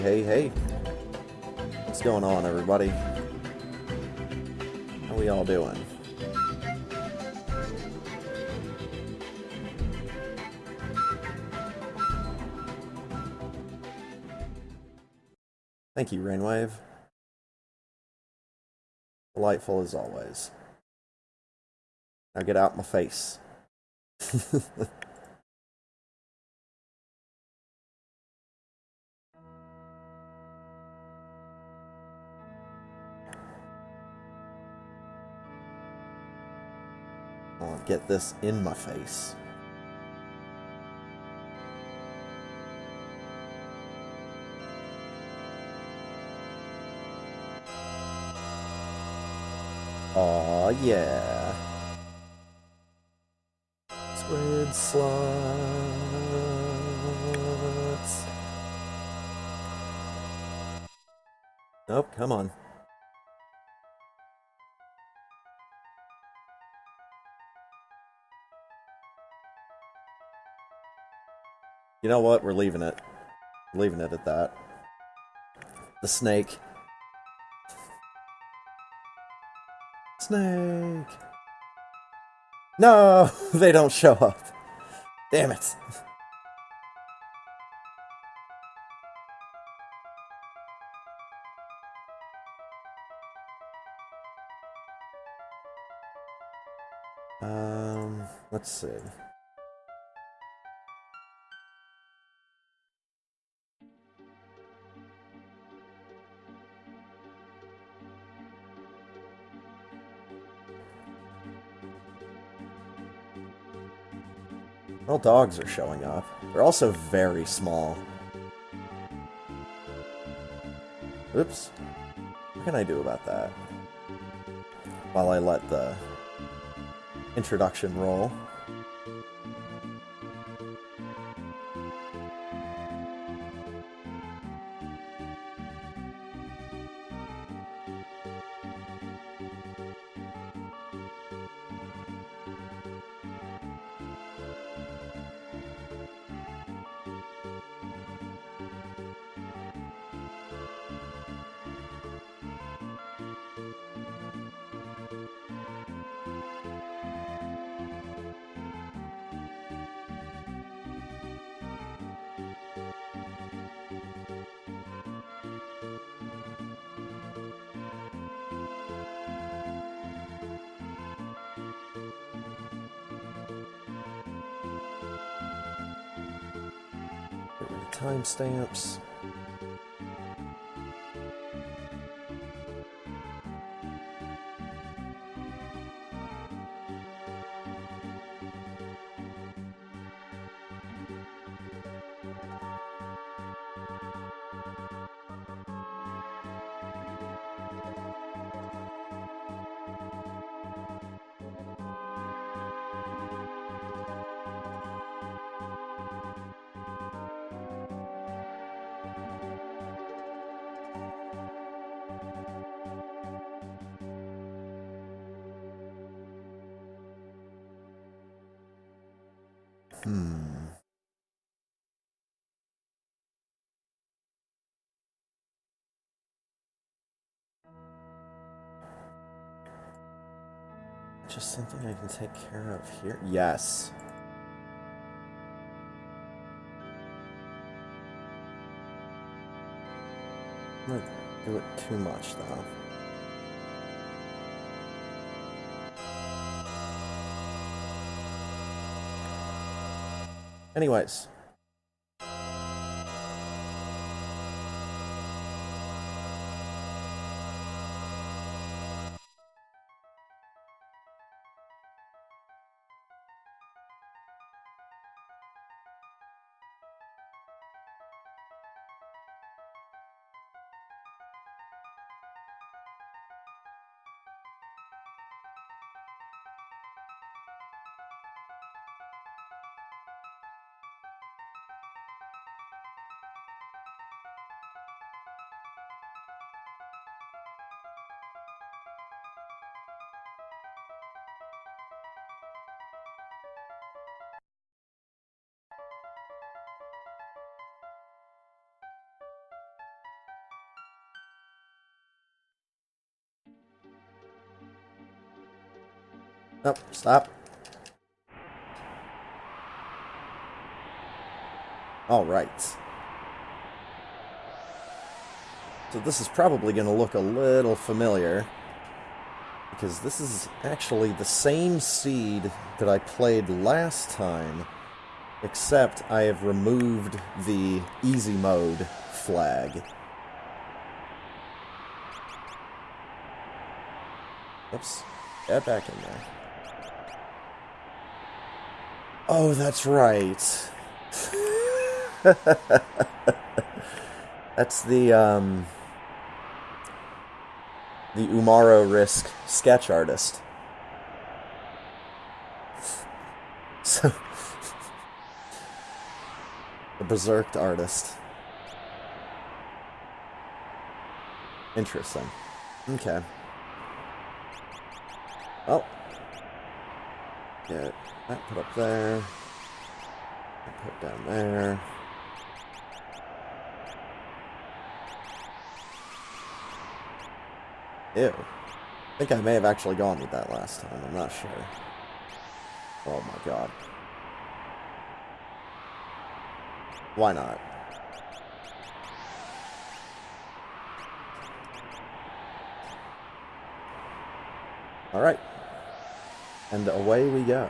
hey. What's going on, everybody? How we all doing? Thank you, Rainwave. Delightful as always. Now get out my face. I'll get this in my face. Aw, yeah. Squid sluts. Nope, come on. You know what? We're leaving it. Leaving it at that. The snake. Snake! No! They don't show up. Damn it. Let's see. Well, dogs are showing up. They're also very small. Oops. What can I do about that? While I let the introduction roll. Timestamps. Just something I can take care of here? Yes. I'm gonna do it too much, though. Anyways. Nope, stop. Alright. So this is probably going to look a little familiar, because this is actually the same seed that I played last time, except I have removed the easy mode flag. Oops. Get back in there. Oh, that's right. That's the Umaro Risk sketch artist. So, the berserked artist. Interesting. Okay. Well, get that put up there. Put down there. Ew. I think I may have actually gone with that last time. I'm not sure. Oh my god. Why not? Alright. And away we go.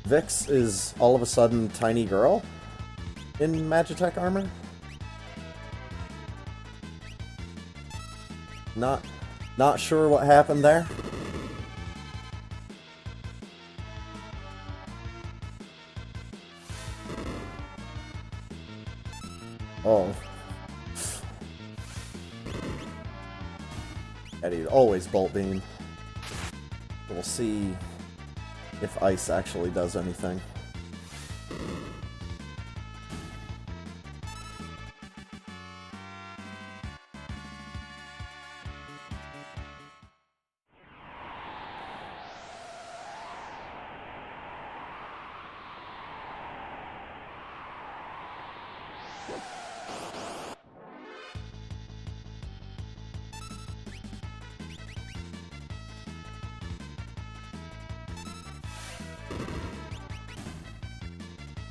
Vix is all of a sudden tiny girl in Magitech armor? Not sure what happened there. Oh. Eddie, always bolt beam. We'll see if ice actually does anything.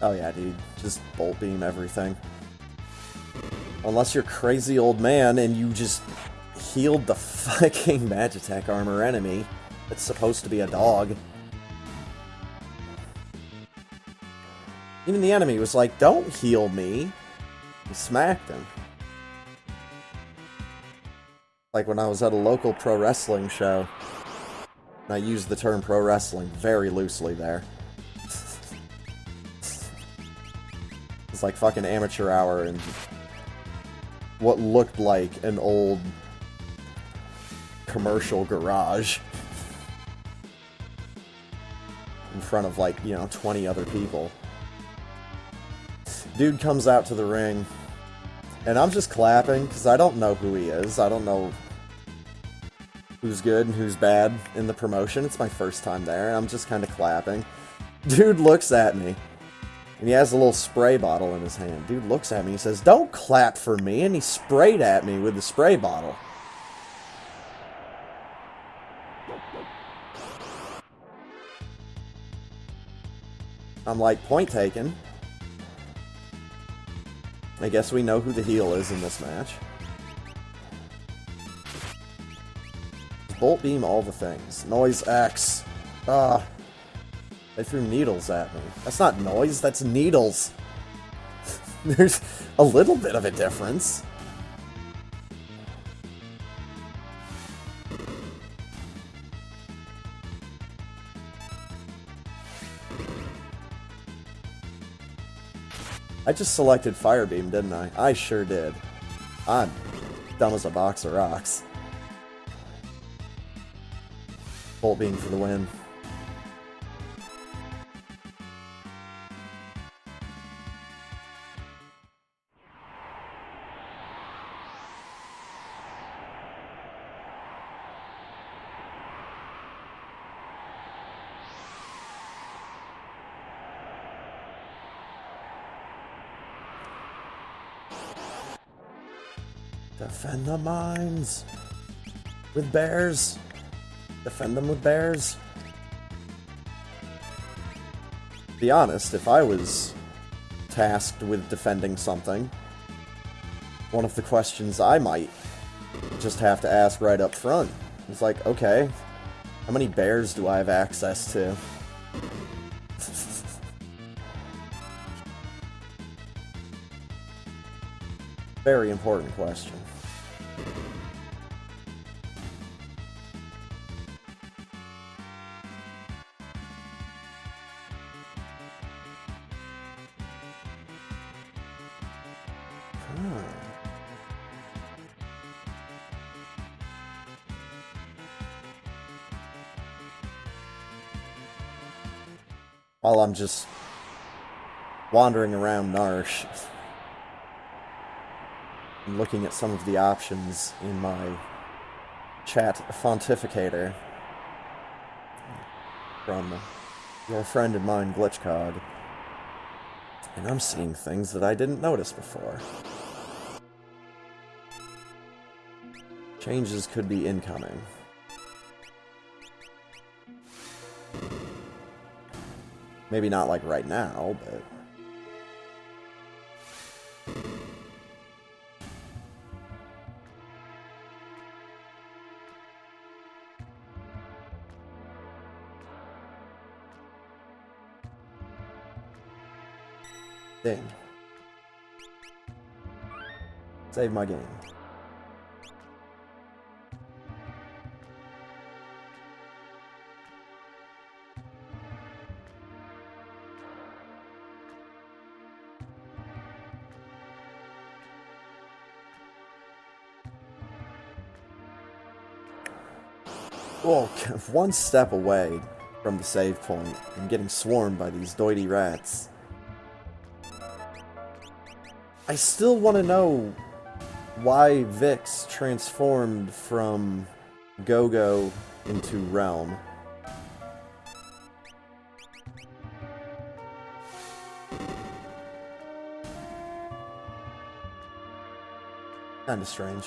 Oh yeah, dude. Just bolt beam everything. Unless you're crazy old man and you just healed the fucking Magitech armor enemy that's supposed to be a dog. Even the enemy was like, don't heal me. He smacked him. Like when I was at a local pro wrestling show. And I used the term pro wrestling very loosely there. It's like fucking amateur hour and what looked like an old commercial garage in front of like, 20 other people. Dude comes out to the ring and I'm just clapping because I don't know who he is. I don't know who's good and who's bad in the promotion. It's my first time there and I'm just kind of clapping. Dude looks at me. And he has a little spray bottle in his hand. Dude looks at me and says, "Don't clap for me." And he sprayed at me with the spray bottle. I'm like, point taken. I guess we know who the heel is in this match. Bolt beam all the things. Noise X. They threw needles at me. That's not noise, that's needles. There's a little bit of a difference. I just selected Fire Beam, didn't I? I sure did. I'm dumb as a box of rocks. Bolt Beam for the win. Defend the mines! With bears! Defend them with bears! To be honest, if I was tasked with defending something, one of the questions I might just have to ask right up front is like, okay, how many bears do I have access to? Very important question. While I'm just wandering around Narshe and looking at some of the options in my chat fontificator from your friend and mine, Glitchcog, and I'm seeing things that I didn't notice before. Changes could be incoming. Maybe not like right now, but... Dang. Save my game. Whoa, one step away from the save point and getting swarmed by these doity rats. I still want to know why Vix transformed from Go-Go into Realm. Kinda strange.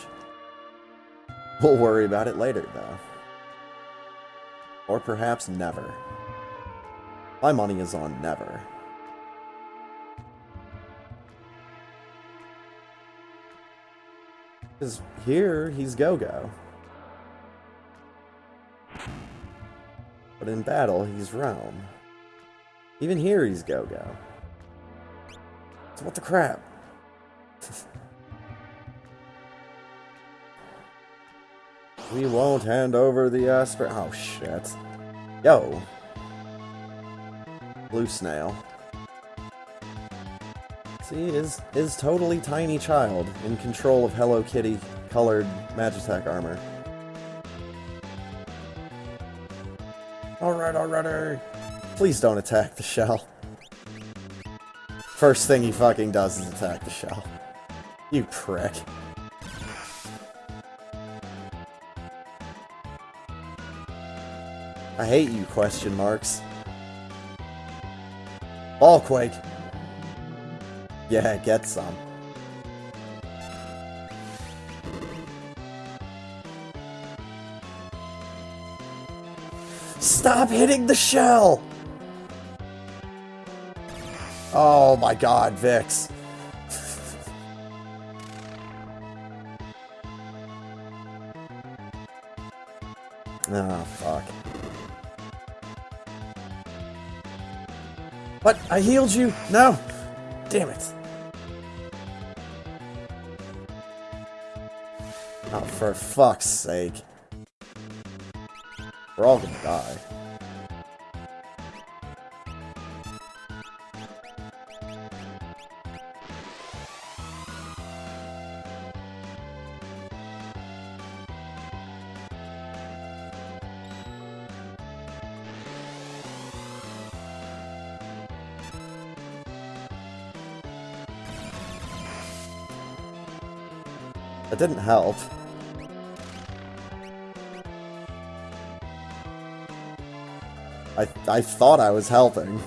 We'll worry about it later, though. Or perhaps never. My money is on never. Because here, he's Go-Go. But in battle, he's Realm. Even here, he's Go-Go. So what the crap? We won't hand over the Asper... Oh, shit. Yo. Blue Snail. See, is totally tiny child in control of Hello Kitty colored Magitech armor. Alright. Please don't attack the shell. First thing he fucking does is attack the shell. You prick. I hate you, question marks. Ballquake. Yeah, get some. Stop hitting the shell! Oh my god, Vix. Oh, fuck. What? I healed you? No! Damn it. Oh, for fuck's sake. We're all gonna die. That didn't help. I thought I was helping.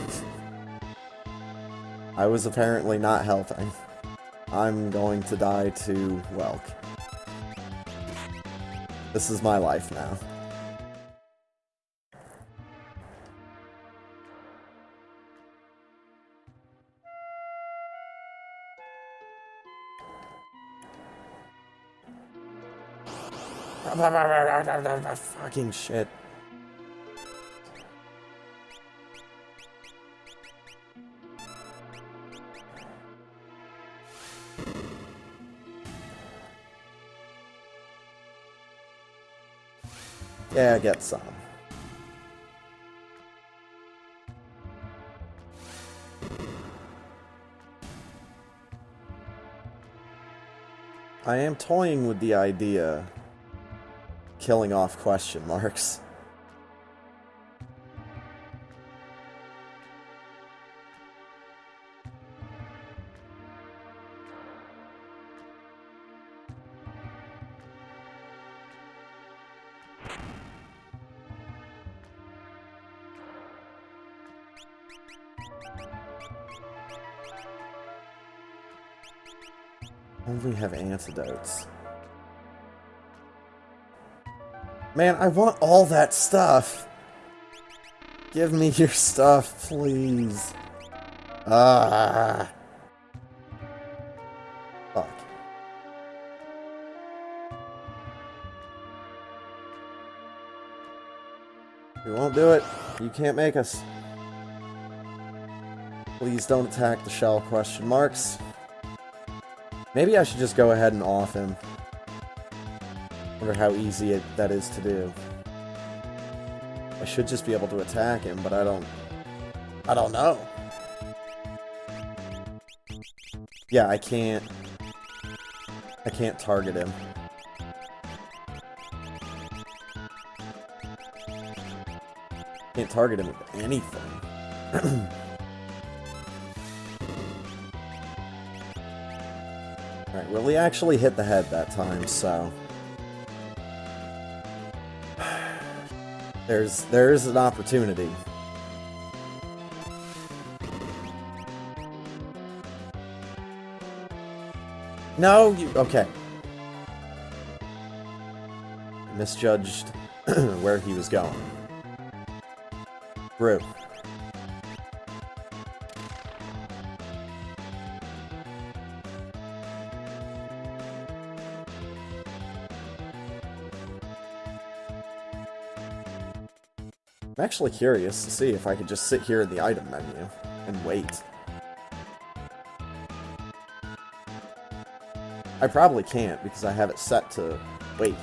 I was apparently not helping. I'm going to die to Welk. This is my life now. Fucking shit. Yeah, get some. I am toying with the idea killing off question marks. Only have antidotes. Man, I want all that stuff. Give me your stuff, please. Ah. Fuck. You won't do it. You can't make us. Please don't attack the shell question marks. Maybe I should just go ahead and off him. Wonder how easy that is to do. I should just be able to attack him, but I don't know. Yeah, I can't target him. Can't target him with anything. Alright, well, he actually hit the head that time, so... There's an opportunity. No, you... Okay. Misjudged where he was going. Brew. I'm actually curious to see if I could just sit here in the item menu and wait. I probably can't because I have it set to wait.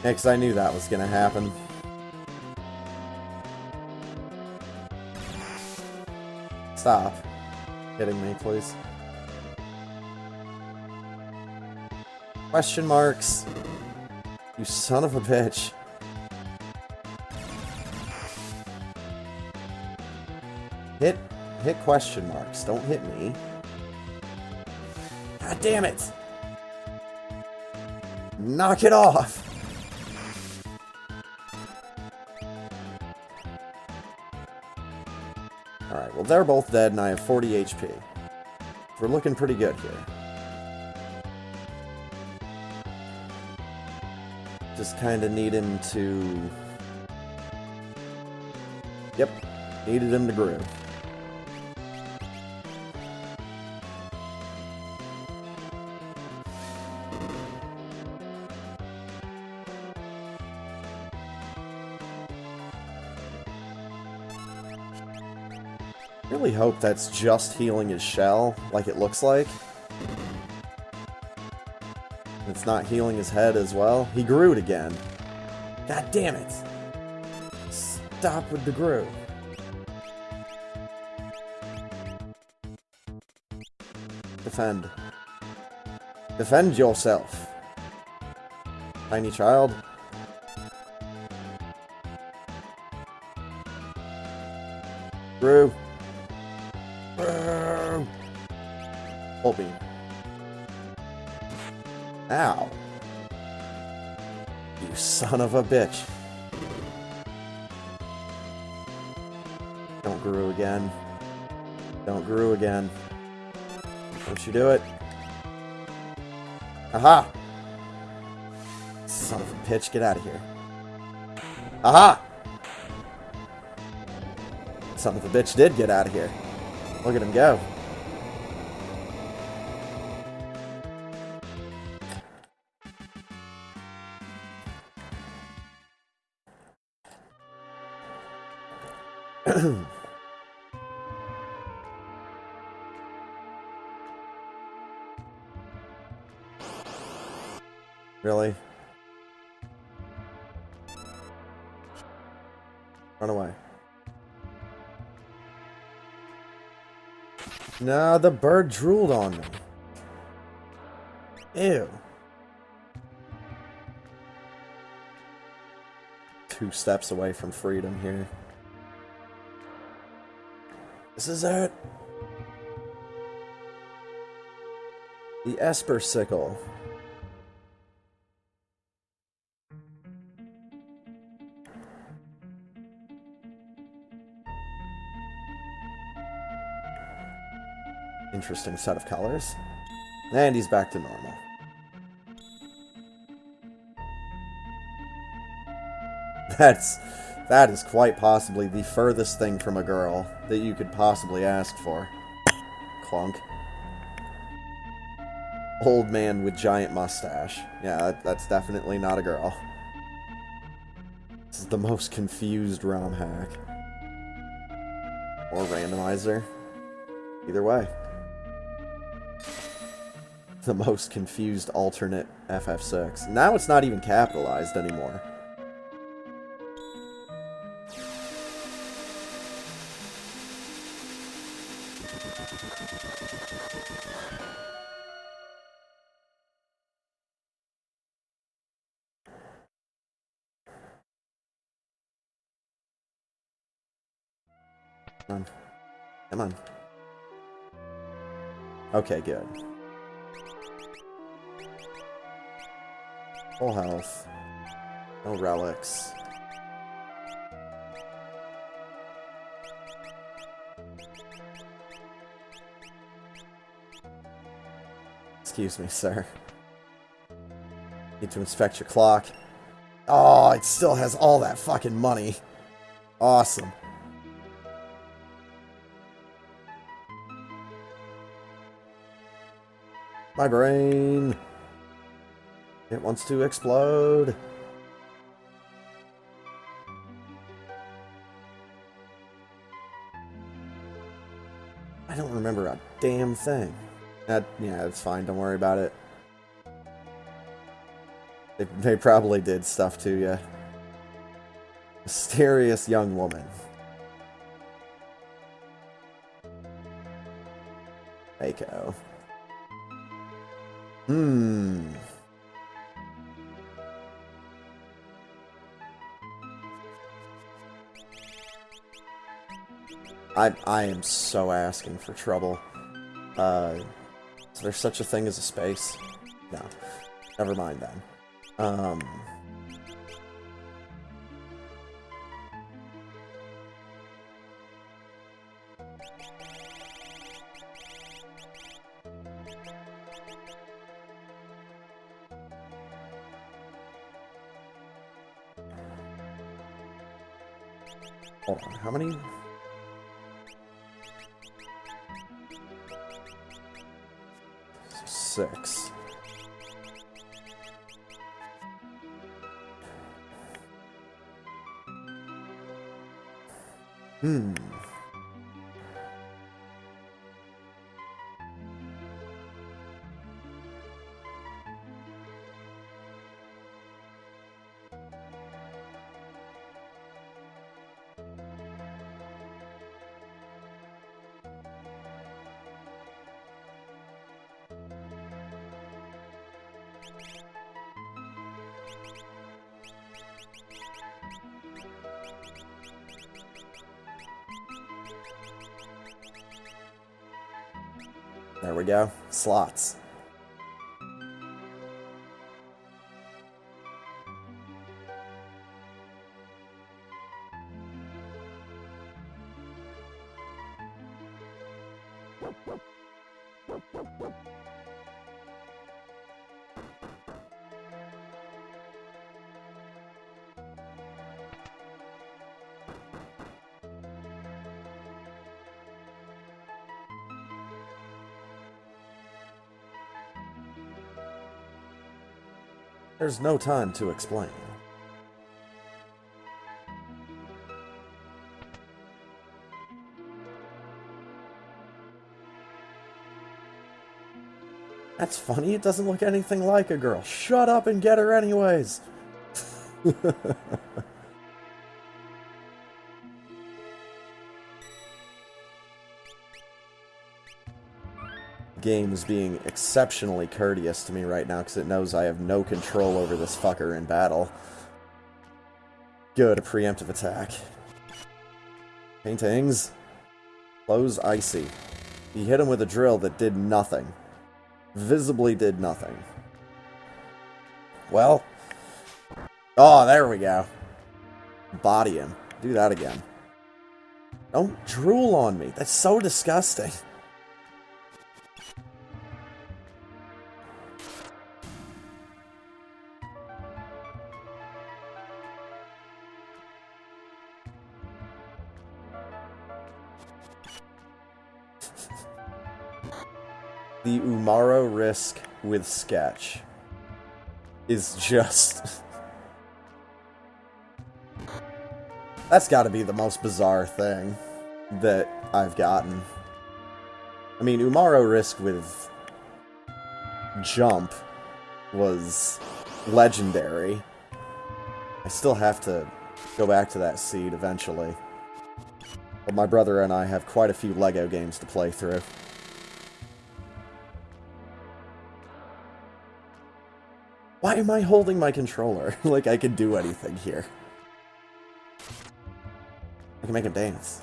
Yeah, 'cause I knew that was gonna happen. Stop hitting me, please. Question marks. You son of a bitch. Hit question marks. Don't hit me. God damn it. Knock it off. Alright, well they're both dead and I have 40 HP. We're looking pretty good here. Just kind of need him to... Yep, needed him to groove. Really hope that's just healing his shell, like it looks like. It's not healing his head as well. He grew it again. God damn it! Stop with the groove. Defend. Defend yourself. Tiny child. Grew. Hold me. Ow. You son of a bitch. grew again. Don't grew again. Don't you do it. Aha! Son of a bitch, get out of here. Aha! Son of a bitch did get out of here. Look at him go. Really? Run away. No, the bird drooled on me. Ew. 2 steps away from freedom here. This is it. The Esper Sickle. Interesting set of colors. And he's back to normal. That is quite possibly the furthest thing from a girl that you could possibly ask for. Clunk. Old man with giant mustache. Yeah, that's definitely not a girl. This is the most confused ROM hack. Or randomizer. Either way. The most confused alternate FF6. Now it's not even capitalized anymore. Come on. Come on. Okay, good. Full health. No relics. Excuse me, sir. Need to inspect your clock. Oh, it still has all that fucking money. Awesome. My brain. It wants to explode. I don't remember a damn thing. Yeah, it's fine. Don't worry about it. They probably did stuff to you. Mysterious young woman. Mako. I am so asking for trouble. Is there such a thing as a space? No. Never mind then. Hold on, how many? Six. There we go. Slots. There's no time to explain. That's funny, it doesn't look anything like a girl. Shut up and get her anyways! Game is being exceptionally courteous to me right now because it knows I have no control over this fucker in battle. Good, a preemptive attack. Paintings. Close icy. He hit him with a drill that did nothing. Visibly did nothing. Well. Oh, there we go. Body him. Do that again. Don't drool on me. That's so disgusting. The Umaro risk with sketch is just... That's gotta be the most bizarre thing that I've gotten. I mean, Umaro risk with jump was legendary. I still have to go back to that seed eventually. But my brother and I have quite a few LEGO games to play through. Why am I holding my controller? Like I can do anything here. I can make him dance.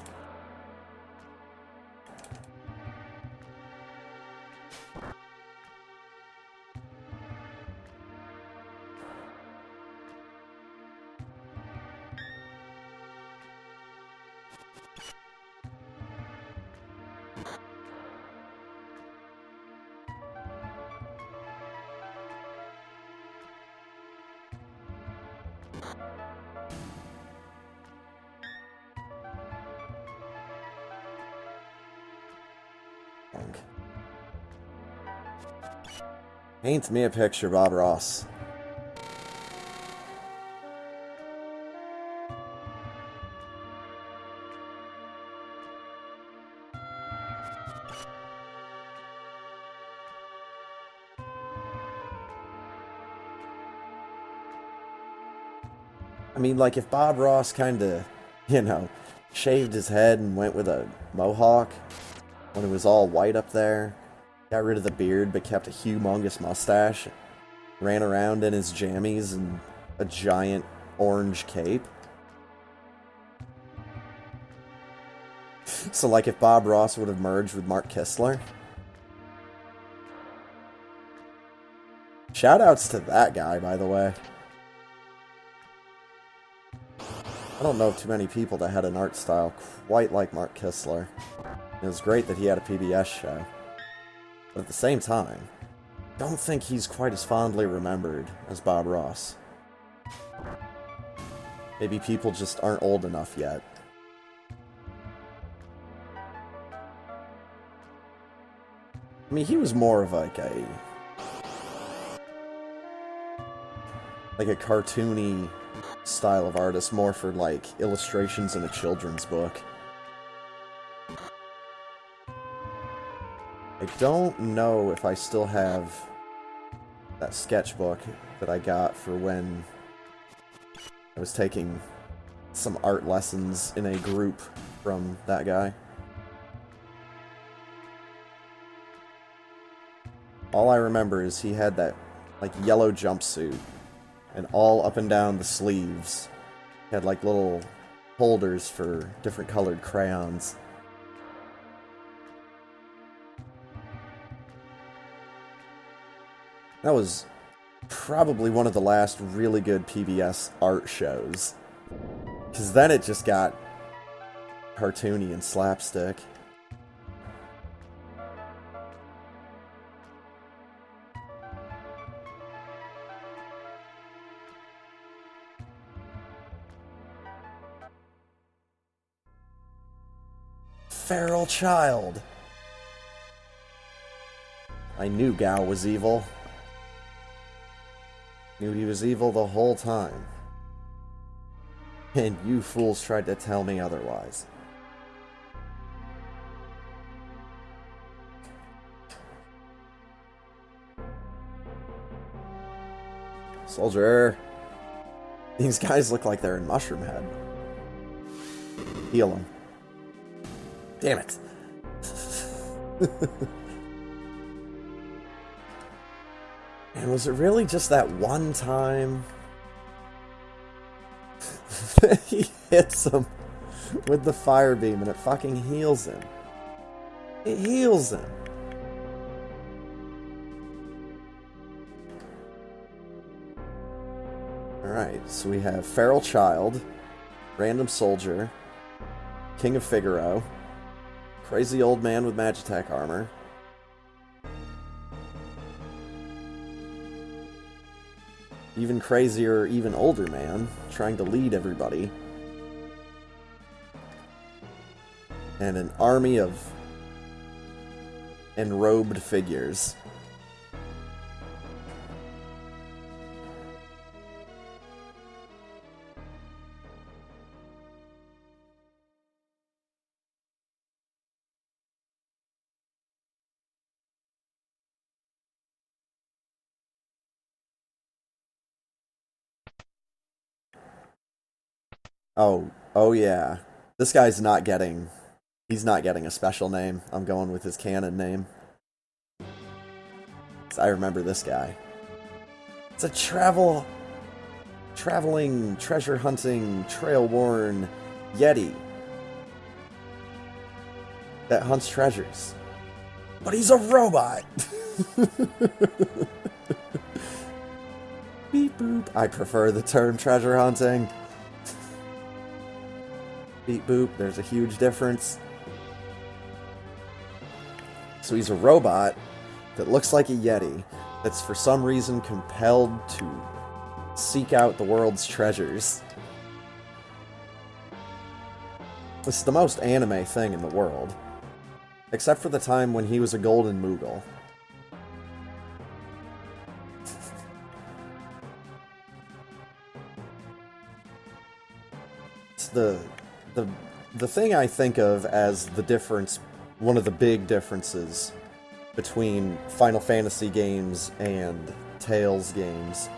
Paint me a picture, Bob Ross. I mean, like, if Bob Ross kinda, you know, shaved his head and went with a mohawk when it was all white up there, got rid of the beard but kept a humongous mustache, ran around in his jammies and a giant orange cape. So, like, if Bob Ross would have merged with Mark Kistler. Shoutouts to that guy, by the way. I don't know of too many people that had an art style quite like Mark Kistler. It was great that he had a PBS show. But at the same time, I don't think he's quite as fondly remembered as Bob Ross. Maybe people just aren't old enough yet. I mean, he was more of like a cartoony style of artist, more for like illustrations in a children's book. I don't know if I still have that sketchbook that I got for when I was taking some art lessons in a group from that guy. All I remember is he had that like yellow jumpsuit, and all up and down the sleeves had like little holders for different colored crayons. That was probably one of the last really good PBS art shows. Because then it just got cartoony and slapstick. feral child. I knew Gao was evil. Knew he was evil the whole time. And you fools tried to tell me otherwise. Soldier. These guys look like they're in Mushroom Head. Heal them. Damn it. And was it really just that one time that he hits him with the fire beam and it fucking heals him? It heals him. Alright, so we have Feral Child, Random Soldier, King of Figaro, Crazy Old Man with Magitech Armor, even crazier, even older man, trying to lead everybody, and an army of enrobed figures. Oh yeah. This guy's not getting... He's not getting a special name. I'm going with his canon name. I remember this guy. It's a traveling, treasure-hunting, trail-worn Yeti that hunts treasures. But he's a robot! Beep boop. I prefer the term treasure hunting. Beep boop, there's a huge difference. So he's a robot that looks like a Yeti that's for some reason compelled to seek out the world's treasures. It's the most anime thing in the world. Except for the time when he was a golden Moogle. It's the thing I think of as the difference, one of the big differences between Final Fantasy games and Tales games,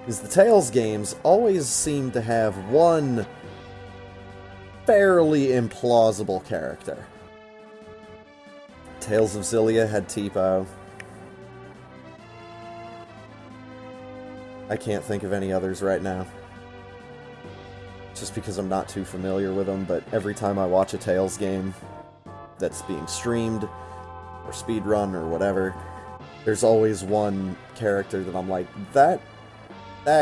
is the Tales games always seem to have one fairly implausible character. Tales of Xillia had Tipo. I can't think of any others right now. Just because I'm not too familiar with them, but every time I watch a Tales game that's being streamed, or speedrun, or whatever, there's always one character that I'm like, that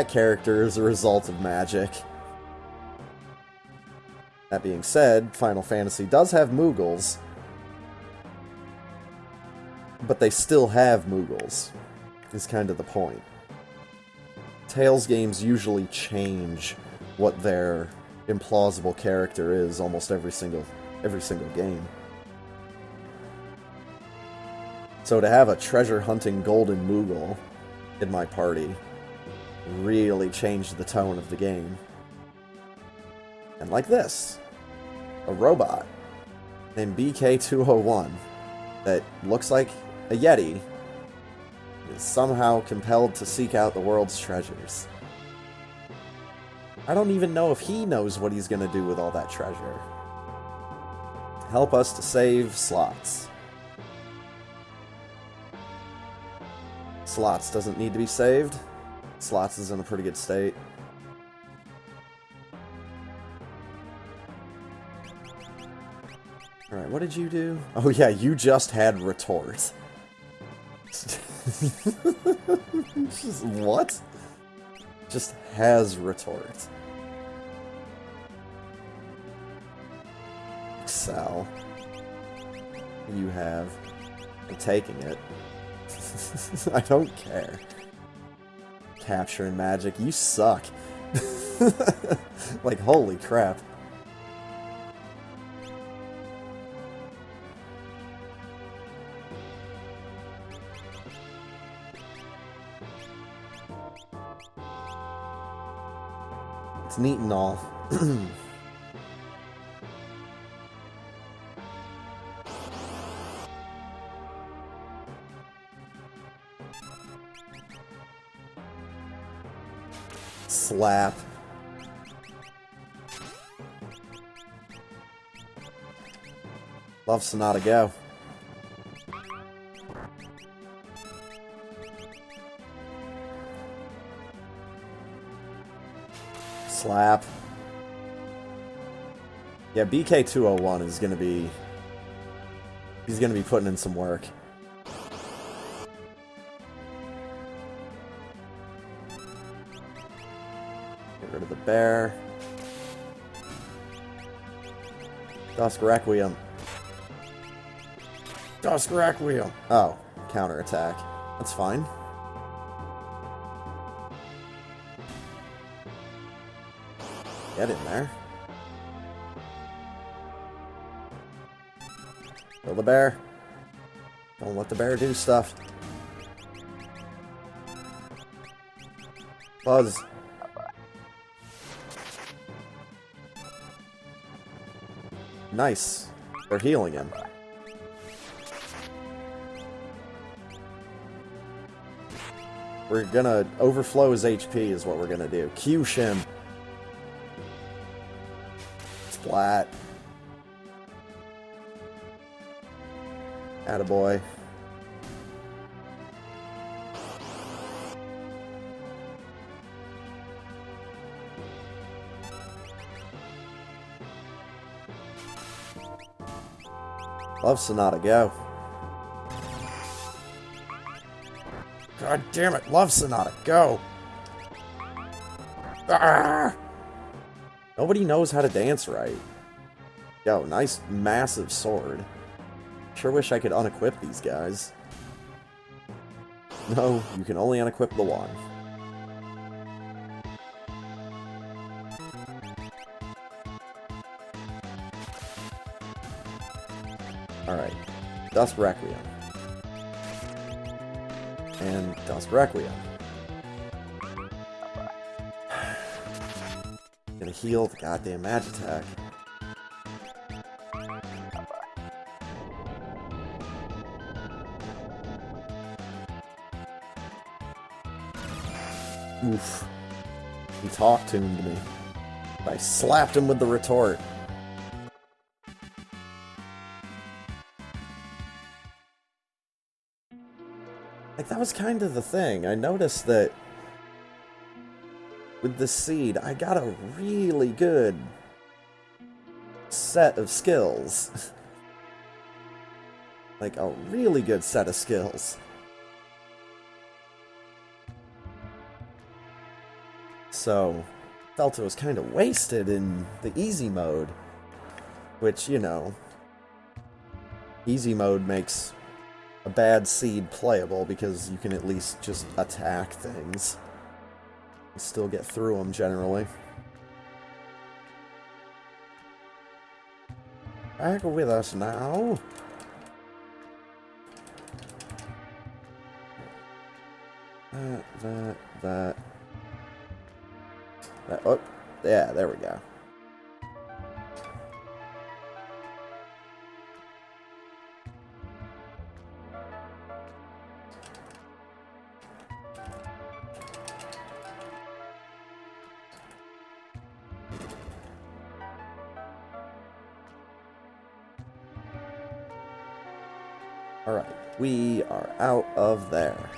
character is a result of magic. That being said, Final Fantasy does have Moogles, but they still have Moogles, is kind of the point. Tales games usually change what their implausible character is almost every single game. So to have a treasure-hunting golden Moogle in my party really changed the tone of the game. And like this, a robot named BK201 that looks like a Yeti is somehow compelled to seek out the world's treasures. I don't even know if he knows what he's gonna do with all that treasure. Help us to save Slots. Slots doesn't need to be saved. Slots is in a pretty good state. Alright, what did you do? Oh yeah, you just had Retort. What? Just has Retort. Excel. You have. I'm taking it. I don't care. Capture and magic, you suck. Like, holy crap. It's neat and all. Slap. Love Sonata, go. Slap. Yeah, BK201 is gonna be... He's gonna be putting in some work. Get rid of the bear. Dusk Requiem. Dusk Requiem! Oh, counterattack. That's fine. Get in there. Kill the bear. Don't let the bear do stuff. Buzz. Nice. They're healing him. We're gonna overflow his HP is what we're gonna do. Q him. Splat. Attaboy. Love Sonata, go. God damn it, Love Sonata, go! Arrgh! Nobody knows how to dance right. Yo, nice massive sword. Sure wish I could unequip these guys. No, you can only unequip the one. Alright. Dusk Requiem. And Dusk Requiem. Gonna heal the goddamn Magitac. Oof. He talk-tuned me. I slapped him with the retort. Like, that was kind of the thing. I noticed that with the seed, I got a really good set of skills. Like, a really good set of skills. So, felt it was kind of wasted in the easy mode. Which, you know, easy mode makes a bad seed playable because you can at least just attack things and still get through them generally. Back with us now. That. Oh, yeah, there we go. Alright, we are out of there.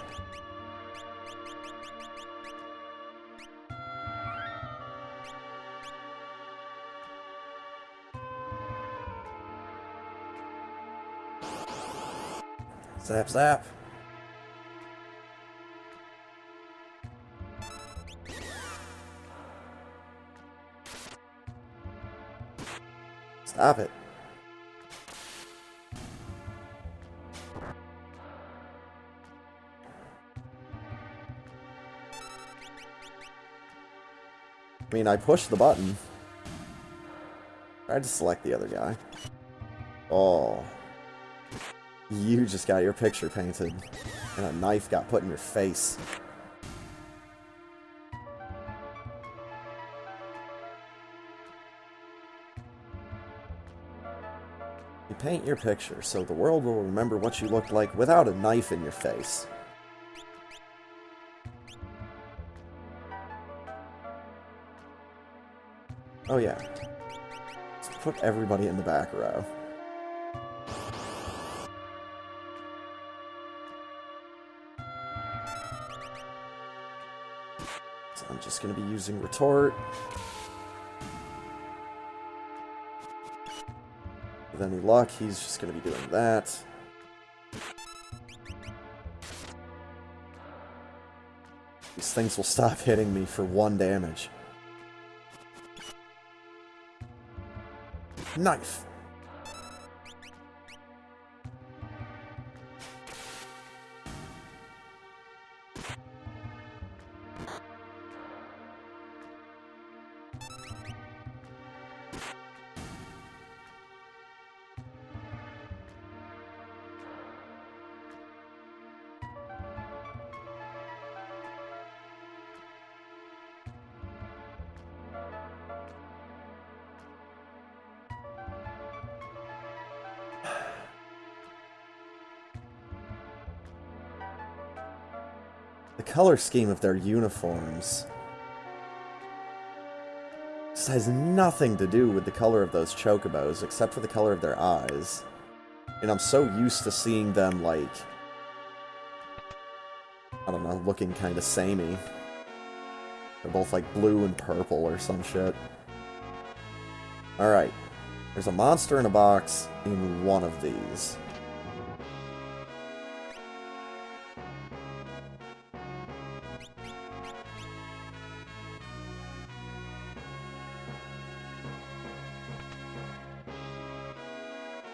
Zap, zap. Stop it. I mean, I pushed the button. Tried to select the other guy. Oh. You just got your picture painted. And a knife got put in your face. You paint your picture so the world will remember what you looked like without a knife in your face. Oh yeah. Let's put everybody in the back row. So I'm just going to be using retort. With any luck, he's just going to be doing that. These things will stop hitting me for 1 damage. Knife! The color scheme of their uniforms just has nothing to do with the color of those chocobos, except for the color of their eyes. And I'm so used to seeing them, like, I don't know, looking kind of samey. They're both, like, blue and purple or some shit. Alright. There's a monster in a box in one of these.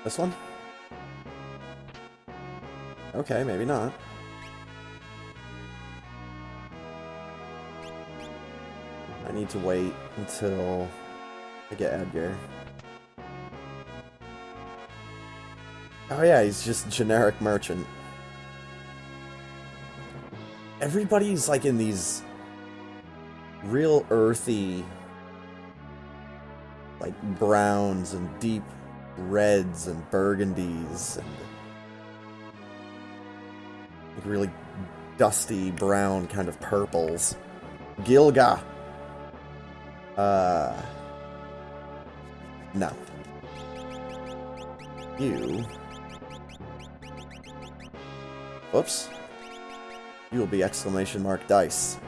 This one? Okay, maybe not. I need to wait until I get Edgar. Oh yeah, he's just generic merchant. Everybody's like in these real earthy, like browns and deep reds and burgundies and like really dusty brown kind of purples. Gilga. No. You. Oops. You will be exclamation mark dice.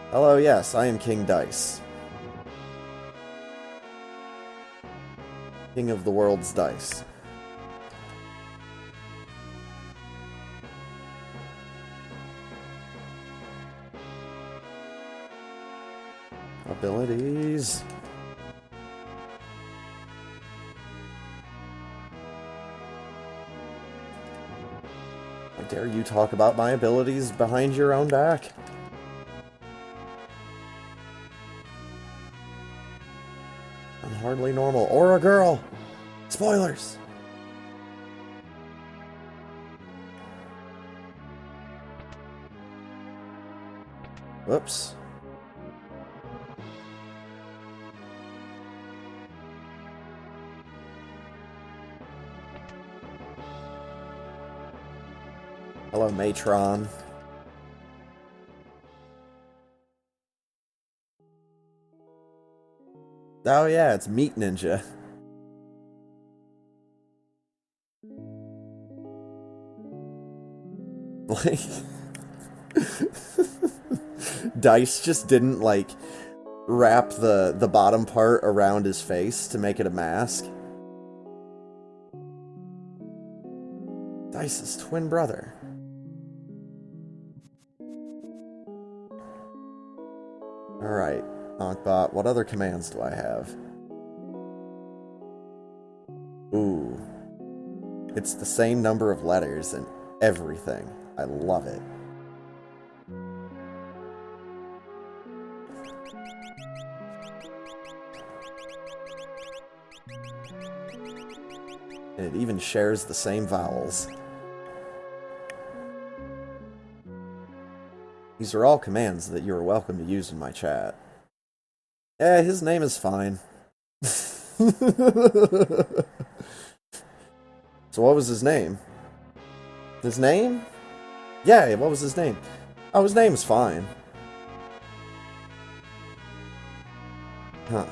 Hello, yes, I am King Dice. King of the world's dice. Abilities. How dare you talk about my abilities behind your own back? I'm hardly normal. Or a girl! Spoilers! Whoops. Hello, Matron. Oh yeah, it's Meat Ninja. Like... Dice just didn't, like, wrap the bottom part around his face to make it a mask. Dice's twin brother. Alright, Onkbot, what other commands do I have? Ooh. It's the same number of letters and everything. I love it. And it even shares the same vowels. These are all commands that you are welcome to use in my chat. Eh, his name is fine. So what was his name? His name? Yeah, what was his name? Oh, his name's fine. Huh.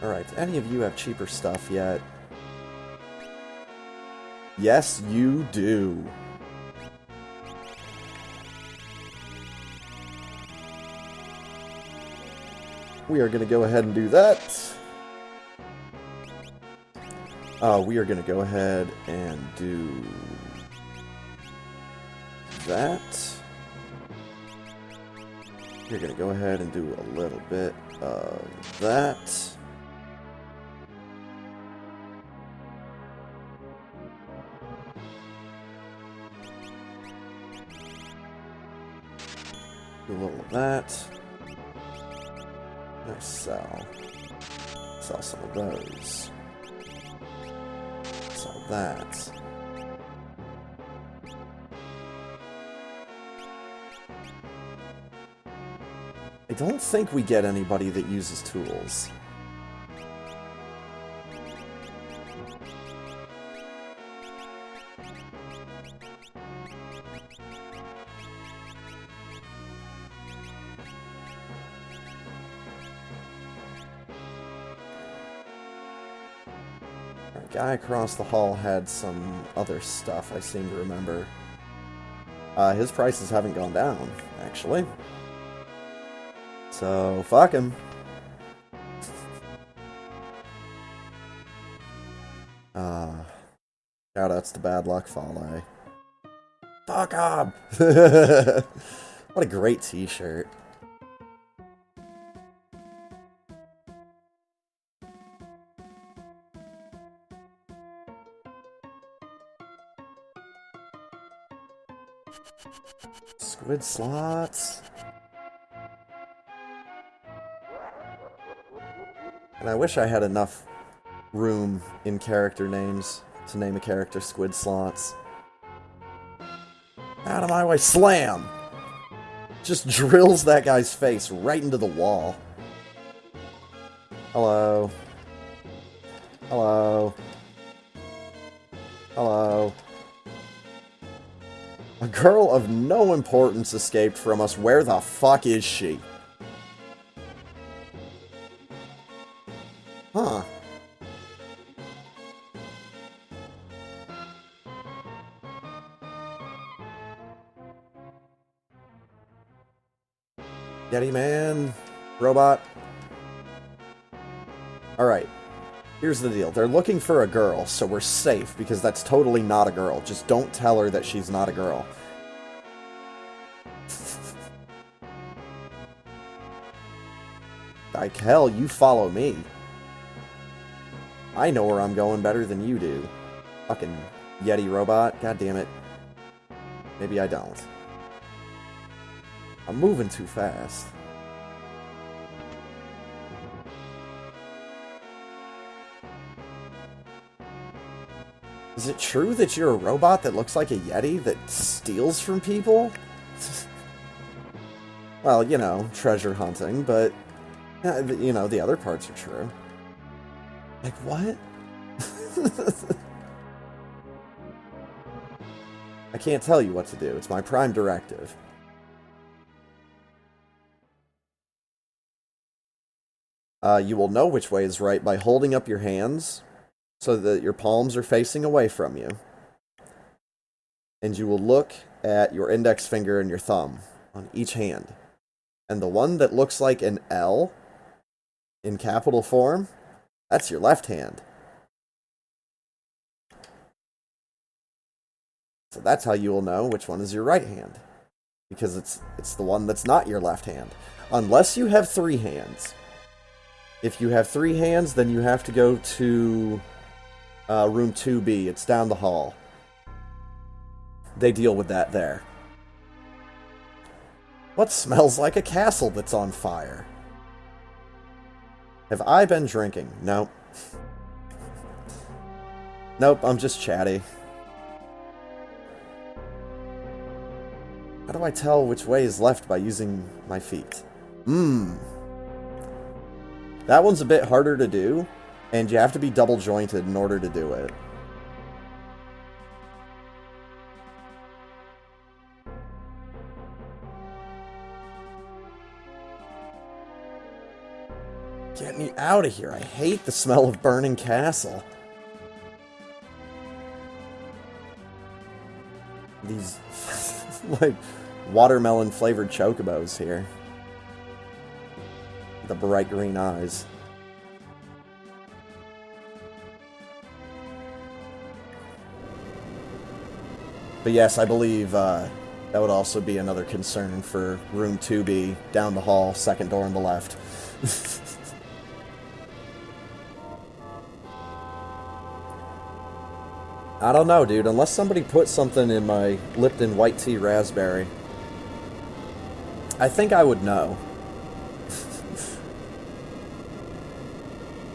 Alright, do any of you have cheaper stuff yet? Yes, you do. We are going to go ahead and do that. We are going to go ahead and do that. We're going to go ahead and do a little bit of that. Do a little of that. Nice sell. Sell some of those. Sell that. I don't think we get anybody that uses tools. Guy across the hall had some other stuff, I seem to remember. His prices haven't gone down, actually. So, fuck him. Shoutouts to Bad Luck Fale. Fuck up! What a great t-shirt. Squid slots. And I wish I had enough room in character names to name a character Squid Slots. Out of my way. Slam! Just drills that guy's face right into the wall. Hello. Hello. Hello. A girl of no importance escaped from us. Where the fuck is she? Huh. Yeti man. Robot. Alright. Here's the deal. They're looking for a girl, so we're safe, because that's totally not a girl. Just don't tell her that she's not a girl. Like hell, you follow me. I know where I'm going better than you do. Fucking Yeti robot. God damn it. Maybe I don't. I'm moving too fast. Is it true that you're a robot that looks like a Yeti that steals from people? Well, you know, treasure hunting, but, you know, the other parts are true. Like, what? I can't tell you what to do. It's my prime directive. You will know which way is right by holding up your hands so that your palms are facing away from you. And you will look at your index finger and your thumb on each hand. And the one that looks like an L in capital form, that's your left hand. So that's how you will know which one is your right hand. Because it's the one that's not your left hand. Unless you have 3 hands. If you have 3 hands, then you have to go to room 2B. It's down the hall. They deal with that there. What smells like a castle that's on fire? Have I been drinking? Nope. Nope, I'm just chatty. How do I tell which way is left by using my feet? That one's a bit harder to do, and you have to be double jointed in order to do it. Get me out of here. I hate the smell of burning castle. These, like, watermelon-flavored chocobos here. The bright green eyes. But yes, I believe that would also be another concern for room 2B, down the hall, second door on the left. I don't know, dude. Unless somebody put something in my Lipton white tea raspberry, I think I would know.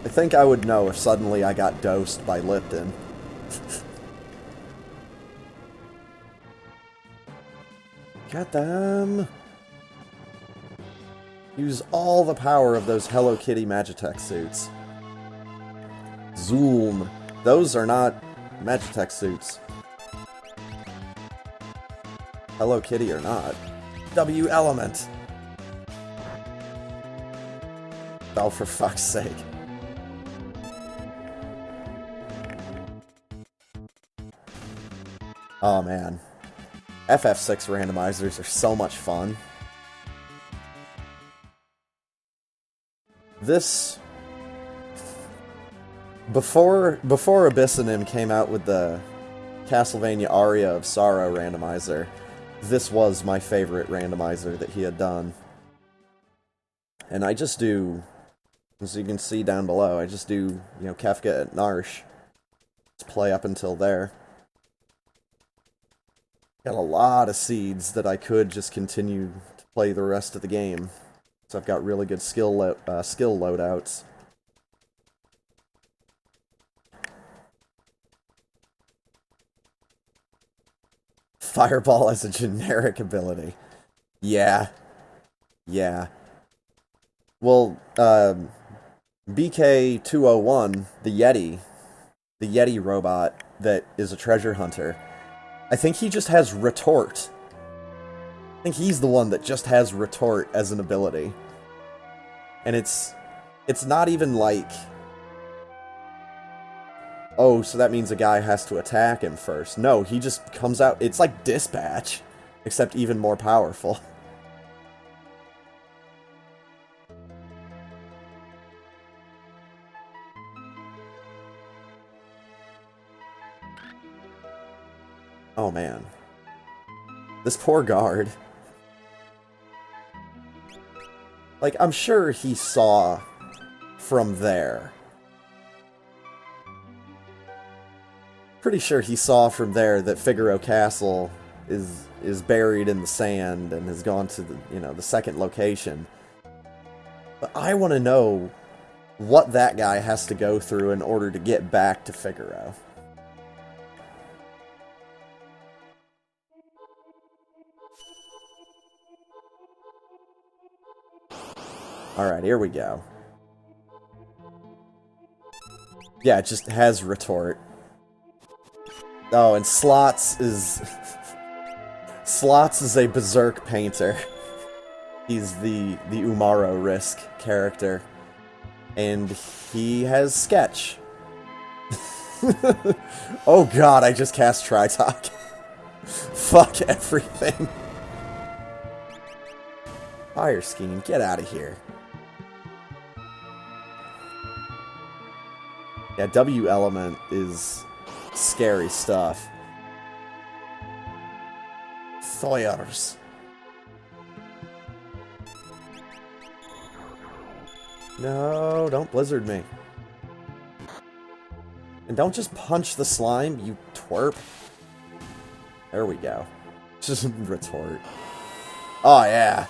I think I would know if suddenly I got dosed by Lipton. Get them! Use all the power of those Hello Kitty Magitech suits. Zoom. Those are not Magitech suits. Hello Kitty or not. W element. Oh, for fuck's sake. Oh man. FF6 randomizers are so much fun. This... Before Abyssonym came out with the Castlevania Aria of Sorrow randomizer, this was my favorite randomizer that he had done. And I just do, as you can see down below, I just do, you know, Kefka at Narshe. Let's play up until there. Got a lot of seeds that I could just continue to play the rest of the game. So I've got really good skill loadouts. Fireball as a generic ability. Yeah. Yeah. Well, BK201, the Yeti robot that is a treasure hunter, I think he just has Retort. I think he's the one that just has Retort as an ability. And it's not even like, oh, so that means a guy has to attack him first. No, he just comes out, it's like Dispatch, except even more powerful. Oh man. This poor guard. Like, I'm sure he saw from there. Pretty sure he saw from there that Figaro Castle is buried in the sand and has gone to the, you know, the second location. But I want to know what that guy has to go through in order to get back to Figaro. Alright, here we go. Yeah, it just has Retort. Oh, and Slots is... Slots is a berserk painter. He's the Umaro Risk character. And he has Sketch. Oh god, I just cast Tritalk. Fuck everything. Fire Scheme, get out of here. Yeah, W element is scary stuff. Thoyers. No, don't blizzard me. And don't just punch the slime, you twerp. There we go. Just Retort. Oh yeah.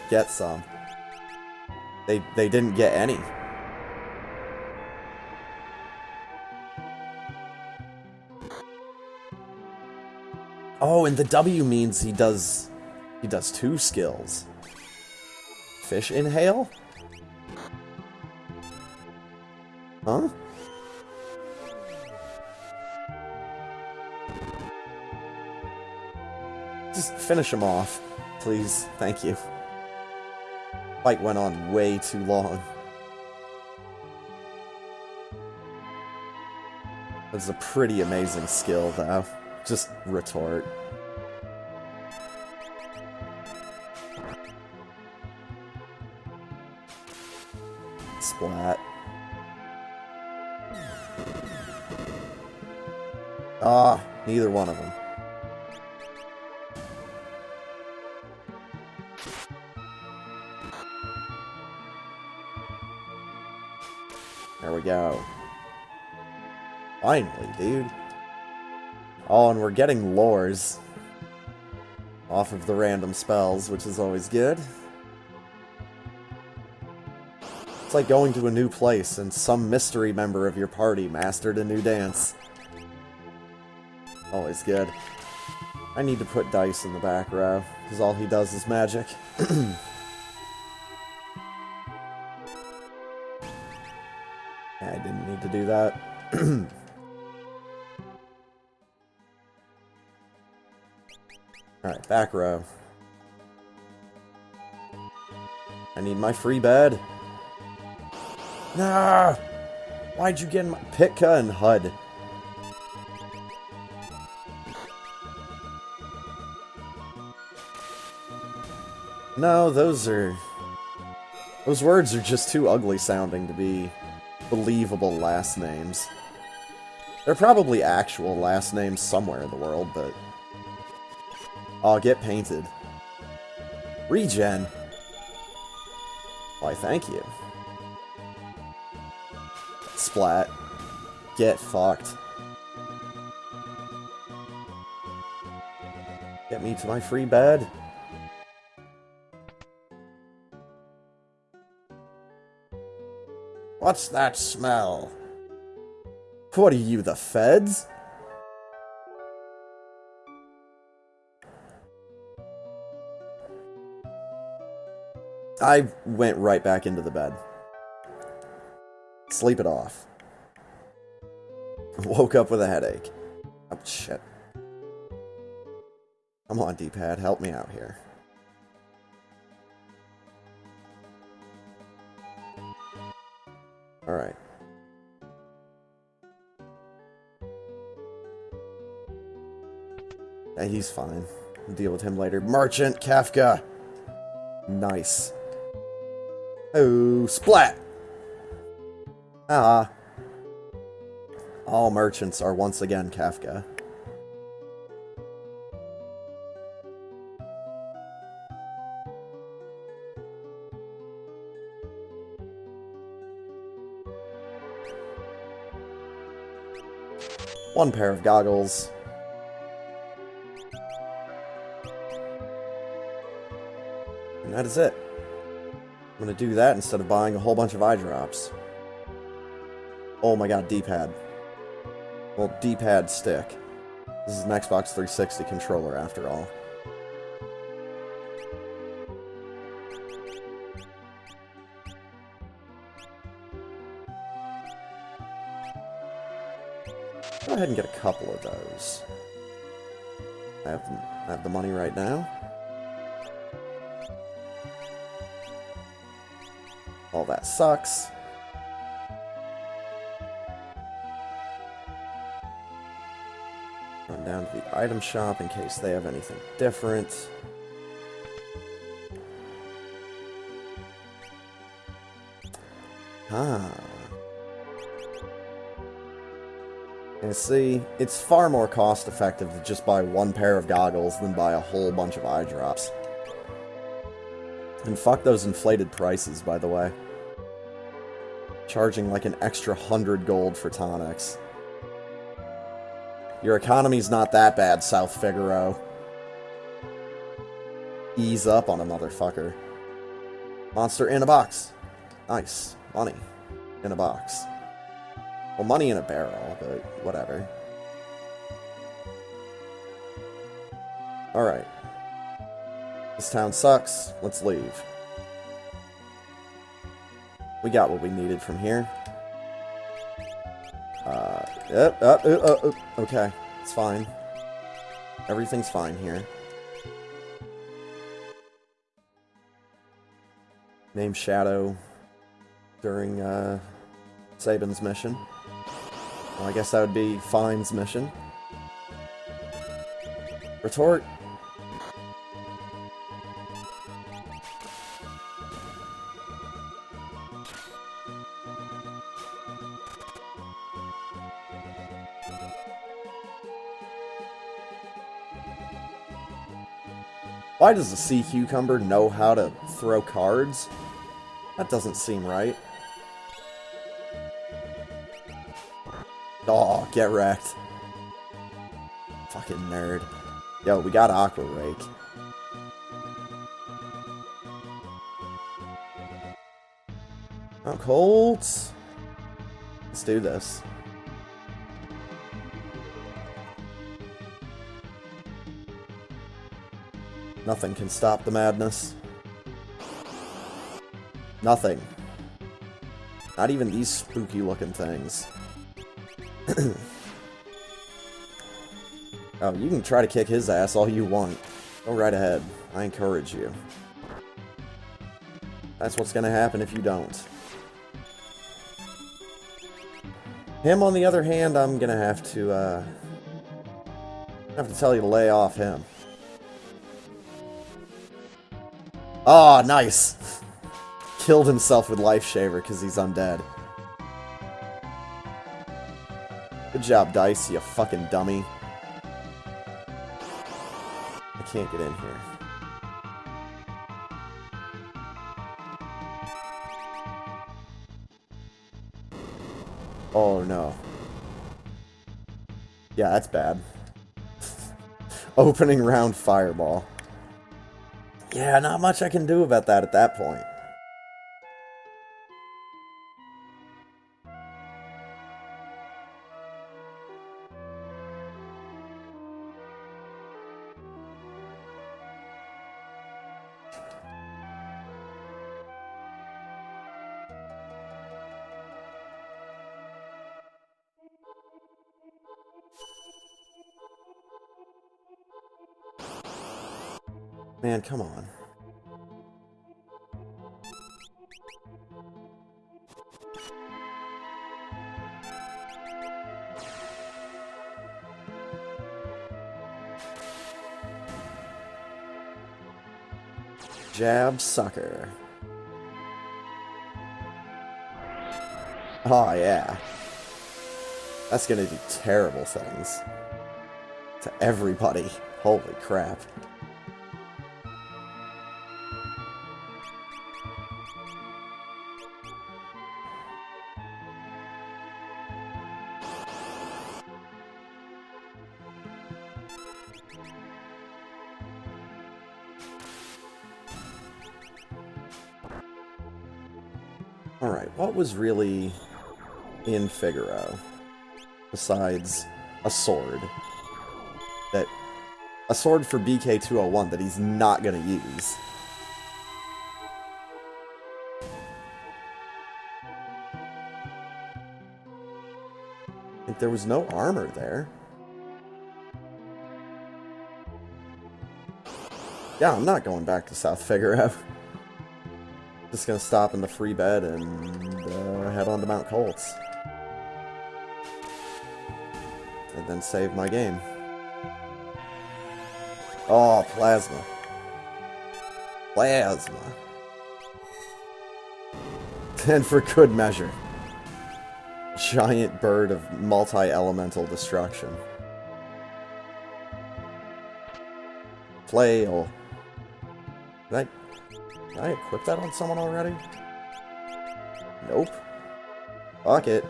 Get some. They didn't get any. Oh, and the W means he does 2 skills. Fish inhale? Huh? Just finish him off, please. Thank you. Fight went on way too long. That's a pretty amazing skill, though. Just retort. Splat. Ah, neither one of them. There we go. Finally, dude. Oh, and we're getting lores off of the random spells, which is always good. It's like going to a new place and some mystery member of your party mastered a new dance. Always good. I need to put Dice in the back row, because all he does is magic. I didn't need to do that. Alright, back row. I need my free bed. Nah! Why'd you get in my... Pitka and HUD. No, those words are just too ugly sounding to be believable last names. They're probably actual last names somewhere in the world, but... Oh, get painted. Regen! Why, thank you. Splat. Get fucked. Get me to my free bed. What's that smell? What are you, the feds? I went right back into the bed. Sleep it off. Woke up with a headache. Oh, shit. Come on, D-pad, help me out here. Alright. Yeah, he's fine. We'll deal with him later. Merchant Kefka! Nice. Oh, splat! Ah. All merchants are once again Kefka. One pair of goggles. And that is it. I'm gonna do that instead of buying a whole bunch of eye drops. Oh my god, D-pad. Well, D-pad stick. This is an Xbox 360 controller after all. Go ahead and get a couple of those. I have the money right now. All that sucks. Run down to the item shop in case they have anything different. Ah. And see, it's far more cost-effective to just buy one pair of goggles than buy a whole bunch of eye drops. And fuck those inflated prices, by the way. Charging like an extra 100 gold for tonics. Your economy's not that bad, South Figaro. Ease up on a motherfucker. Monster in a box. Nice. Money in a box. Well, money in a barrel, but whatever. Alright. This town sucks. Let's leave. We got what we needed from here. Okay. It's fine. Everything's fine here. Name Shadow during Sabin's mission. Well, I guess that would be Fine's mission. Retort. Why does the sea cucumber know how to throw cards? That doesn't seem right. Oh, get wrecked. Fucking nerd. Yo, we got Aqua Rake. Oh, Colts. Let's do this. Nothing can stop the madness. Nothing. Not even these spooky looking things. Oh, you can try to kick his ass all you want. Go right ahead. I encourage you. That's what's gonna happen if you don't. Him, on the other hand, I'm gonna have to tell you to lay off him. Oh, nice! Killed himself with Life Shaver because he's undead. Good job, Dice, you fucking dummy. I can't get in here. Oh, no. Yeah, that's bad. Opening round Fireball. Yeah, not much I can do about that at that point. Man, come on. Jab sucker. Oh, yeah. That's gonna do terrible things. To everybody. Holy crap. Alright, what was really in Figaro besides a sword? A sword for BK201 that he's not gonna use. I think there was no armor there. Yeah, I'm not going back to South Figaro. Just gonna stop in the free bed and head on to Mount Colts. And then save my game. Oh, Plasma. Plasma. And for good measure. Giant bird of multi-elemental destruction. Flail. Did I equip that on someone already? Nope. Fuck it.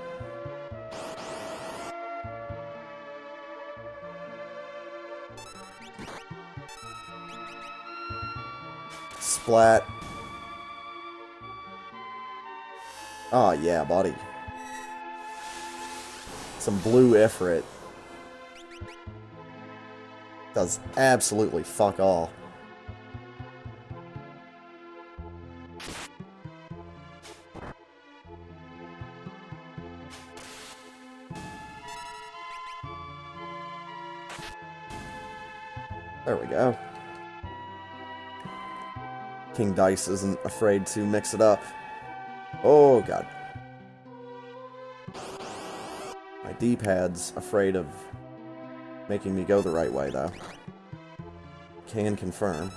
Splat. Oh yeah, buddy. Some blue Ifrit. Does absolutely fuck all. There we go. King Dice isn't afraid to mix it up. Oh, God. My D-pad's afraid of making me go the right way, though. Can confirm.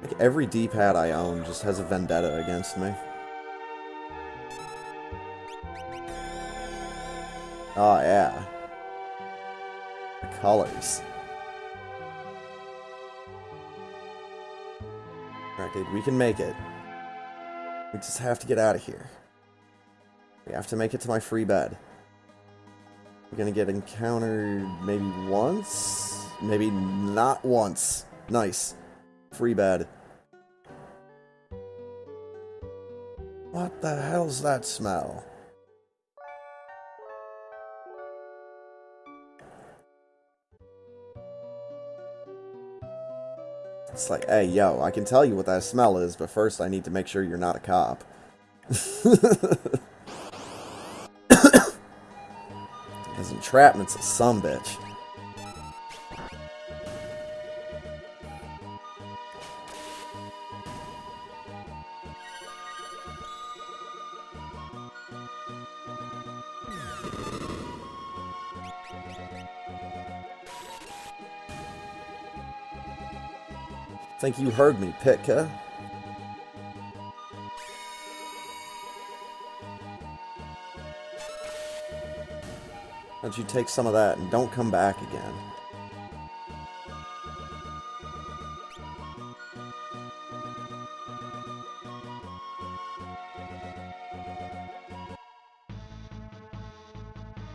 Like, every D-pad I own just has a vendetta against me. Oh, yeah. The colors. Alright, dude, we can make it. We just have to get out of here. We have to make it to my free bed. We're gonna get encountered maybe once? Maybe not once. Nice. Free bed. What the hell's that smell? It's like, hey, yo, I can tell you what that smell is, but first I need to make sure you're not a cop. Because entrapment's a sumbitch. Think you heard me, Pitka. Why don't you take some of that and don't come back again?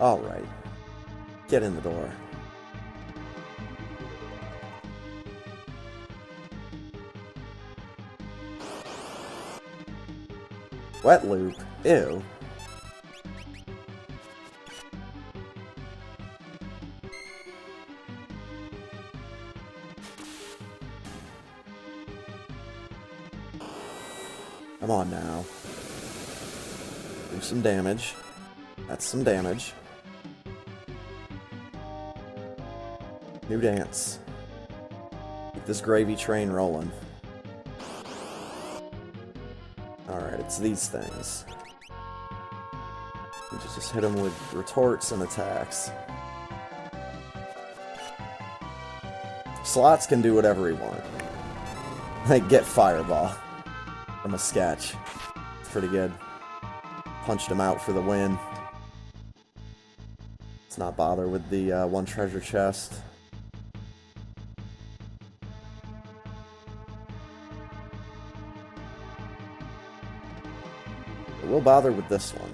Alright. Get in the door. Wet loop? Ew. Come on now. Do some damage. That's some damage. New dance. Keep this gravy train rolling. Alright, it's these things. You just hit them with retorts and attacks. Slots can do whatever he wants. Like, get Fireball from a sketch. It's pretty good. Punched him out for the win. Let's not bother with the one treasure chest. But we'll bother with this one.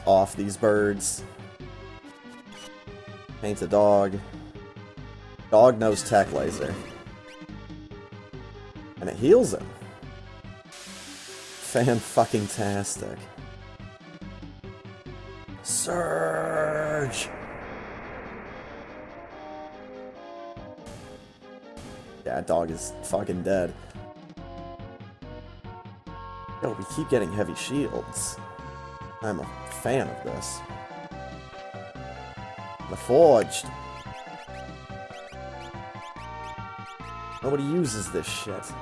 Off these birds. Paint a dog. Dog knows tech laser. And it heals him. Fan-fucking-tastic. Surge! Yeah, dog is fucking dead. Yo, we keep getting heavy shields. I'm a fan of this. The Forged. Nobody uses this shit.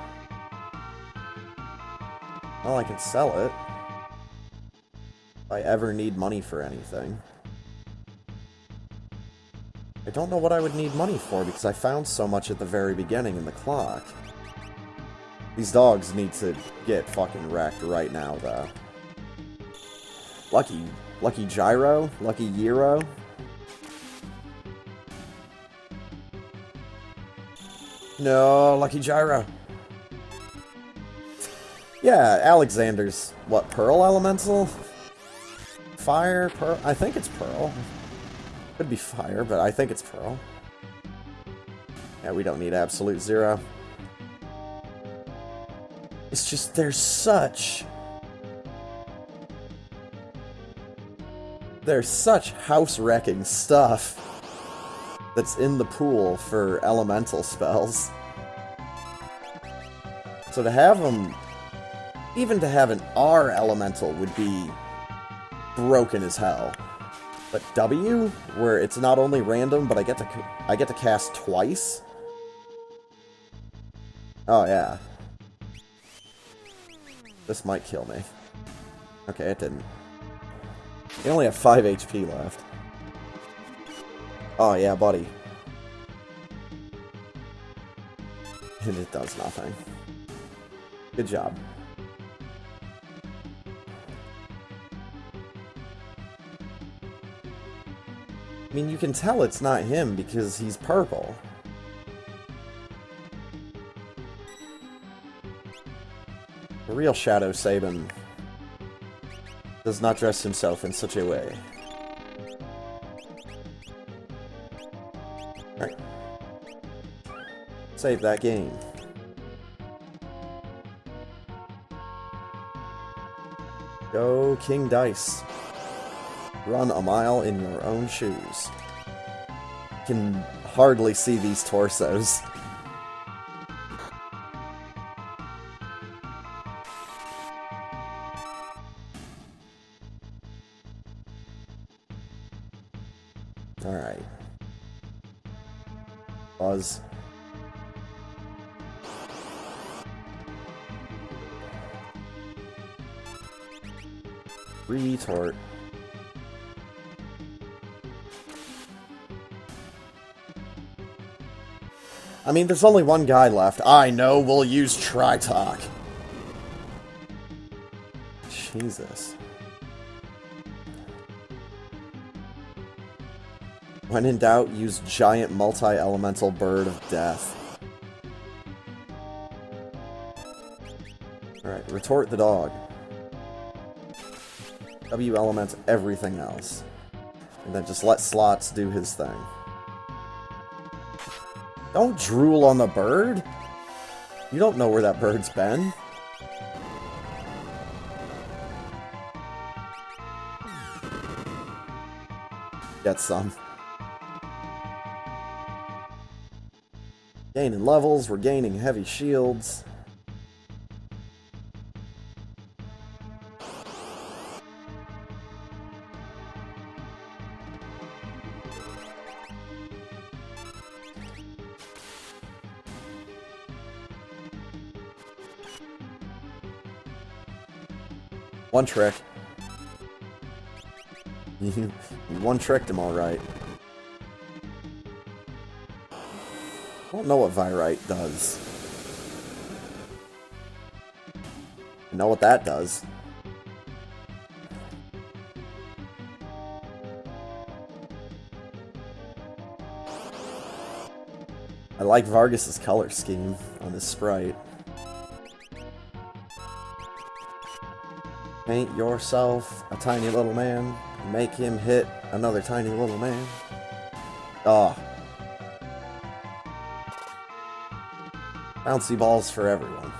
Well, I can sell it. If I ever need money for anything. I don't know what I would need money for because I found so much at the very beginning in the clock. These dogs need to get fucking wrecked right now, though. Lucky Gyro? Lucky Gyro? No, Lucky Gyro. Yeah, Alexander's, what, Pearl Elemental? Fire? Pearl? I think it's Pearl. Could be Fire, but I think it's Pearl. Yeah, we don't need Absolute Zero. It's just, there's such house-wrecking stuff that's in the pool for elemental spells. So to have them, even to have an R elemental would be broken as hell. But W, where it's not only random, but I get to cast twice. Oh yeah. This might kill me. Okay, it didn't. You only have 5 HP left. Oh yeah, buddy. And it does nothing. Good job. I mean, you can tell it's not him because he's purple. The real Shadow Sabin does not dress himself in such a way. Alright. Save that game. Go King Dice. Run a mile in your own shoes. Can hardly see these torsos. Alright. Buzz. Retort. I mean, there's only one guy left. I know, we'll use Tri-Talk. Jesus. When in doubt, use giant multi-elemental bird of death. Alright, retort the dog. W elements everything else. And then just let Slots do his thing. Don't drool on the bird! You don't know where that bird's been. Get some. Gaining levels, we're gaining heavy shields. One trick. You one-tricked him alright. I don't know what Virite does. I know what that does. I like Vargas's color scheme on his sprite. Paint yourself a tiny little man, make him hit another tiny little man. Ah. Bouncy balls for everyone.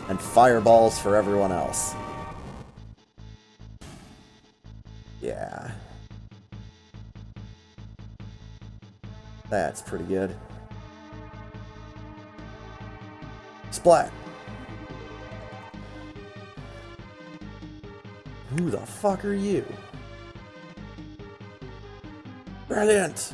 And fireballs for everyone else. Yeah. That's pretty good. Splat! Who the fuck are you? Brilliant!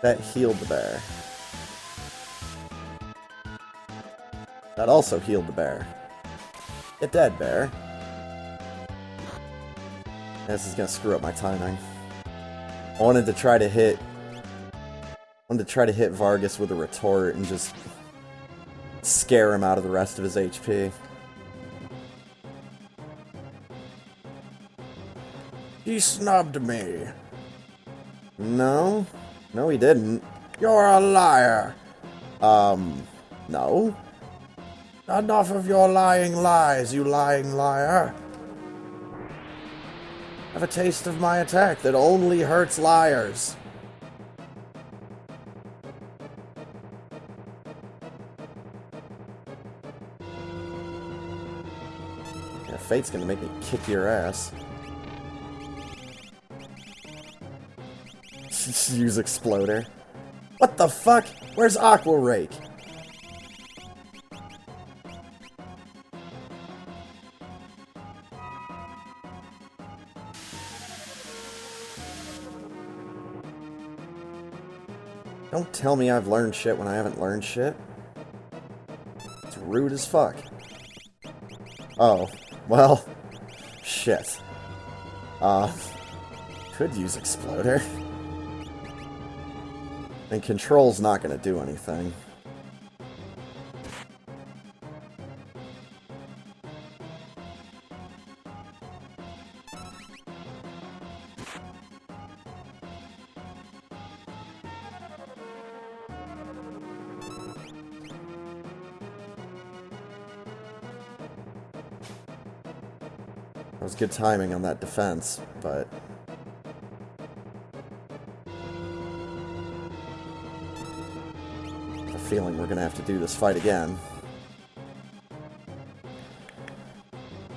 That healed the bear. That also healed the bear. Get dead, bear. This is gonna screw up my timing. I wanted to try to hit Vargas with a retort and just scare him out of the rest of his HP. He snubbed me. No. No, he didn't. You're a liar. No. Enough of your lying lies, you lying liar. Have a taste of my attack that only hurts liars. Yeah, Fate's gonna make me kick your ass. Use Exploder. What the fuck? Where's Aqua Rake? Don't tell me I've learned shit when I haven't learned shit. It's rude as fuck. Oh, well, shit. Could use Exploder. And Control's not gonna do anything. That was good timing on that defense, but... I have a feeling we're gonna have to do this fight again.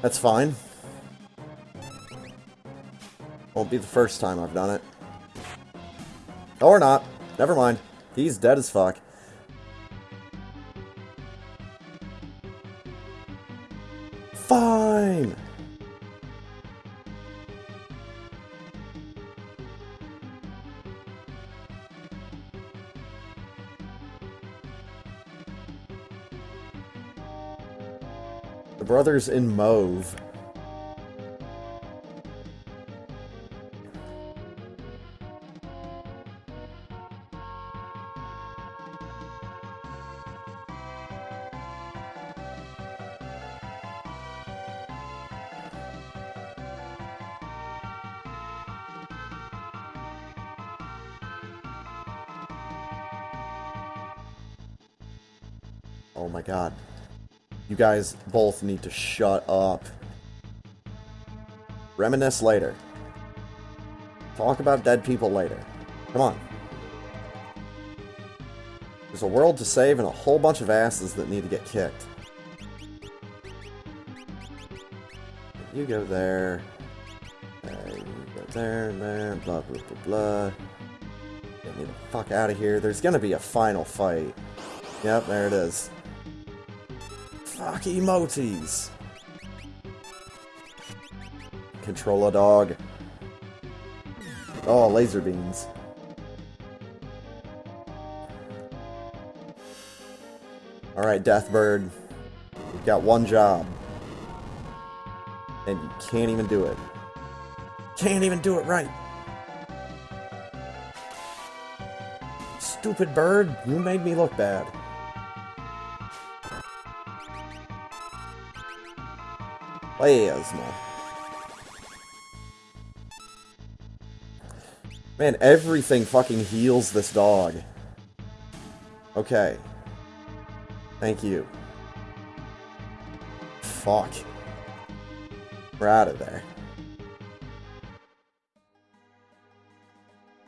That's fine. Won't be the first time I've done it. Or not. Never mind. He's dead as fuck. Fine! The brothers in mauve. Oh my god. You guys both need to shut up. Reminisce later. Talk about dead people later. Come on. There's a world to save and a whole bunch of asses that need to get kicked. You go there. You go there and there. Blah, blah, blah, blah. Get me the fuck out of here. There's gonna be a final fight. Yep, there it is. Fuck emotes. Control a dog. Oh, laser beams. Alright, Deathbird. You've got one job. And you can't even do it. Can't even do it right. Stupid bird, you made me look bad. Plasma. Man, everything fucking heals this dog. Okay. Thank you. Fuck. We're out of there.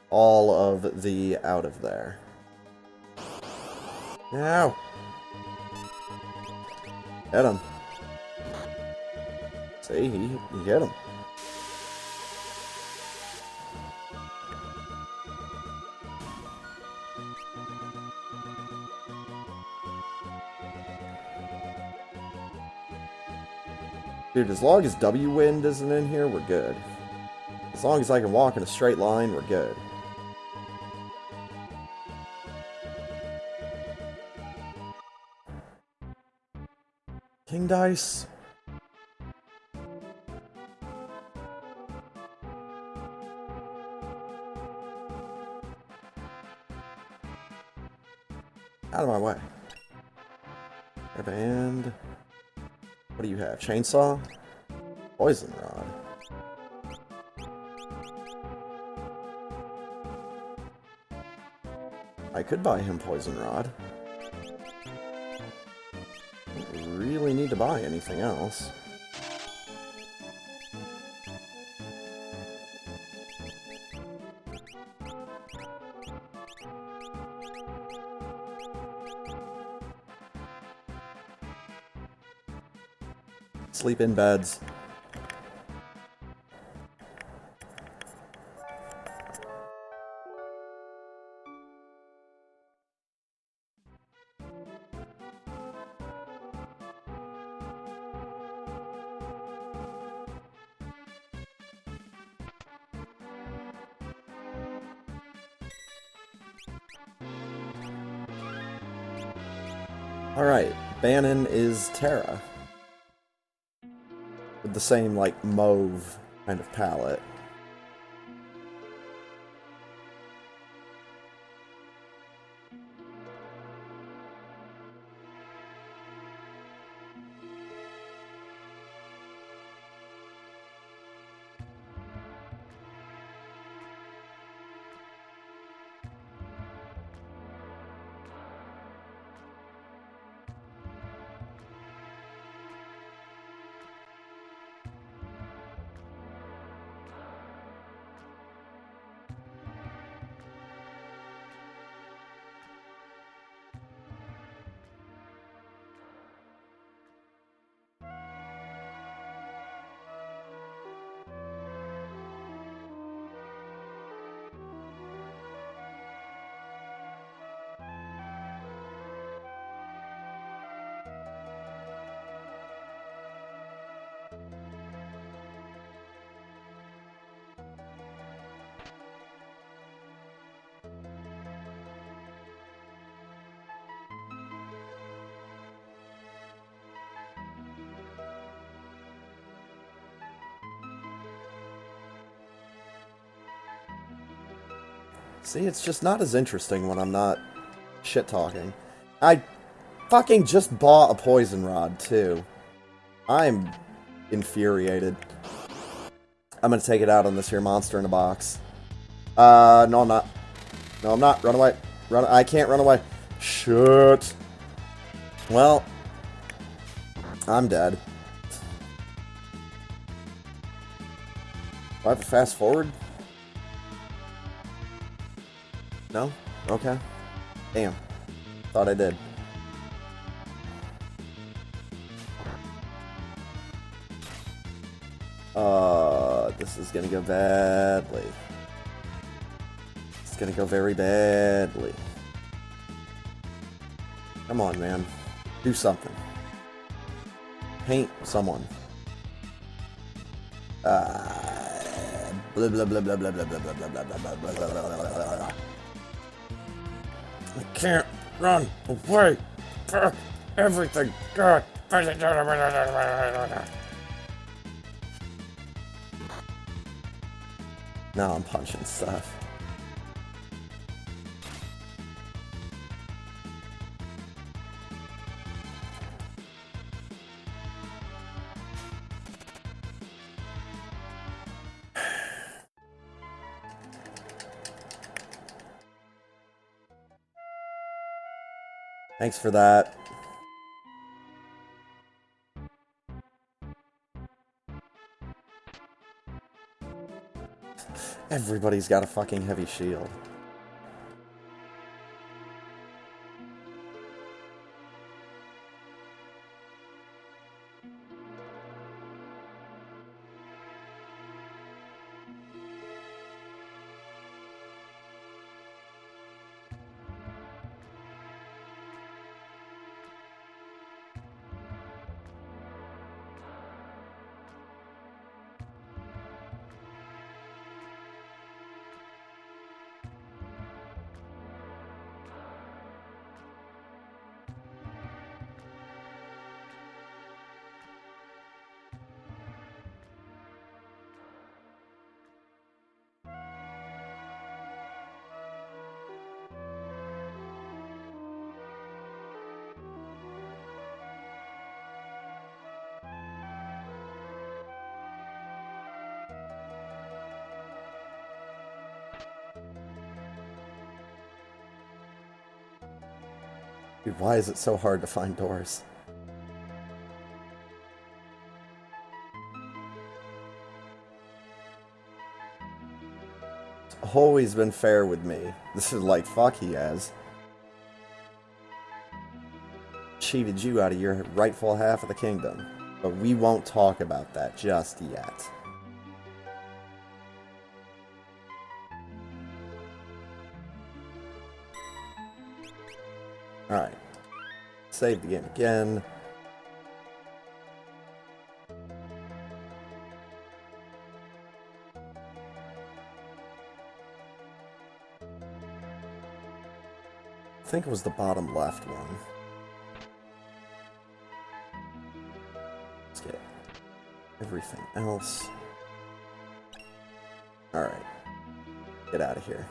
All of the out of there. Ow! Get him. See, you get him. Dude, as long as W-Wind isn't in here, we're good. As long as I can walk in a straight line, we're good. King Dice. Out of my way. Airband. What do you have? Chainsaw? Poison Rod. I could buy him Poison Rod. Don't really need to buy anything else. Sleep in beds. Alright, Bannon is Terra. With the same, like, mauve kind of palette. See, it's just not as interesting when I'm not shit-talking. I fucking just bought a Poison Rod, too. I'm infuriated. I'm gonna take it out on this here monster in a box. No I'm not. No I'm not. Run away. I can't run away. Shit. Well, I'm dead. Do I have to fast forward? No? Okay. Damn. Thought I did. This is gonna go badly. It's gonna go very badly. Come on, man. Do something. Paint someone. Blah blah blah blah blah blah blah blah blah blah blah blah blah blah. I can't run away. Fuck everything. God. Now I'm punching stuff. Thanks for that. Everybody's got a fucking heavy shield. Dude, why is it so hard to find doors? It's always been fair with me. This is like, fuck he has. Cheated you out of your rightful half of the kingdom. But we won't talk about that just yet. Alright. Save the game again. I think it was the bottom left one. Let's get everything else. Alright. Get out of here.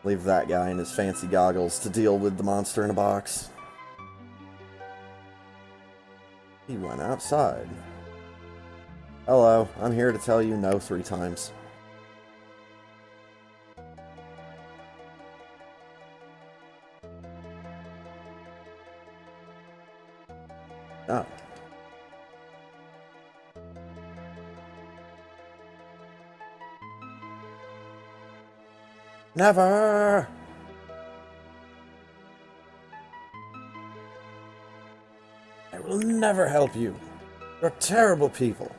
Leave that guy and his fancy goggles to deal with the monster in a box. He went outside. Hello, I'm here to tell you no 3 times. Oh. Never! I will never help you. You're terrible people.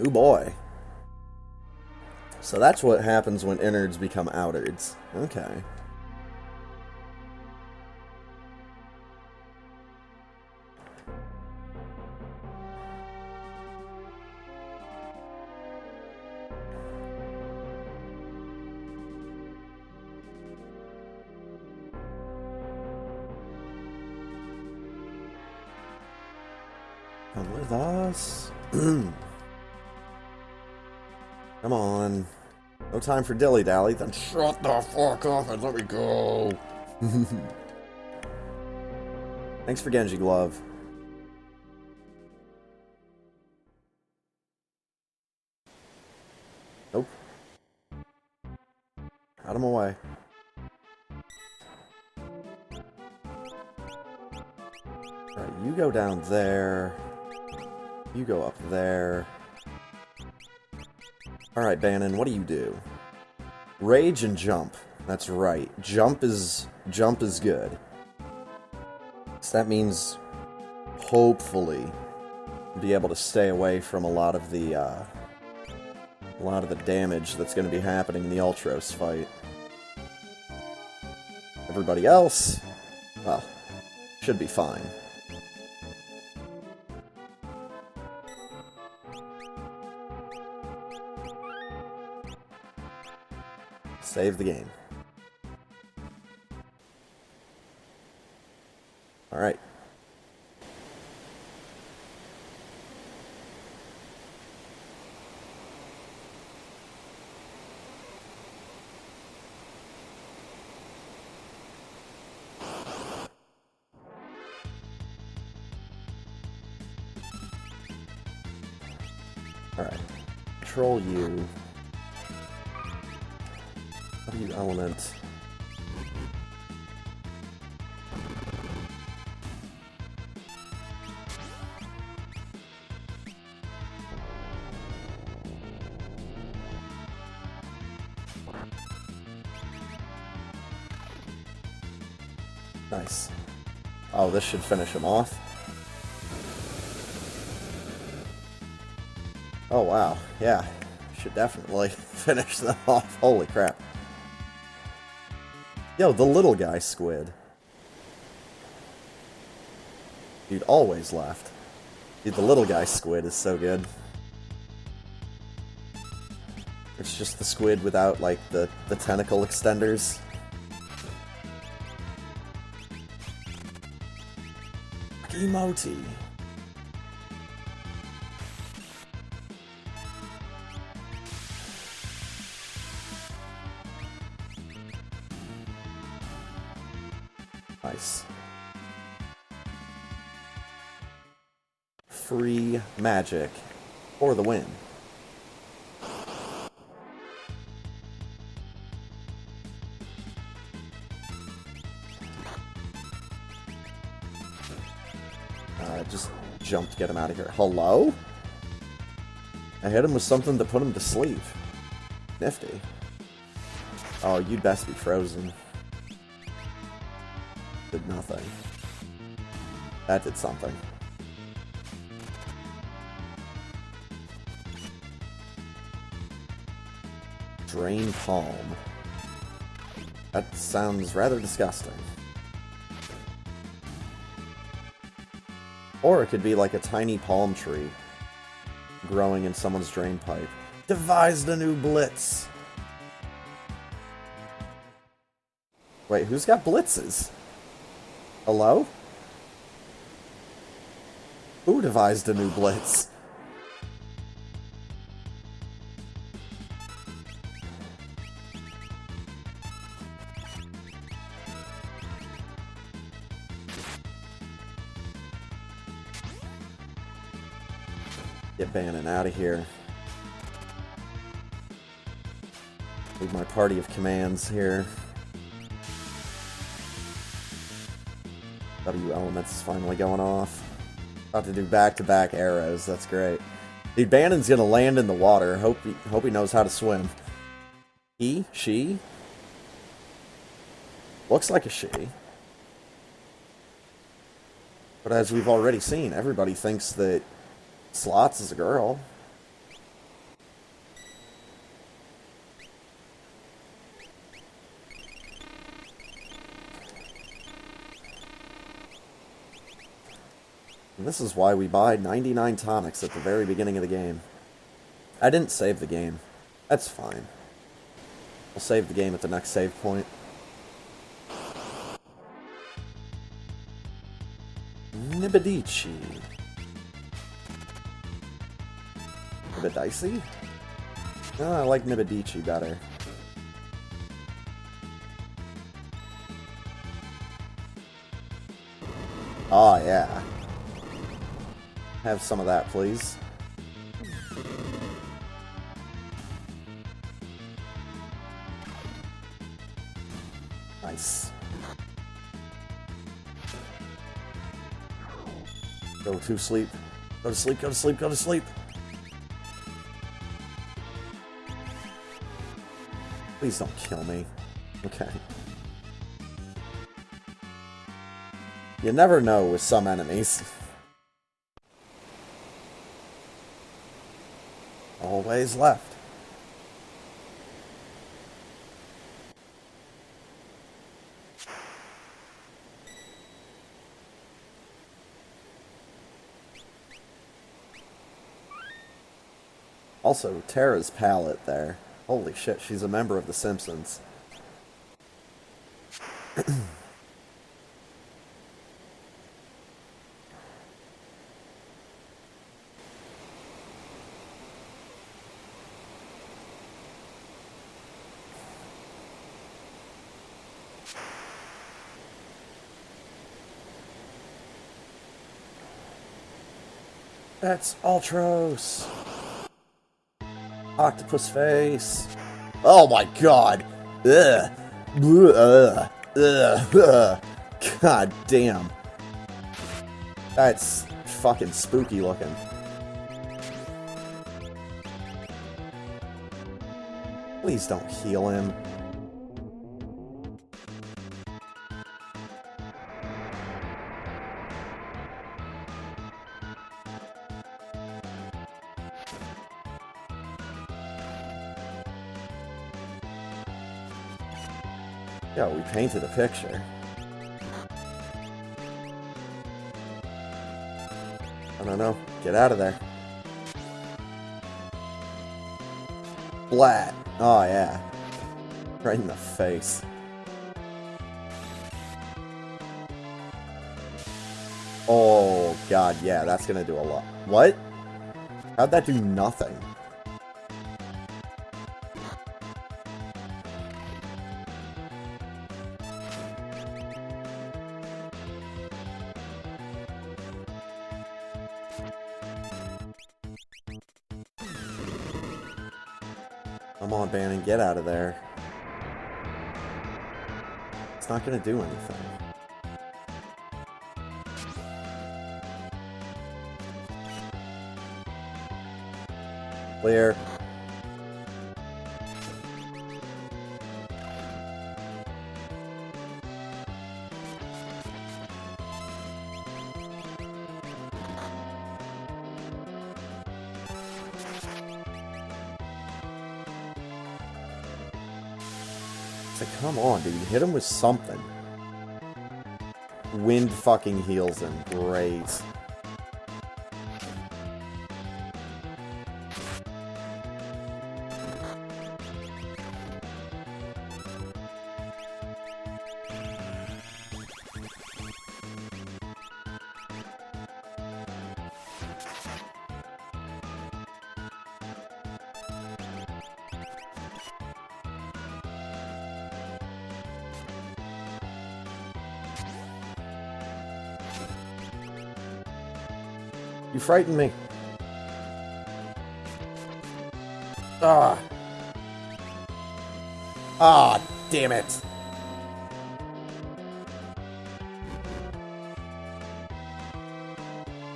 Ooh boy. So that's what happens when innards become outards. Okay. Come with us. Come on. No time for dilly-dally, then shut the fuck up and let me go. Thanks for Genji Glove. Nope. Got him away. Alright, you go down there. You go up there. Alright, Bannon, what do you do? Rage and jump. That's right. Jump is good. So that means, hopefully, be able to stay away from a lot of the damage that's going to be happening in the Ultros fight. Everybody else, well, should be fine. Save the game. Alright. Alright. Control you. W element. Nice. Oh, this should finish him off. Oh, wow. Yeah. Should definitely finish them off. Holy crap. Yo, the little guy squid. Dude, always left. Dude, the little guy squid is so good. It's just the squid without, like, the tentacle extenders. Emoji. Nice. Free magic for the win. Just jump to get him out of here. Hello? I hit him with something to put him to sleep. Nifty. Oh, you'd best be frozen. Did nothing. That did something. Drain palm. That sounds rather disgusting. Or it could be like a tiny palm tree growing in someone's drain pipe. Devised a new blitz. Wait, who's got blitzes? Hello? Who devised a new blitz? Get Bannon out of here. Leave my party of commands here. W elements is finally going off. About to do back-to-back arrows. That's great. Dude, Bannon's gonna land in the water. Hope he knows how to swim. He? She? Looks like a she. But as we've already seen, everybody thinks that Slots is a girl. And this is why we buy 99 tonics at the very beginning of the game. I didn't save the game. That's fine. We'll save the game at the next save point. Nibadici. Nibadici? Oh, I like Nibadici better. Oh, yeah. Have some of that, please. Nice. Go to sleep. Go to sleep, go to sleep, go to sleep. Please don't kill me. Okay. You never know with some enemies. Always left. Also, Tara's palette there. Holy shit, she's a member of The Simpsons. That's Ultros. Octopus face. Oh my god. Ugh. Ugh. Ugh. God damn. That's fucking spooky looking. Please don't heal him. Yo, we painted a picture. I don't know. Get out of there. Splat. Oh, yeah. Right in the face. Oh, God, yeah, that's gonna do a lot. What? How'd that do nothing? Come on, Bannon, get out of there. It's not gonna do anything. Clear. It's like, come on, dude. Hit him with something. Wind fucking heals him. Great. You frightened me. Ah. Ah, damn it.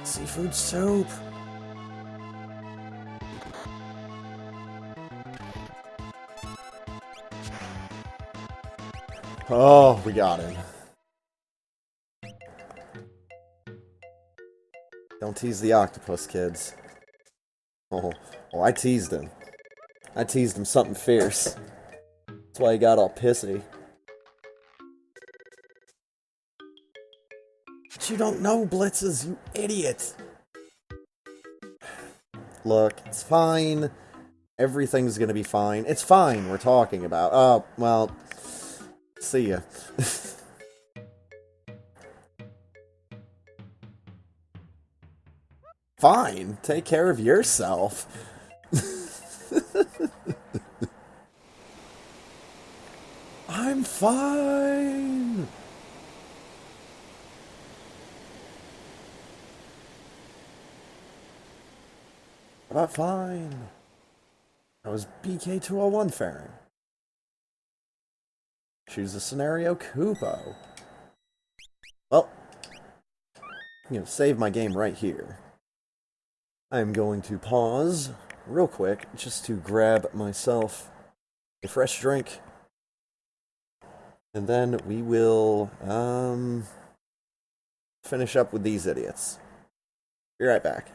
Seafood soup. Oh, we got him. Don't tease the octopus, kids. Oh, I teased him. I teased him something fierce. That's why he got all pissy. But you don't know blitzes, you idiot! Look, it's fine. Everything's gonna be fine. It's fine, we're talking about. Oh, well, see ya. Fine, take care of yourself. I'm fine. What about fine? That was BK201 faring. Choose a scenario, Kupo. Well, I'm gonna save my game right here. I'm going to pause real quick just to grab myself a fresh drink. And then we will finish up with these idiots. Be right back.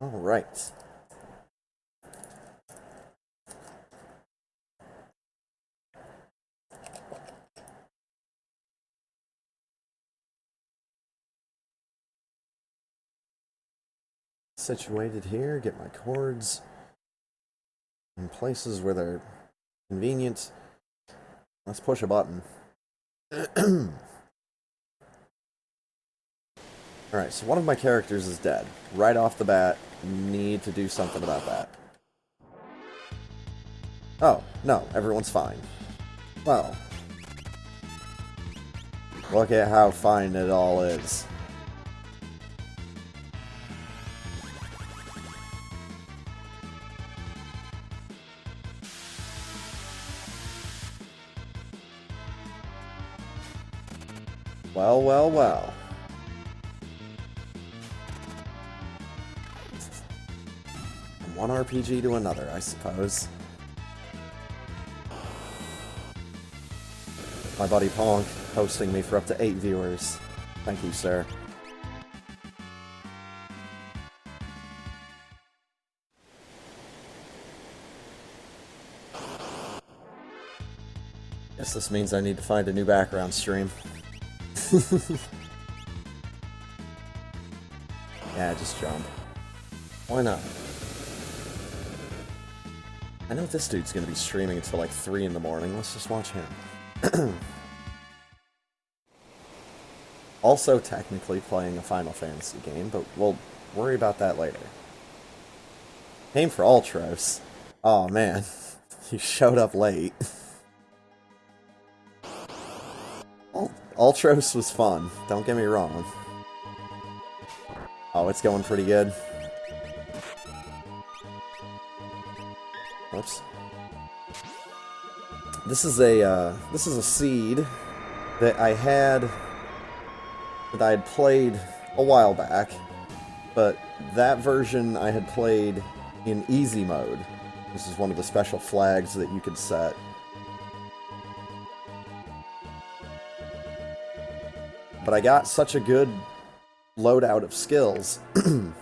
Alright. Situated here, get my chords in places where they're convenient. Let's push a button. Alright, so one of my characters is dead. Right off the bat, need to do something about that. Oh, no, everyone's fine. Well, look at how fine it all is. Well, well, well. From one RPG to another, I suppose. My buddy Ponk hosting me for up to 8 viewers. Thank you, sir. Guess this means I need to find a new background stream. Yeah, just jump. Why not? I know this dude's gonna be streaming until like 3 in the morning. Let's just watch him. Also technically playing a Final Fantasy game, but we'll worry about that later. Came for Ultros. Oh man, he showed up late. Ultros was fun, don't get me wrong. Oh, it's going pretty good. Oops. This is a seed that I had played a while back, but that version I had played in easy mode. This is one of the special flags that you could set. But I got such a good loadout of skills. That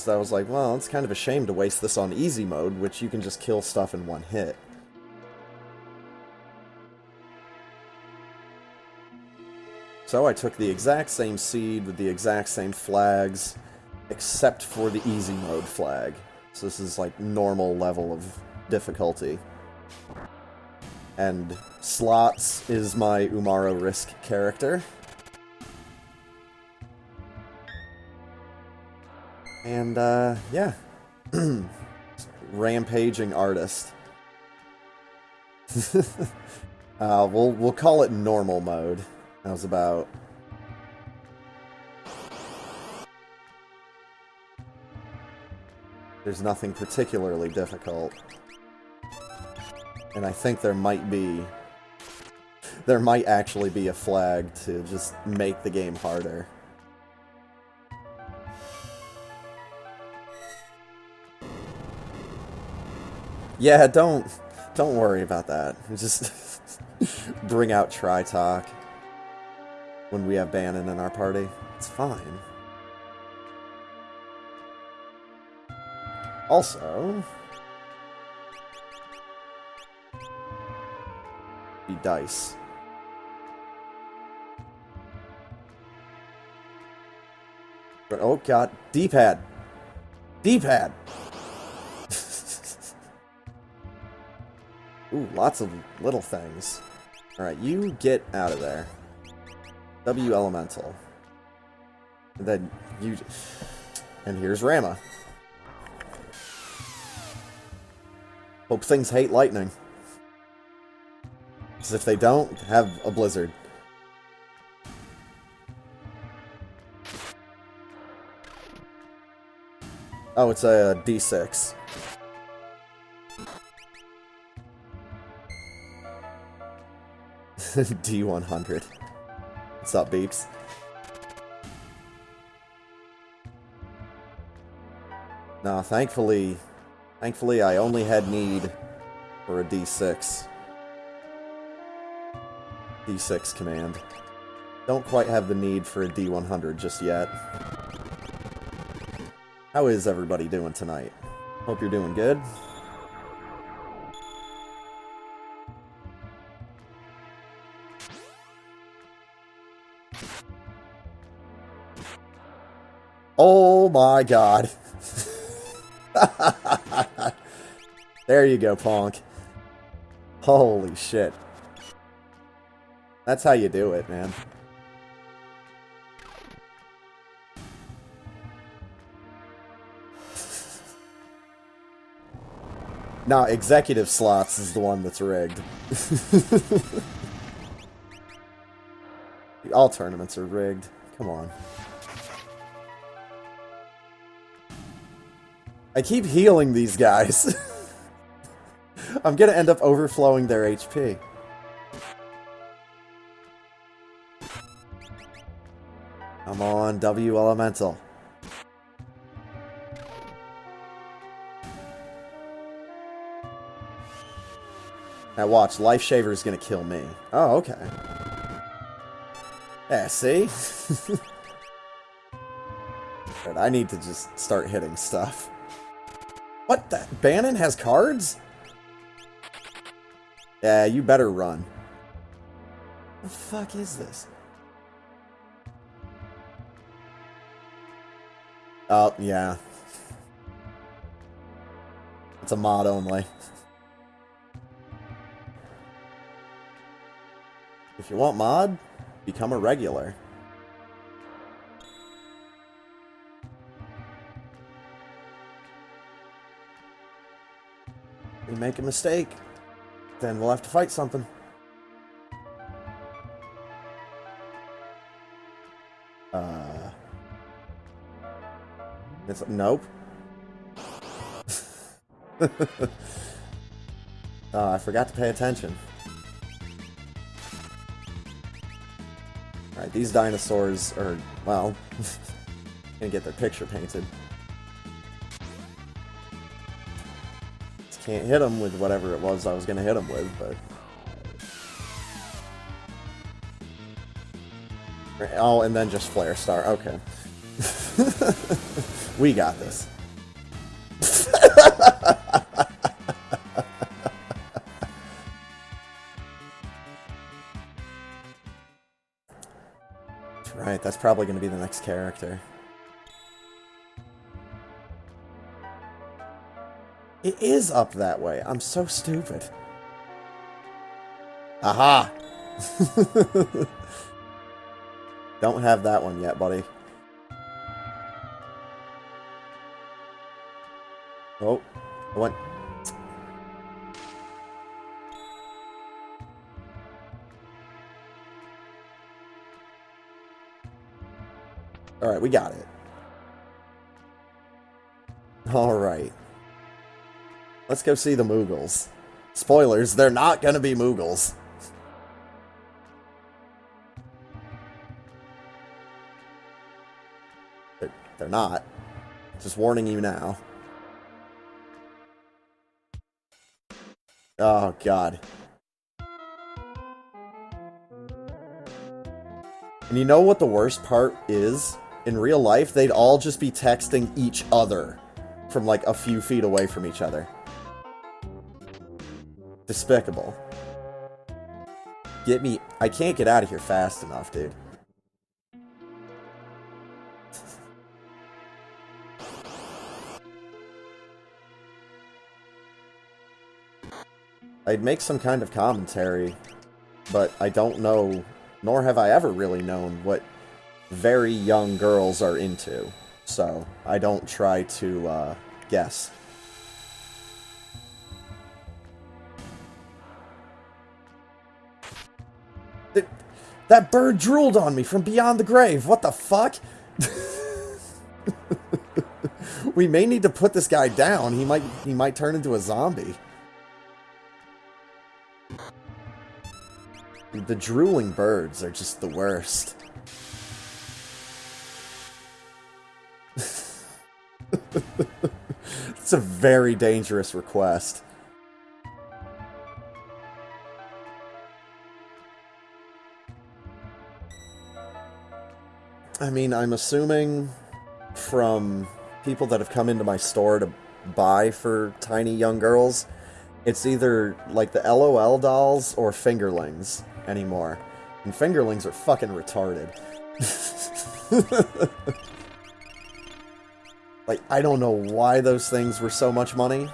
I was like, well, it's kind of a shame to waste this on easy mode, which you can just kill stuff in one hit. So I took the exact same seed with the exact same flags, except for the easy mode flag. So this is like normal level of difficulty. And Slots is my Umaro Risk character. And, yeah. Rampaging artist. We'll call it normal mode. How's about... There's nothing particularly difficult. And I think there might actually be a flag to just make the game harder. Yeah, don't worry about that. Just bring out Tri-Talk when we have Bannon in our party. It's fine. Also... be dice. Oh god, D-pad! D-pad! Ooh, lots of little things. Alright, you get out of there. W Elemental. And then you... And here's Rama. Hope things hate lightning. Because if they don't, have a blizzard. Oh, it's a D6. D100. What's up, Beeps? No, thankfully I only had need for a D6. D6 command. Don't quite have the need for a D100 just yet. How is everybody doing tonight? Hope you're doing good. Oh my god. There you go, Ponk. Holy shit. That's how you do it, man. Nah, executive slots is the one that's rigged. All tournaments are rigged. Come on. I keep healing these guys. I'm gonna end up overflowing their HP. Come on, W Elemental. Now watch, Life Shaver is gonna kill me. Oh, okay. Yeah, see? But I need to just start hitting stuff. What the? Bannon has cards? Yeah, you better run. What the fuck is this? Oh, yeah. It's a mod only. If you want mod, become a regular. We make a mistake, then we'll have to fight something. It's nope. I forgot to pay attention. Alright, these dinosaurs are, well, gonna get their picture painted. Just can't hit them with whatever it was I was gonna hit them with, but... Oh, and then just Flare Star, okay. We got this. Right, that's probably going to be the next character. It is up that way. I'm so stupid. Aha! Don't have that one yet, buddy. Oh, I went... Alright, we got it. Alright. Let's go see the Moogles. Spoilers, they're not gonna be Moogles. They're not. Just warning you now. Oh, God. And you know what the worst part is? In real life, they'd all just be texting each other from like a few feet away from each other. Despicable. Get me... I can't get out of here fast enough, dude. I'd make some kind of commentary, but I don't know, nor have I ever really known what very young girls are into, so I don't try to guess. That bird drooled on me from beyond the grave. What the fuck? We may need to put this guy down. He might turn into a zombie. The drooling birds are just the worst. It's a very dangerous request. I mean, I'm assuming from people that have come into my store to buy for tiny young girls, it's either like the LOL dolls or fingerlings anymore. And fingerlings are fucking retarded. Like, I don't know why those things were so much money.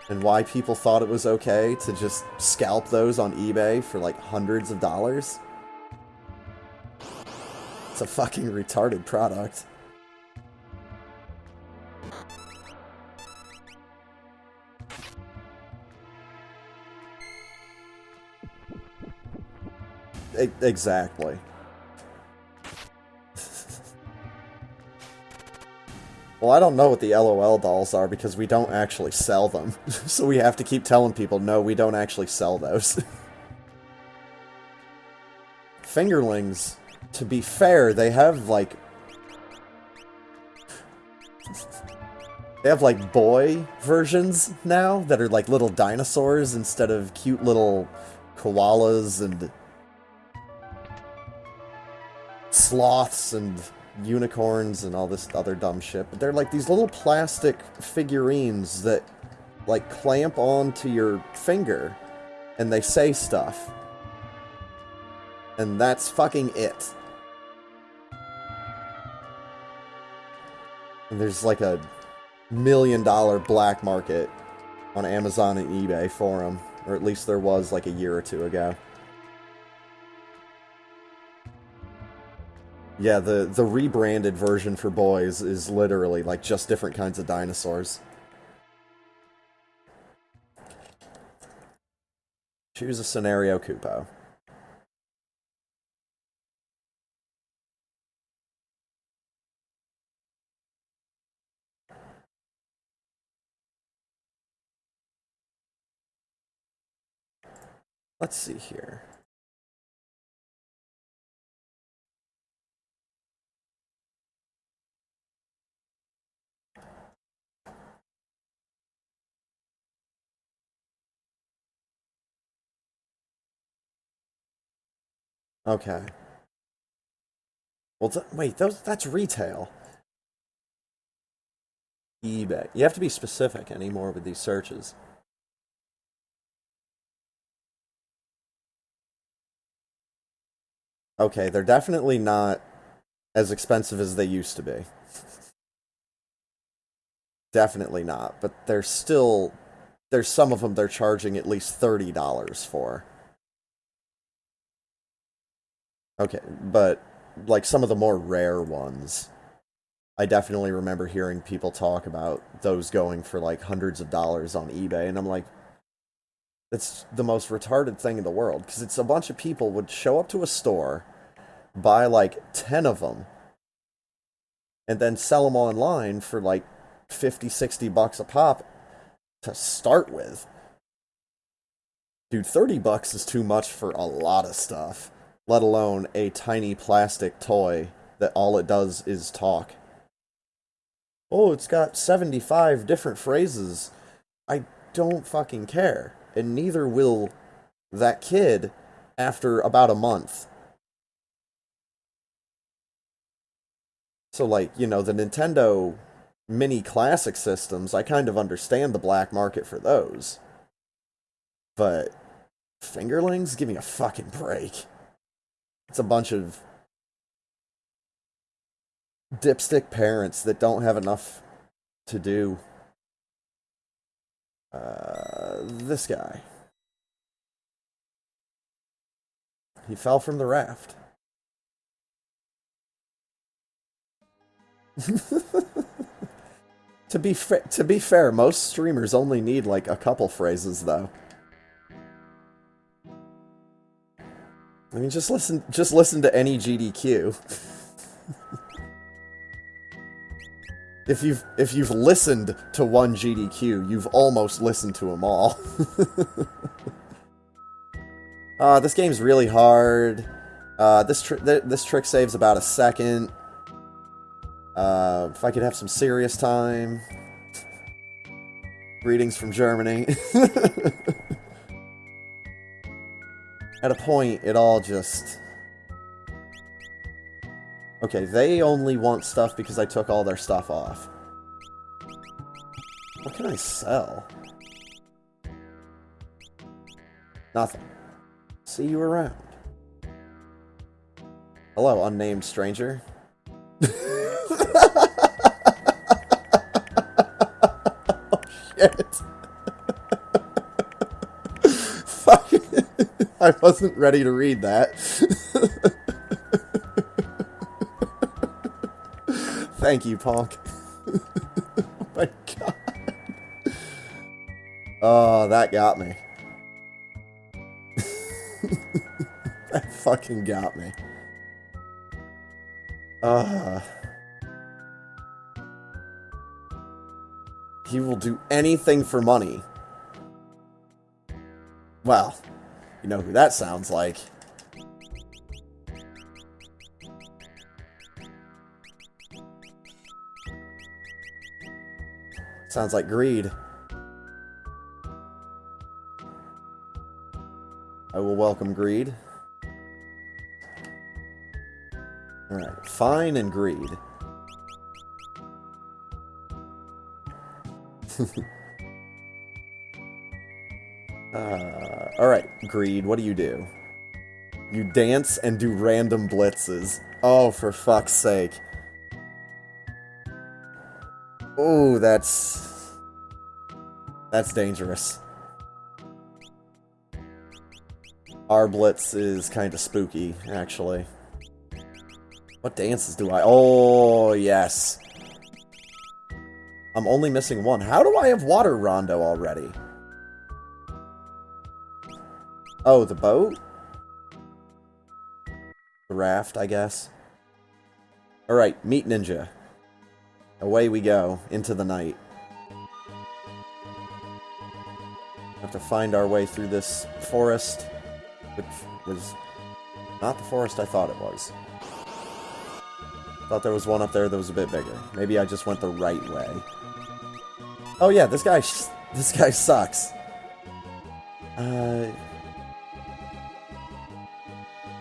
And why people thought it was okay to just scalp those on eBay for like hundreds of dollars. It's a fucking retarded product. Exactly. Well, I don't know what the LOL dolls are because we don't actually sell them. So we have to keep telling people, no, we don't actually sell those. Fingerlings, to be fair, they have like... They have like boy versions now that are like little dinosaurs instead of cute little koalas and sloths and unicorns and all this other dumb shit. But they're like these little plastic figurines that like clamp onto your finger and they say stuff. And that's fucking it. And there's like a $1 million black market on Amazon and eBay for them. Or at least there was like a year or two ago. Yeah, the rebranded version for boys is literally like just different kinds of dinosaurs. Choose a scenario, Kupo. Let's see here. Okay. Well, wait, that's retail. eBay. You have to be specific anymore with these searches. Okay, they're definitely not as expensive as they used to be. Definitely not, but they're still... There's some of them they're charging at least $30 for. Okay, but like some of the more rare ones, I definitely remember hearing people talk about those going for like hundreds of dollars on eBay, and I'm like, it's the most retarded thing in the world, because it's a bunch of people would show up to a store, buy like 10 of them, and then sell them online for like 50, 60 bucks a pop to start with. Dude, 30 bucks is too much for a lot of stuff, let alone a tiny plastic toy that all it does is talk. Oh, it's got 75 different phrases. I don't fucking care. And neither will that kid after about a month. So, like, you know, the Nintendo Mini Classic systems, I kind of understand the black market for those. But fingerlings? Give me a fucking break. It's a bunch of dipstick parents that don't have enough to do. This guy. He fell from the raft. To be fair, most streamers only need like a couple phrases, though. I mean, just listen to any GDQ. If you've listened to one GDQ, you've almost listened to them all. This game's really hard. This trick saves about a second. If I could have some serious time. Greetings from Germany. At a point, it all just... Okay, they only want stuff because I took all their stuff off. What can I sell? Nothing. See you around. Hello, unnamed stranger. Oh, shit. Fuck. I wasn't ready to read that. Thank you, Ponk. Oh my god. Oh, that got me. That fucking got me. He will do anything for money. Well, you know who that sounds like. Sounds like greed. I will welcome greed. Alright, fine and greed. Alright, greed, what do you do? You dance and do random blitzes. Oh, for fuck's sake. Oh, that's dangerous. Our blitz is kind of spooky, actually. What dances do I... Oh, yes. I'm only missing one. How do I have water rondo already? Oh, the boat? The raft, I guess. Alright, meet Ninja. Away we go, into the night. Have to find our way through this forest, which was not the forest I thought it was. Thought there was one up there that was a bit bigger. Maybe I just went the right way. Oh yeah, this guy sucks.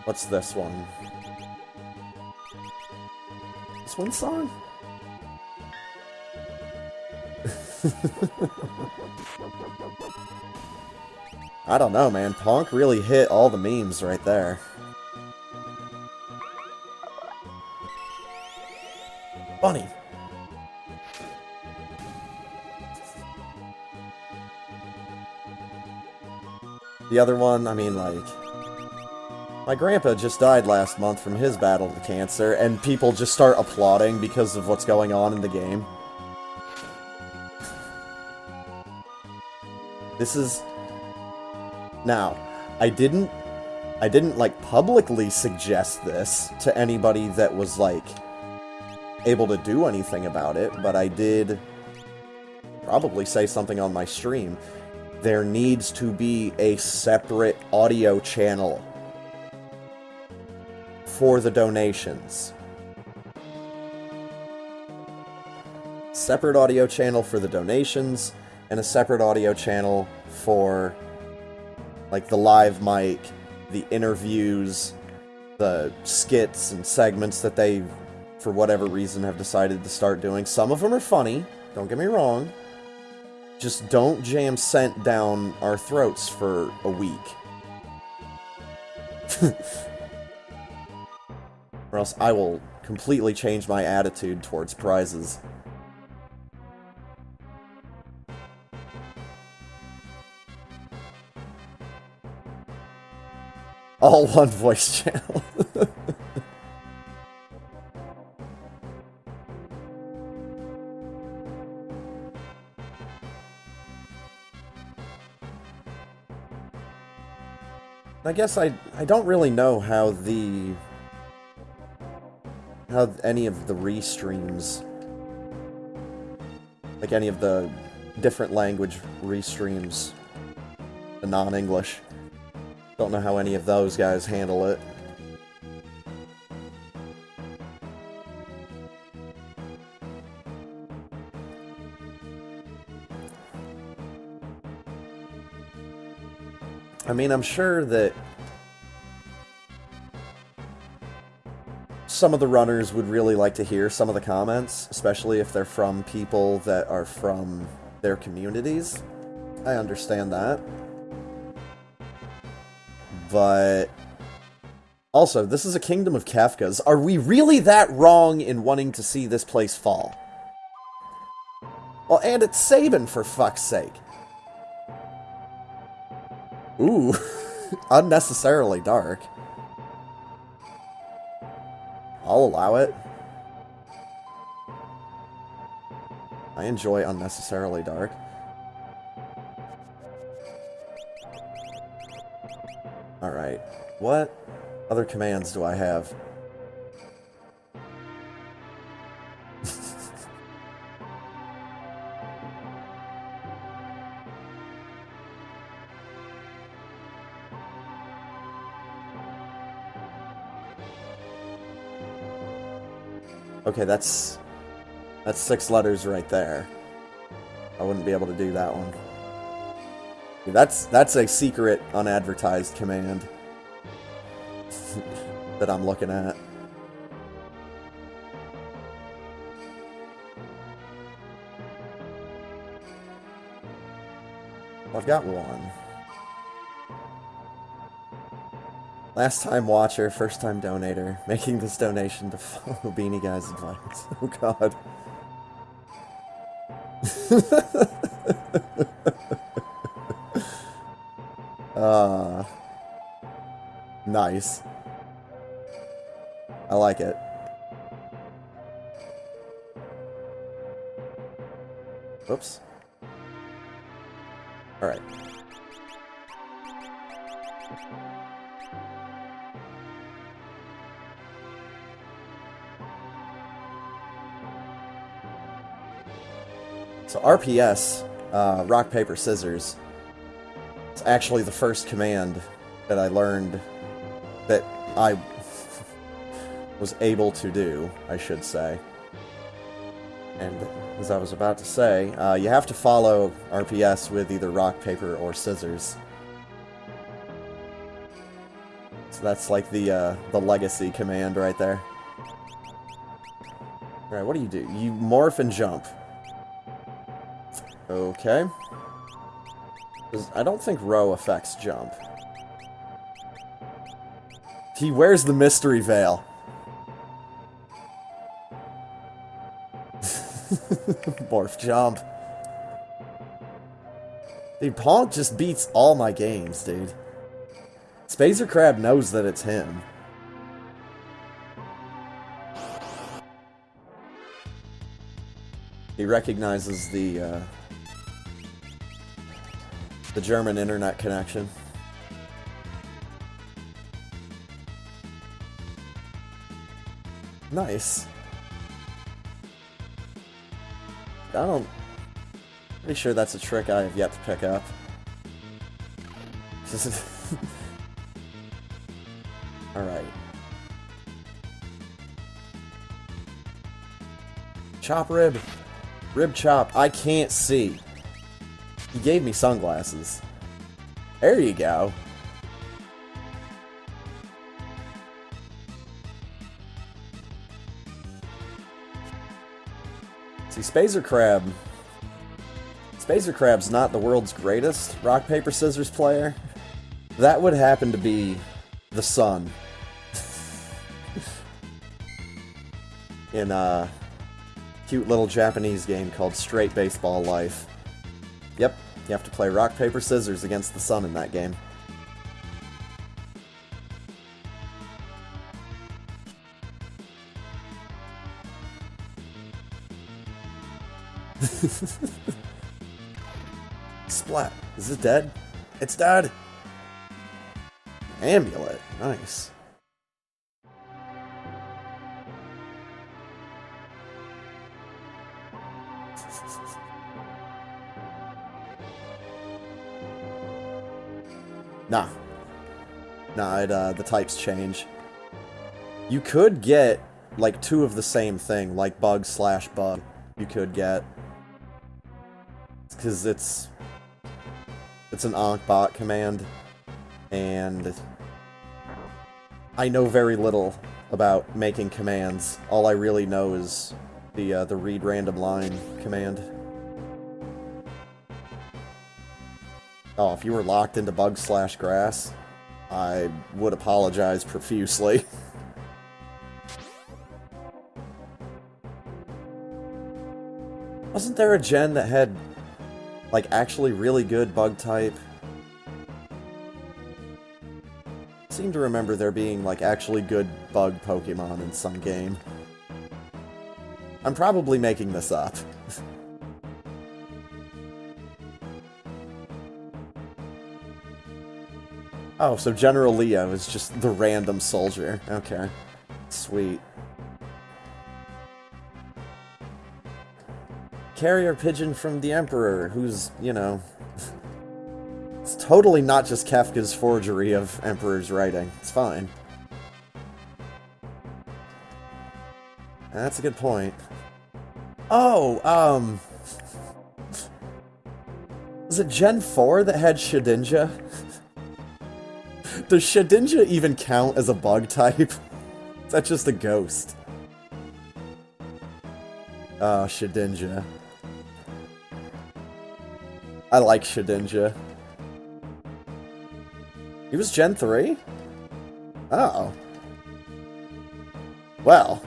What's this one? This one song? I don't know, man. Ponk really hit all the memes right there. Bunny! The other one, I mean, like... My grandpa just died last month from his battle to cancer, and people just start applauding because of what's going on in the game. This is... Now, I didn't, like, publicly suggest this to anybody that was, like, able to do anything about it, but I did probably say something on my stream. There needs to be a separate audio channel for the donations. Separate audio channel for the donations, and a separate audio channel for, like, the live mic, the interviews, the skits and segments that they, for whatever reason, have decided to start doing. Some of them are funny, don't get me wrong. Just don't jam scent down our throats for a week. Or else I will completely change my attitude towards prizes. All one voice channel. I guess I don't really know how any of the restreams, like any of the different language restreams, the non-English, don't know how any of those guys handle it. I mean, I'm sure that some of the runners would really like to hear some of the comments, especially if they're from people that are from their communities. I understand that. But also, this is a kingdom of Kefkas. Are we really that wrong in wanting to see this place fall? Well, and it's Sabin, for fuck's sake. Ooh, unnecessarily dark. I'll allow it. I enjoy unnecessarily dark. Alright, what other commands do I have? Okay, that's 6 letters right there. I wouldn't be able to do that one. That's a secret, unadvertised command that I'm looking at. I've got one. Last time watcher, first time donator, making this donation to follow Beanie Guy's advice. Oh god. Nice. I like it. Oops. Alright. So RPS, rock, paper, scissors, it's actually the first command that I learned that I was able to do, I should say. And as I was about to say, you have to follow RPS with either rock, paper, or scissors. So that's like the legacy command right there. Alright, what do? You morph and jump. Okay. I don't think row affects jump. He wears the mystery veil. Morph jump. Dude, Ponk just beats all my games, dude. Spazer Crab knows that it's him. He recognizes the German internet connection. Nice. Pretty sure that's a trick I have yet to pick up. Alright. Chop rib. Rib chop. I can't see. He gave me sunglasses. There you go. See, Spazer Crab's not the world's greatest rock, paper, scissors player. That would happen to be the sun. In a cute little Japanese game called Straight Baseball Life. Yep, you have to play rock, paper, scissors against the sun in that game. Splat. Is it dead? It's dead! Amulet. Nice. Nah. Nah, the types change. You could get, like, 2 of the same thing, like bug/bug. You could get. Because it's an Ankh-bot command, and I know very little about making commands. All I really know is the read random line command. Oh, if you were locked into bug/grass, I would apologize profusely. Wasn't there a gen that had, like, actually really good bug type? I seem to remember there being, like, actually good bug Pokemon in some game. I'm probably making this up. Oh, so General Leo is just the random soldier. Okay. Sweet. Carrier pigeon from the Emperor, who's, you know... It's totally not just Kefka's forgery of Emperor's writing. It's fine. That's a good point. Oh, was it Gen 4 that had Shedinja? Does Shedinja even count as a bug type? Is that just a ghost? Oh, Shedinja. I like Shedinja. He was Gen 3? Oh. Well.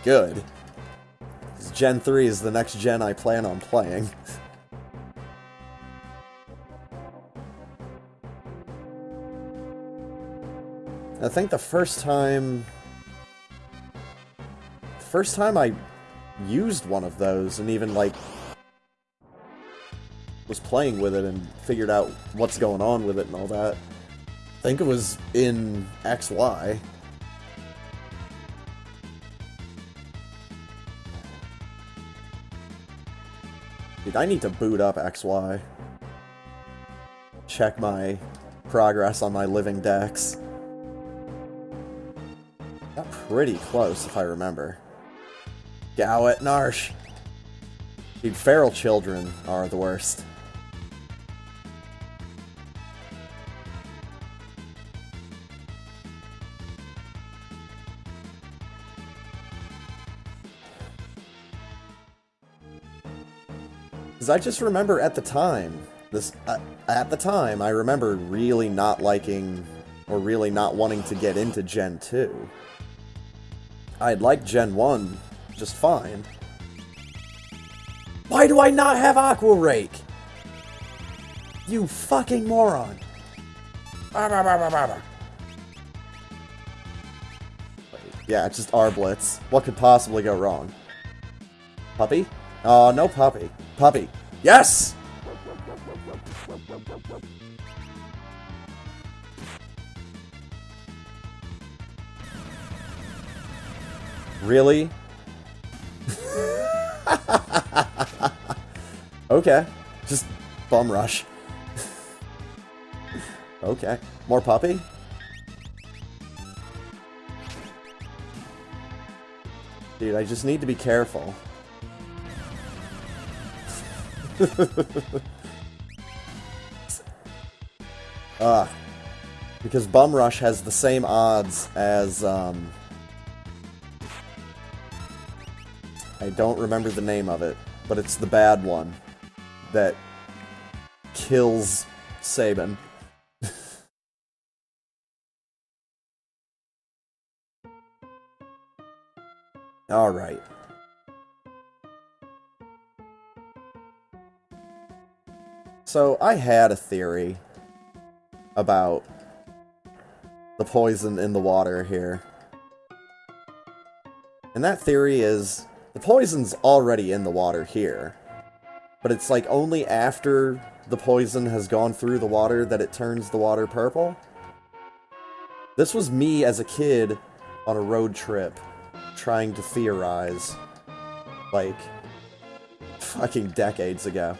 Good. 'Cause Gen 3 is the next gen I plan on playing. I think the first time I used one of those and even, like, was playing with it and figured out what's going on with it and all that, I think it was in XY. Dude, I need to boot up XY. Check my progress on my living decks. Got pretty close, if I remember. Gowit, Narshe. Dude, feral children are the worst. Because I just remember at the time, I remember really not liking, or really not wanting to get into Gen 2. I'd like Gen 1 just fine. Why do I not have Aqua Rake? You fucking moron. Yeah, it's just R-Blitz. What could possibly go wrong? Puppy? Oh, no puppy. Puppy. Yes! Really? Okay. Just bum rush. Okay. More puppy? Dude, I just need to be careful. Because Bum Rush has the same odds as, I don't remember the name of it, but it's the bad one that kills Sabin. Alright. So, I had a theory about the poison in the water here. And that theory is, the poison's already in the water here. But it's like only after the poison has gone through the water that it turns the water purple. This was me as a kid on a road trip, trying to theorize, like, fucking decades ago.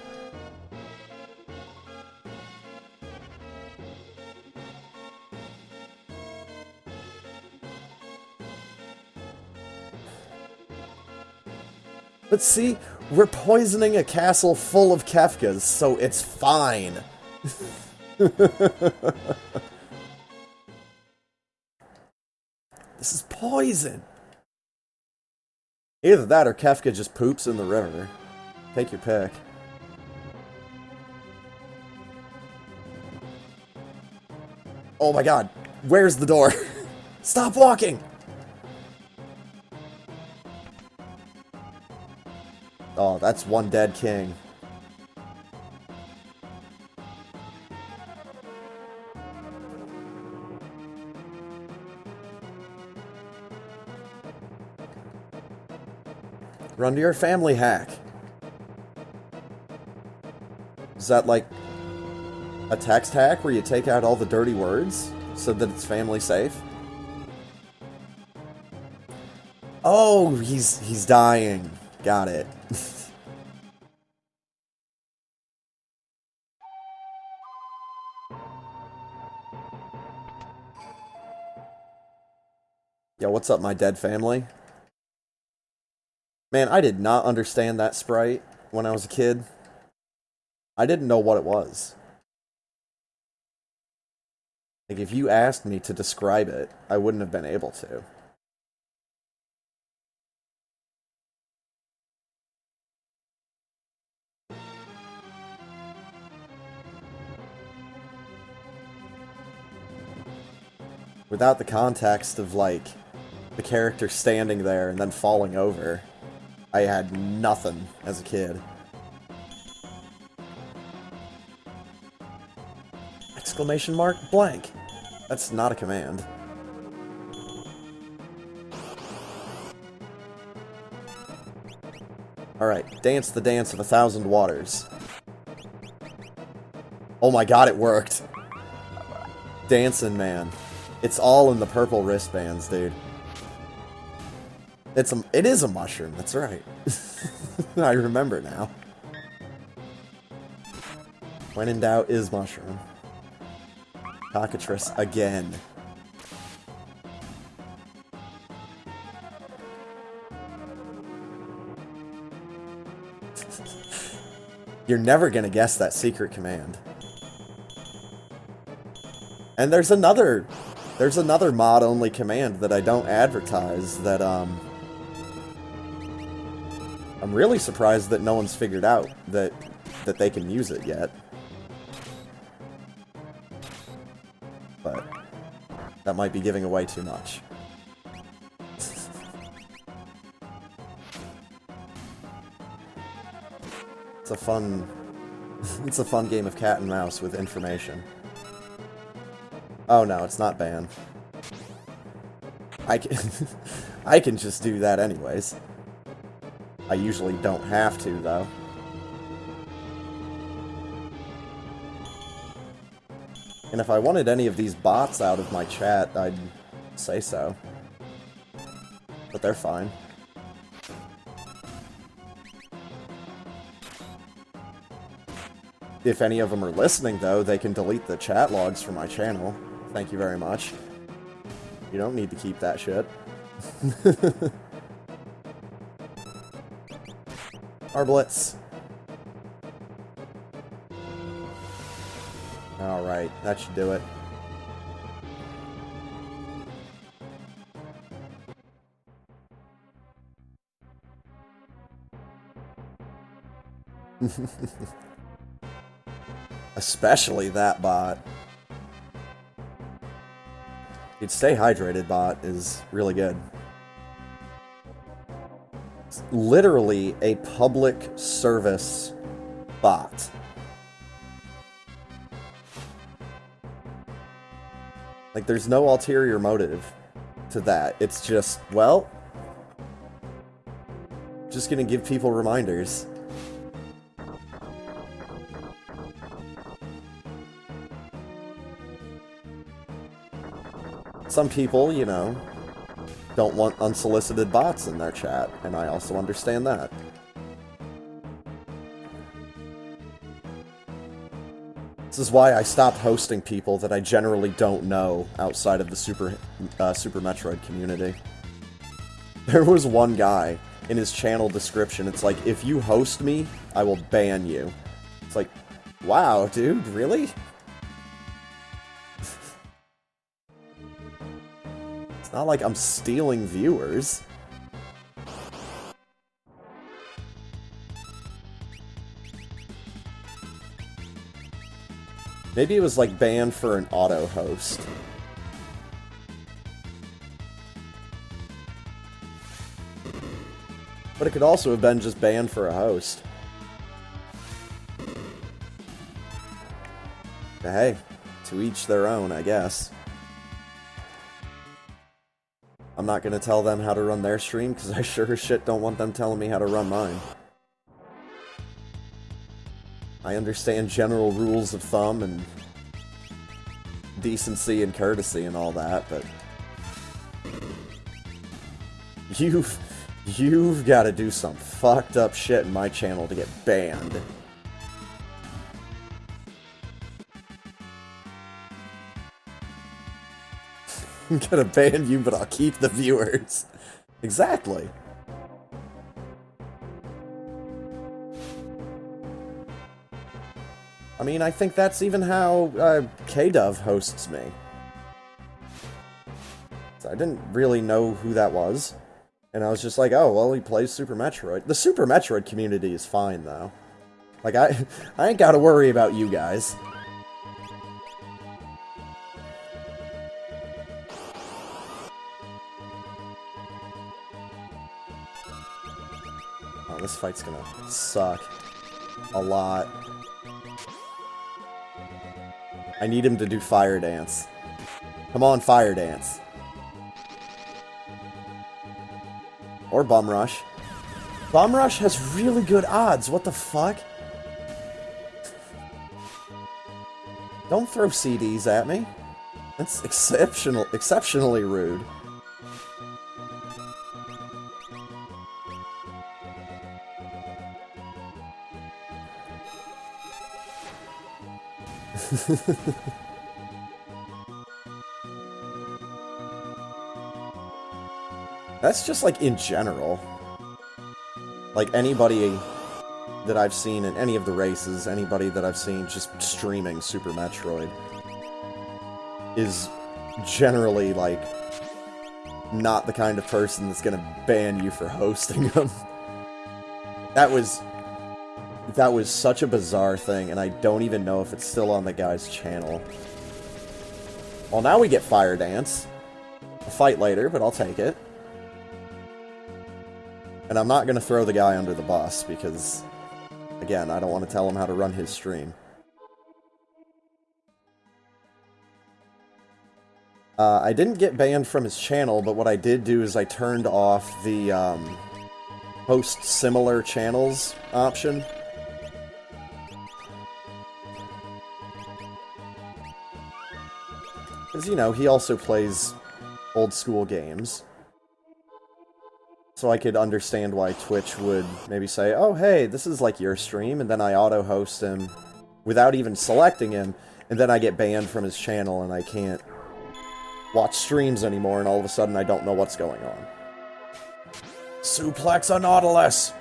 But see, we're poisoning a castle full of Kefkas, so it's fine. This is poison! Either that or Kefka just poops in the river. Take your pick. Oh my god. Where's the door? Stop walking! Oh, that's one dead king. Run to your family hack. Is that like a text hack where you take out all the dirty words so that it's family safe? Oh, he's dying. Got it. Yo, what's up, my dead family? Man, I did not understand that sprite when I was a kid. I didn't know what it was. Like, if you asked me to describe it, I wouldn't have been able to. Without the context of, like, the character standing there and then falling over, I had nothing as a kid. Exclamation mark blank. That's not a command. Alright, dance the dance of 1,000 waters. Oh my god, it worked. Dancing, man. It's all in the purple wristbands, dude. It is a mushroom, that's right. I remember now. When in doubt, is mushroom. Cockatrice again. You're never gonna guess that secret command. And there's another mod-only command that I don't advertise that, I'm really surprised that no one's figured out that they can use it yet. But that might be giving away too much. It's a fun game of cat and mouse with information. Oh no, it's not banned. I can just do that anyways. I usually don't have to, though. And if I wanted any of these bots out of my chat, I'd say so. But they're fine. If any of them are listening, though, they can delete the chat logs from my channel. Thank you very much. You don't need to keep that shit. Arblitz. Alright, that should do it. Especially that bot. Dude, Stay Hydrated bot is really good. It's literally a public service bot. Like, there's no ulterior motive to that. It's just, well, just gonna give people reminders. Some people, you know, don't want unsolicited bots in their chat, and I also understand that. This is why I stopped hosting people that I generally don't know outside of the Super Metroid community. There was one guy in his channel description, it's like, if you host me, I will ban you. It's like, wow, dude, really? It's not like I'm stealing viewers. Maybe it was like banned for an auto host. But it could also have been just banned for a host. But hey, to each their own, I guess. I'm not gonna tell them how to run their stream, because I sure as shit don't want them telling me how to run mine. I understand general rules of thumb and decency and courtesy and all that, but you've got to do some fucked up shit in my channel to get banned. I'm gonna ban you, but I'll keep the viewers. Exactly. I mean, I think that's even how K-Dove hosts me. So I didn't really know who that was. And I was just like, oh, well, he plays Super Metroid. The Super Metroid community is fine, though. Like, I ain't gotta worry about you guys. Oh, this fight's gonna suck. A lot. I need him to do Fire Dance. Come on, Fire Dance. Or Bum Rush. Bum Rush has really good odds, what the fuck? Don't throw CDs at me. That's exceptionally rude. That's just like in general. Like anybody that I've seen in any of the races, anybody that I've seen just streaming Super Metroid is generally like not the kind of person that's gonna ban you for hosting them. That was such a bizarre thing, and I don't even know if it's still on the guy's channel. Well, now we get Fire Dance. I'll fight later, but I'll take it. And I'm not going to throw the guy under the bus, because, again, I don't want to tell him how to run his stream. I didn't get banned from his channel, but what I did do is I turned off the host similar channels option. Because, you know, he also plays old school games. So I could understand why Twitch would maybe say, oh, hey, this is like your stream, and then I auto-host him without even selecting him, and then I get banned from his channel, and I can't watch streams anymore, and all of a sudden I don't know what's going on. Suplex a Nautilus!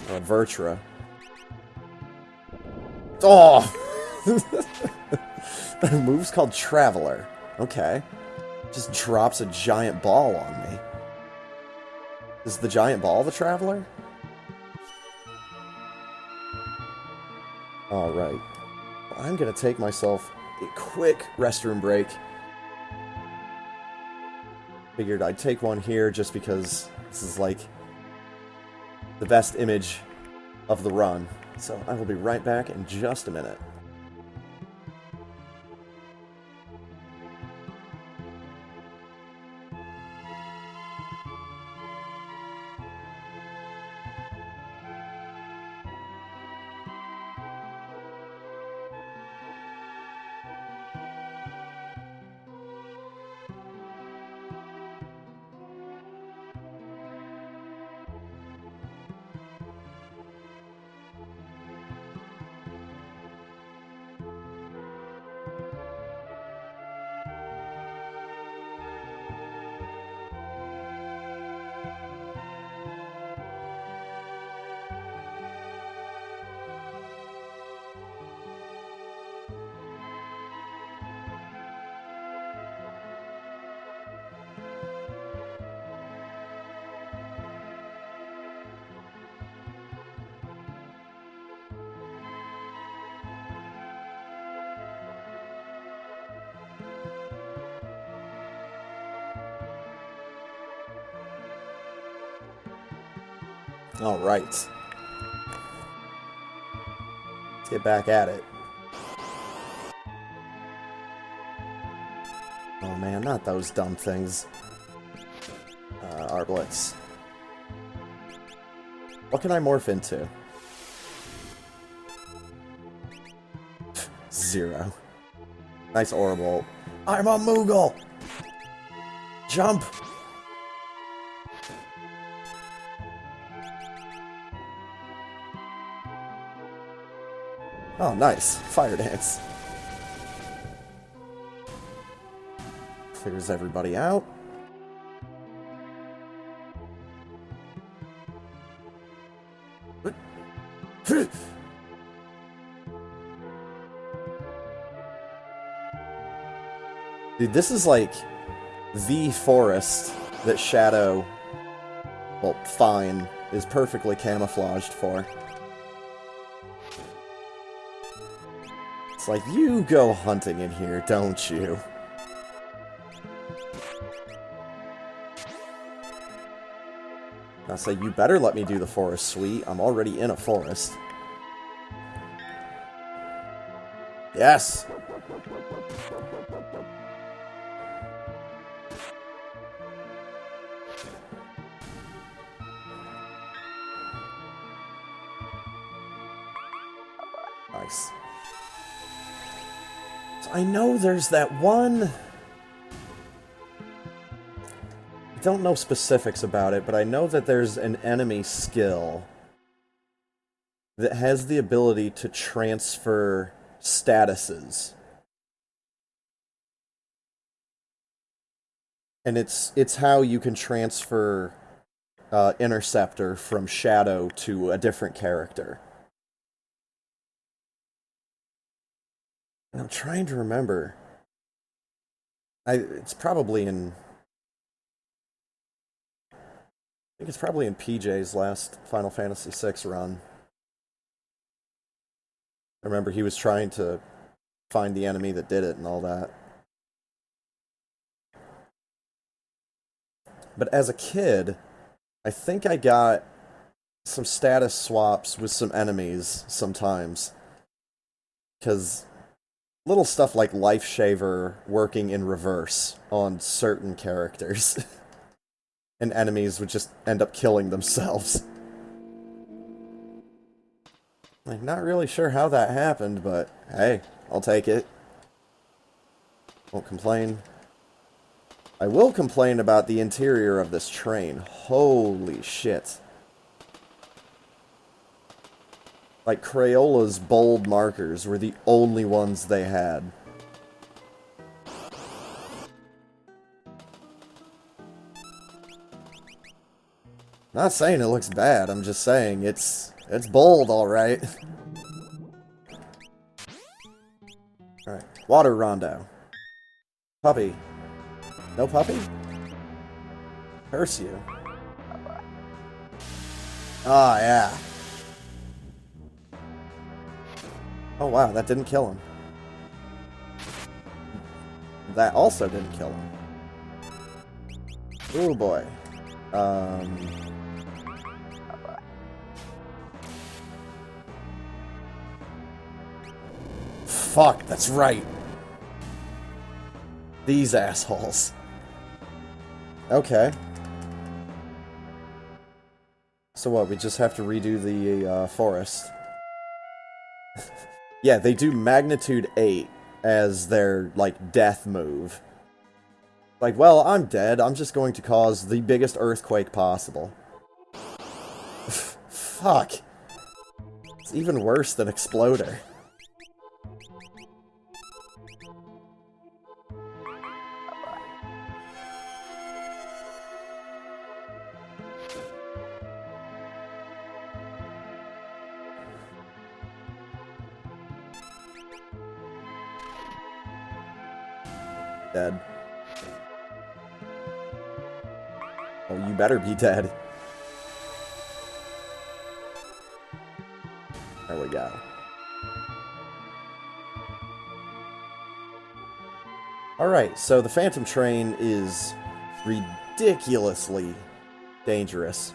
Or a Vertra. Oh! The move's called Traveler. Okay. Just drops a giant ball on me. Is the giant ball the Traveler? Alright. Well, I'm gonna take myself a quick restroom break. Figured I'd take one here just because this is like the best image of the run. So I will be right back in just a minute. Alright. Let's get back at it. Oh man, not those dumb things. Arblets. What can I morph into? 0. Nice Orbital. I'm a Moogle! Jump! Oh, nice. Fire Dance. Clears everybody out. Dude, this is like the forest that Shadow, well, Fine, is perfectly camouflaged for. It's like, you go hunting in here, don't you? I say, you better let me do the forest suite. I'm already in a forest. Yes! Nice. So I know there's that one... I don't know specifics about it, but I know that there's an enemy skill that has the ability to transfer statuses. And it's how you can transfer Interceptor from Shadow to a different character. And I'm trying to remember. It's probably in... I think it's probably in PJ's last Final Fantasy VI run. I remember he was trying to find the enemy that did it and all that. But as a kid, I think I got some status swaps with some enemies sometimes. Because little stuff like Life Shaver working in reverse on certain characters. And enemies would just end up killing themselves. Like, not really sure how that happened, but hey, I'll take it. Won't complain. I will complain about the interior of this train. Holy shit. Like, Crayola's bold markers were the only ones they had. Not saying it looks bad, I'm just saying it's bold, alright. Alright, water rondo. Puppy. No puppy? Curse you. Ah, yeah. Oh wow, that didn't kill him. That also didn't kill him. Oh boy. Fuck, that's right. These assholes. Okay. So what, we just have to redo the forest. Yeah, they do magnitude 8 as their, like, death move. Like, well, I'm dead, I'm just going to cause the biggest earthquake possible. Fuck. It's even worse than Exploder. Dead. Oh, you better be dead. There we go. Alright, so the Phantom Train is ridiculously dangerous.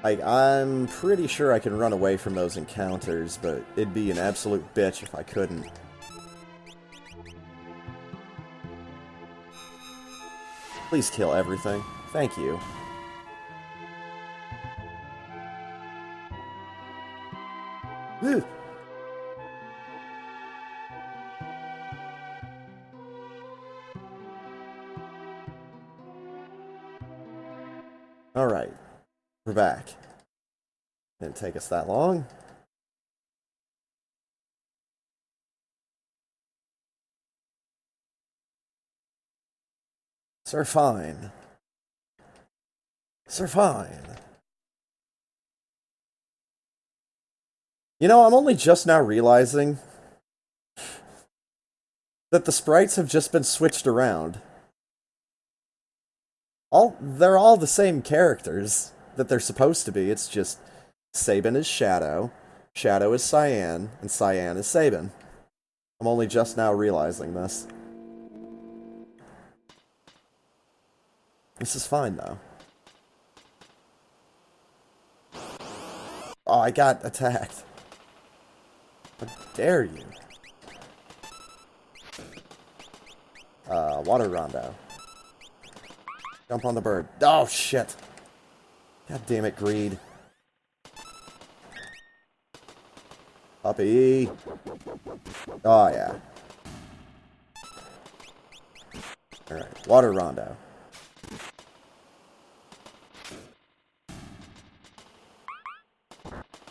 Like, I'm pretty sure I can run away from those encounters, but it'd be an absolute bitch if I couldn't. Please kill everything. Thank you. Ugh. Alright. We're back. Didn't take us that long. Sir Fine. Sir Fine. You know, I'm only just now realizing that the sprites have just been switched around. They're all the same characters that they're supposed to be. It's just Sabin is Shadow, Shadow is Cyan, and Cyan is Sabin. I'm only just now realizing this. This is fine, though. Oh, I got attacked. How dare you? Water Rondo. Jump on the bird. Oh, shit. God damn it, Greed. Puppy. Oh, yeah. Alright, Water Rondo.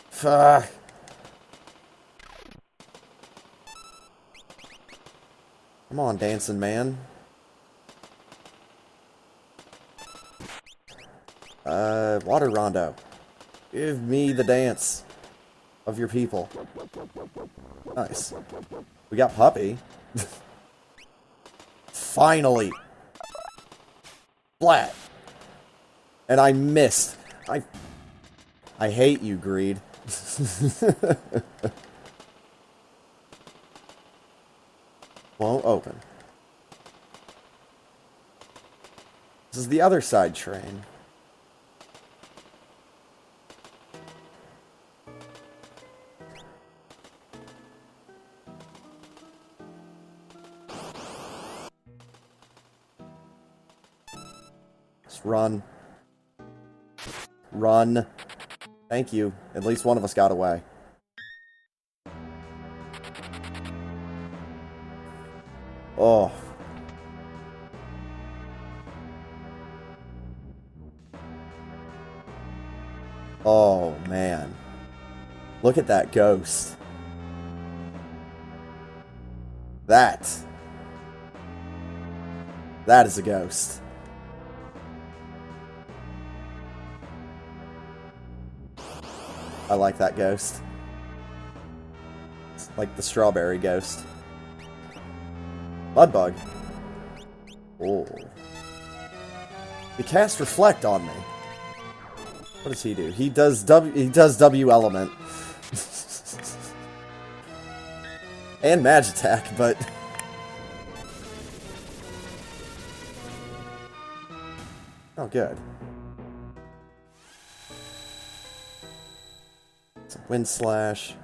Fuck. Come on, dancing man. Water Rondo. Give me the dance of your people. Nice. We got Puppy. Finally. Flat. And I missed. I hate you, Greed. Won't open. This is the other side train. Just run. Run. Thank you. At least one of us got away. Oh. Oh, man. Look at that ghost. That is a ghost. I like that ghost. It's like the strawberry ghost. Mudbug. Oh. He cast Reflect on me. What does he do? He does W element. And Magitek, but oh, good. It's a Wind Slash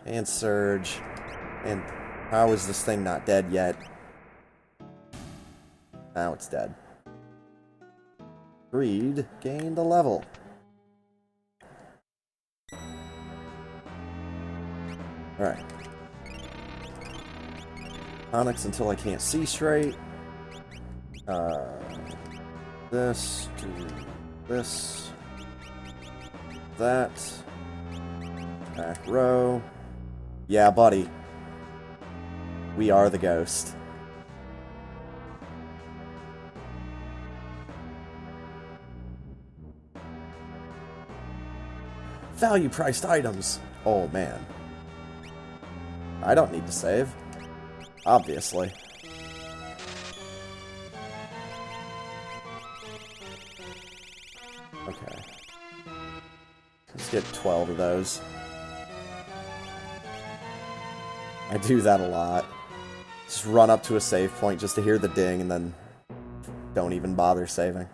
and Surge. And how is this thing not dead yet? Now it's dead. Greed gained a level. Alright. Onyx until I can't see straight. This to this. That. Back row. Yeah, buddy. We are the ghost. Value priced items. Oh, man. I don't need to save. Obviously. Okay. Let's get 12 of those. I do that a lot. Just run up to a save point just to hear the ding and then don't even bother saving.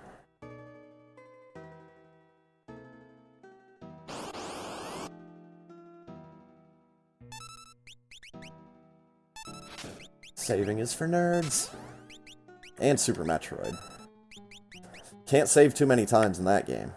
Saving is for nerds. And Super Metroid. Can't save too many times in that game.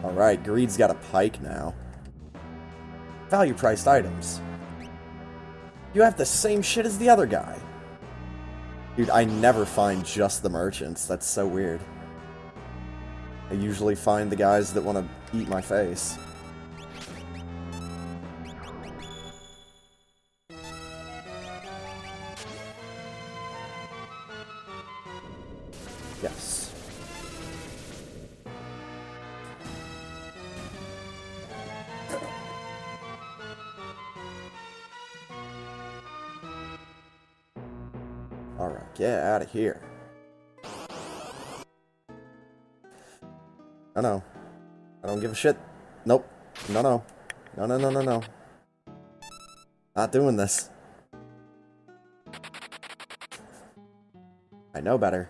Alright, Greed's got a pike now. Value-priced items. You have the same shit as the other guy. Dude, I never find just the merchants. That's so weird. I usually find the guys that want to eat my face. Yes. Alright, get out of here. No. I don't give a shit. Nope. No. No. Not doing this. I know better.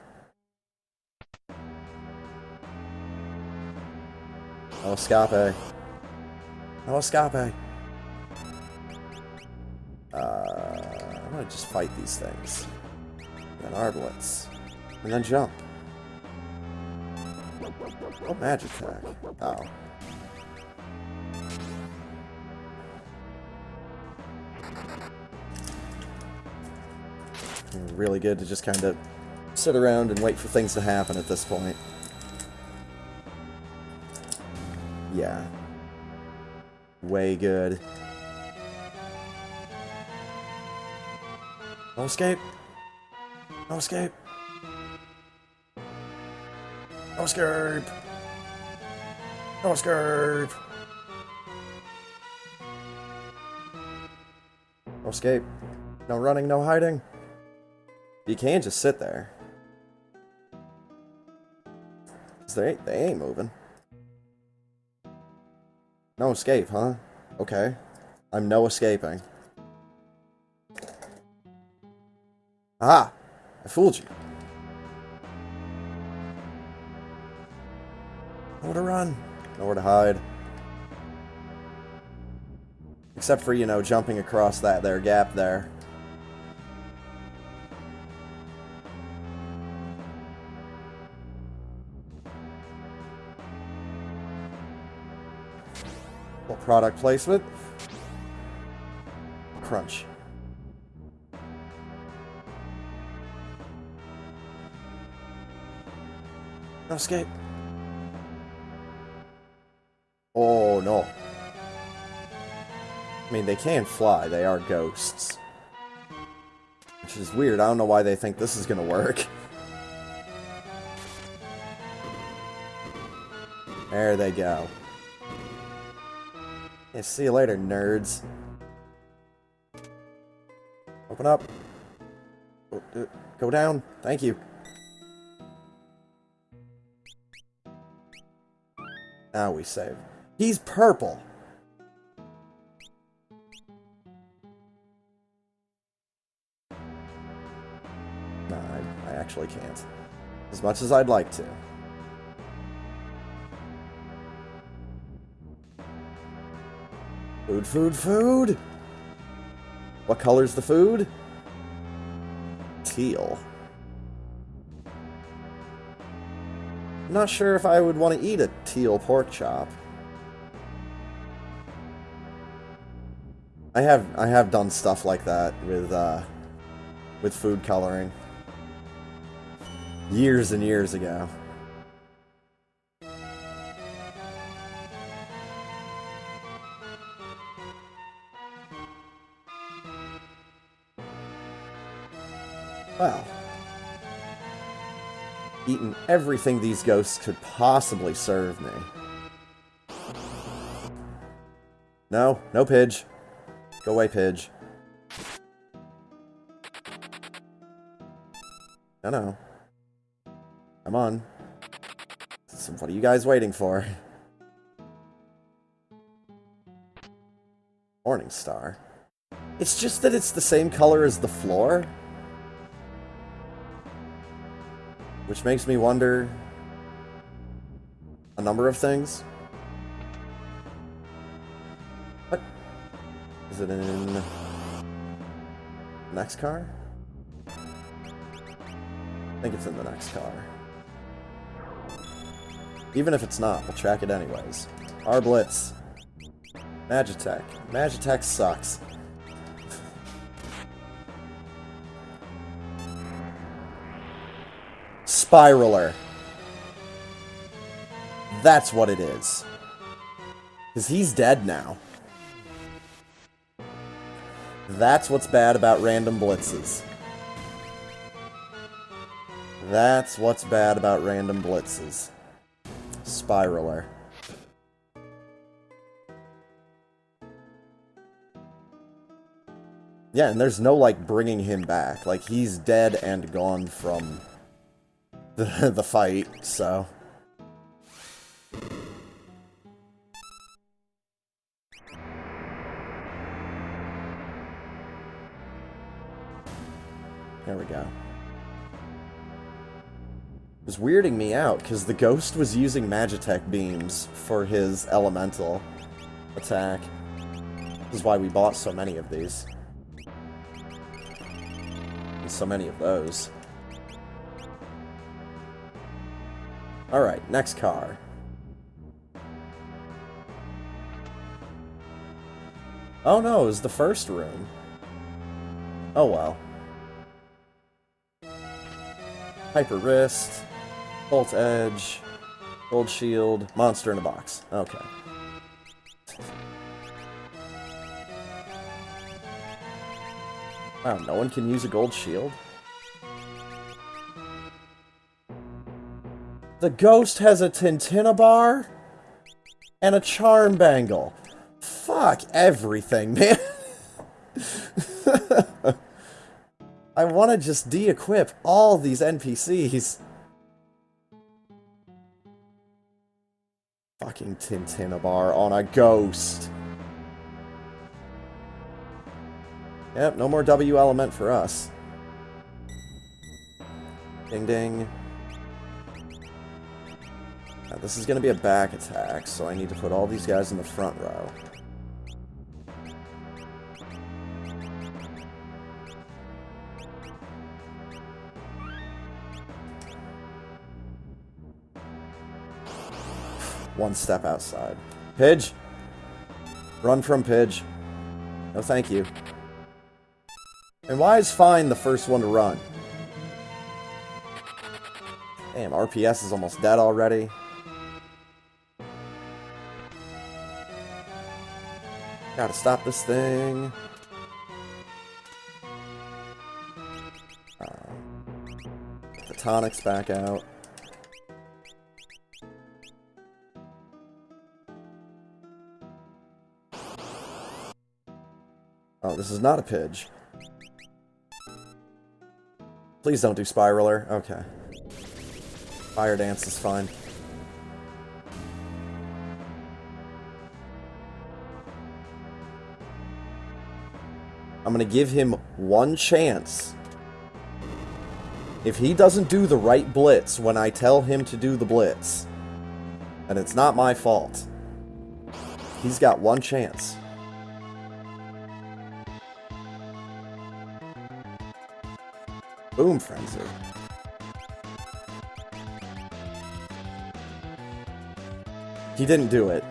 No escape. No escape. I'm gonna just fight these things. And then arbalets. And then jump. Oh, magic attack. Oh. Really good to just kind of sit around and wait for things to happen at this point. Yeah. Way good. No escape. No escape. No escape. No escape. No escape. No running, no hiding. You can just sit there. 'Cause they ain't moving. No escape, huh? Okay. I'm no escaping. Aha! I fooled you. Nowhere to run. Nowhere to hide. Except for, you know, jumping across that there gap there. Well, product placement. Crunch. No escape. Oh, no. I mean, they can fly. They are ghosts. Which is weird. I don't know why they think this is gonna work. There they go. Yeah, see you later, nerds. Open up. Go down. Thank you. Now we save. He's purple. No, I actually can't. As much as I'd like to. Food, food, food! What color's the food? Teal. I'm not sure if I would want to eat a teal pork chop. I have done stuff like that with food coloring. Years and years ago. Wow. Eaten everything these ghosts could possibly serve me. No, no Pidge. Go away, Pidge. No. Come on. So what are you guys waiting for? Morning Star. It's just that it's the same color as the floor. Which makes me wonder a number of things. What? Is it in the next car? I think it's in the next car. Even if it's not, we'll track it anyways. R Blitz. Magitech. Magitech sucks. Spiraler. That's what it is. Because he's dead now. That's what's bad about random blitzes. That's what's bad about random blitzes. Spiraler. Yeah, and there's no, like, bringing him back. Like, he's dead and gone from the fight, so... There we go. It was weirding me out, because the ghost was using Magitech beams for his elemental attack. This is why we bought so many of these. And so many of those. Alright, next car. Oh no, it was the first room. Oh well. Hyper Wrist, Bolt Edge, Gold Shield, Monster in a Box. Okay. Wow, no one can use a Gold Shield? The Ghost has a Tintinnabar and a Charm Bangle. Fuck everything, man. I want to just de-equip all these NPCs. Fucking Tintinnabar on a Ghost. Yep, no more W element for us. Ding ding. Now, this is going to be a back attack, so I need to put all these guys in the front row. One step outside. Pidge! Run from Pidge. No thank you. And why is Fine the first one to run? Damn, RPS is almost dead already. Gotta stop this thing. Get the tonics back out. Oh, this is not a Pidge. Please don't do Spiraler. Okay. Fire Dance is fine. I'm gonna give him one chance. If he doesn't do the right blitz when I tell him to do the blitz, then it's not my fault. He's got one chance. Boom Frenzy. He didn't do it.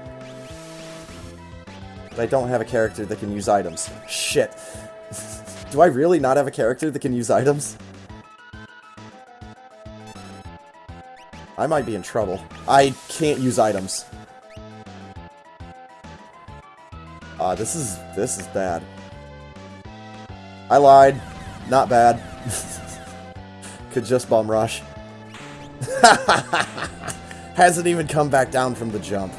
But I don't have a character that can use items. Shit. Do I really not have a character that can use items? I might be in trouble. I can't use items. This is bad. I lied. Not bad. Could just bum rush. Hasn't even come back down from the jump.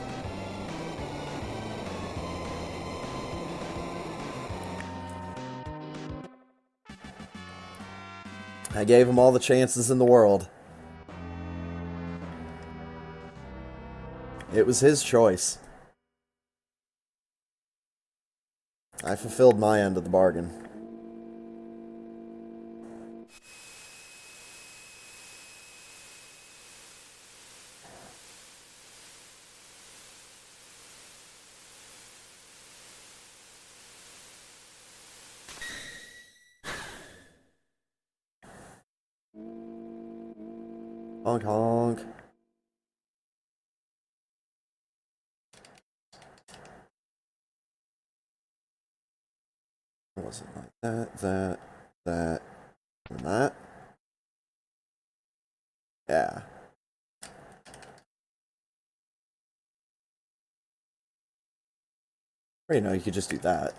I gave him all the chances in the world. It was his choice. I fulfilled my end of the bargain. Honk honk. It wasn't like that, and that. Yeah. Or, you know, you could just do that.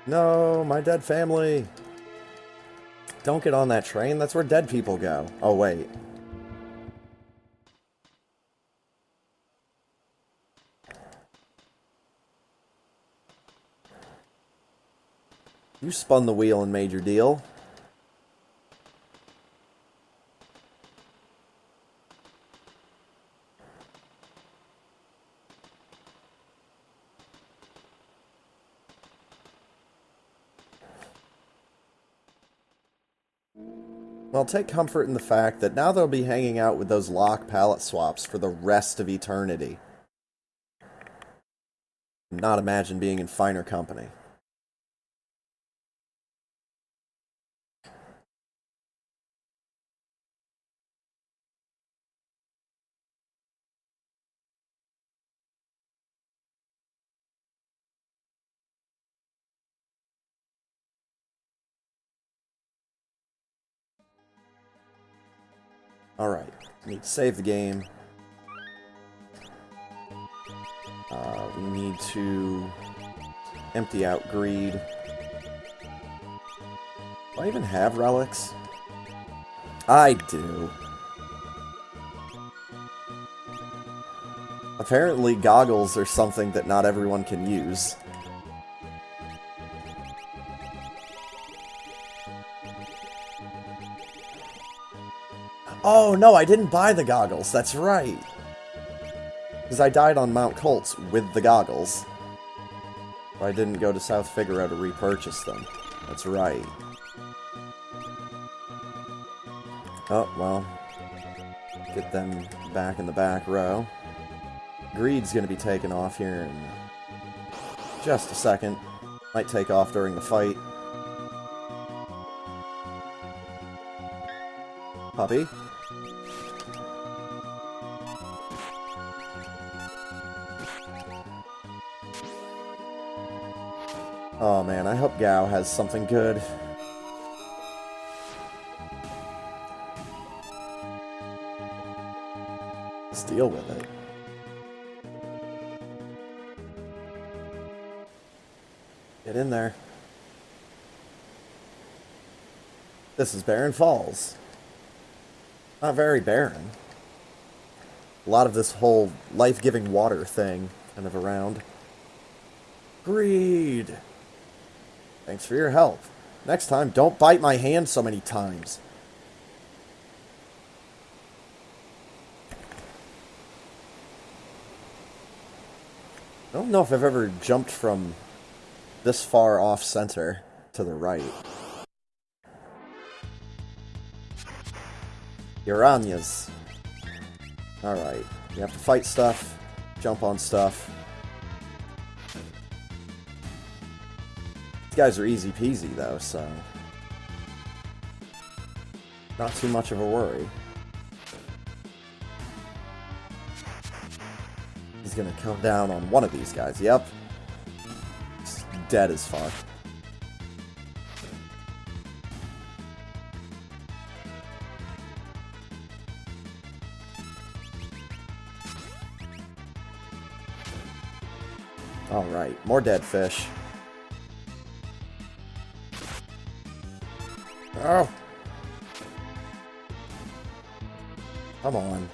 No, my dead family. Don't get on that train. That's where dead people go. Oh, wait. You spun the wheel and made your deal. Well, take comfort in the fact that now they'll be hanging out with those lock palette swaps for the rest of eternity. Not imagine being in finer company. Alright, need to save the game. We need to empty out greed. Do I even have relics? I do. Apparently goggles are something that not everyone can use. Oh, no, I didn't buy the goggles. That's right. Because I died on Mount Colts with the goggles. I didn't go to South Figaro to repurchase them. That's right. Oh, well. Get them back in the back row. Greed's going to be taken off here in just a second. Might take off during the fight. Puppy. Oh man, I hope Gao has something good. Let's deal with it. Get in there. This is Barren Falls. Not very barren. A lot of this whole life-giving water thing kind of around. Greed! Thanks for your help. Next time, don't bite my hand so many times. I don't know if I've ever jumped from this far off-center to the right. Piranhas. Alright. You have to fight stuff, jump on stuff. These guys are easy peasy, though, so not too much of a worry. He's gonna come down on one of these guys. Yep. He's dead as fuck. Alright, more dead fish. Oh! Come on.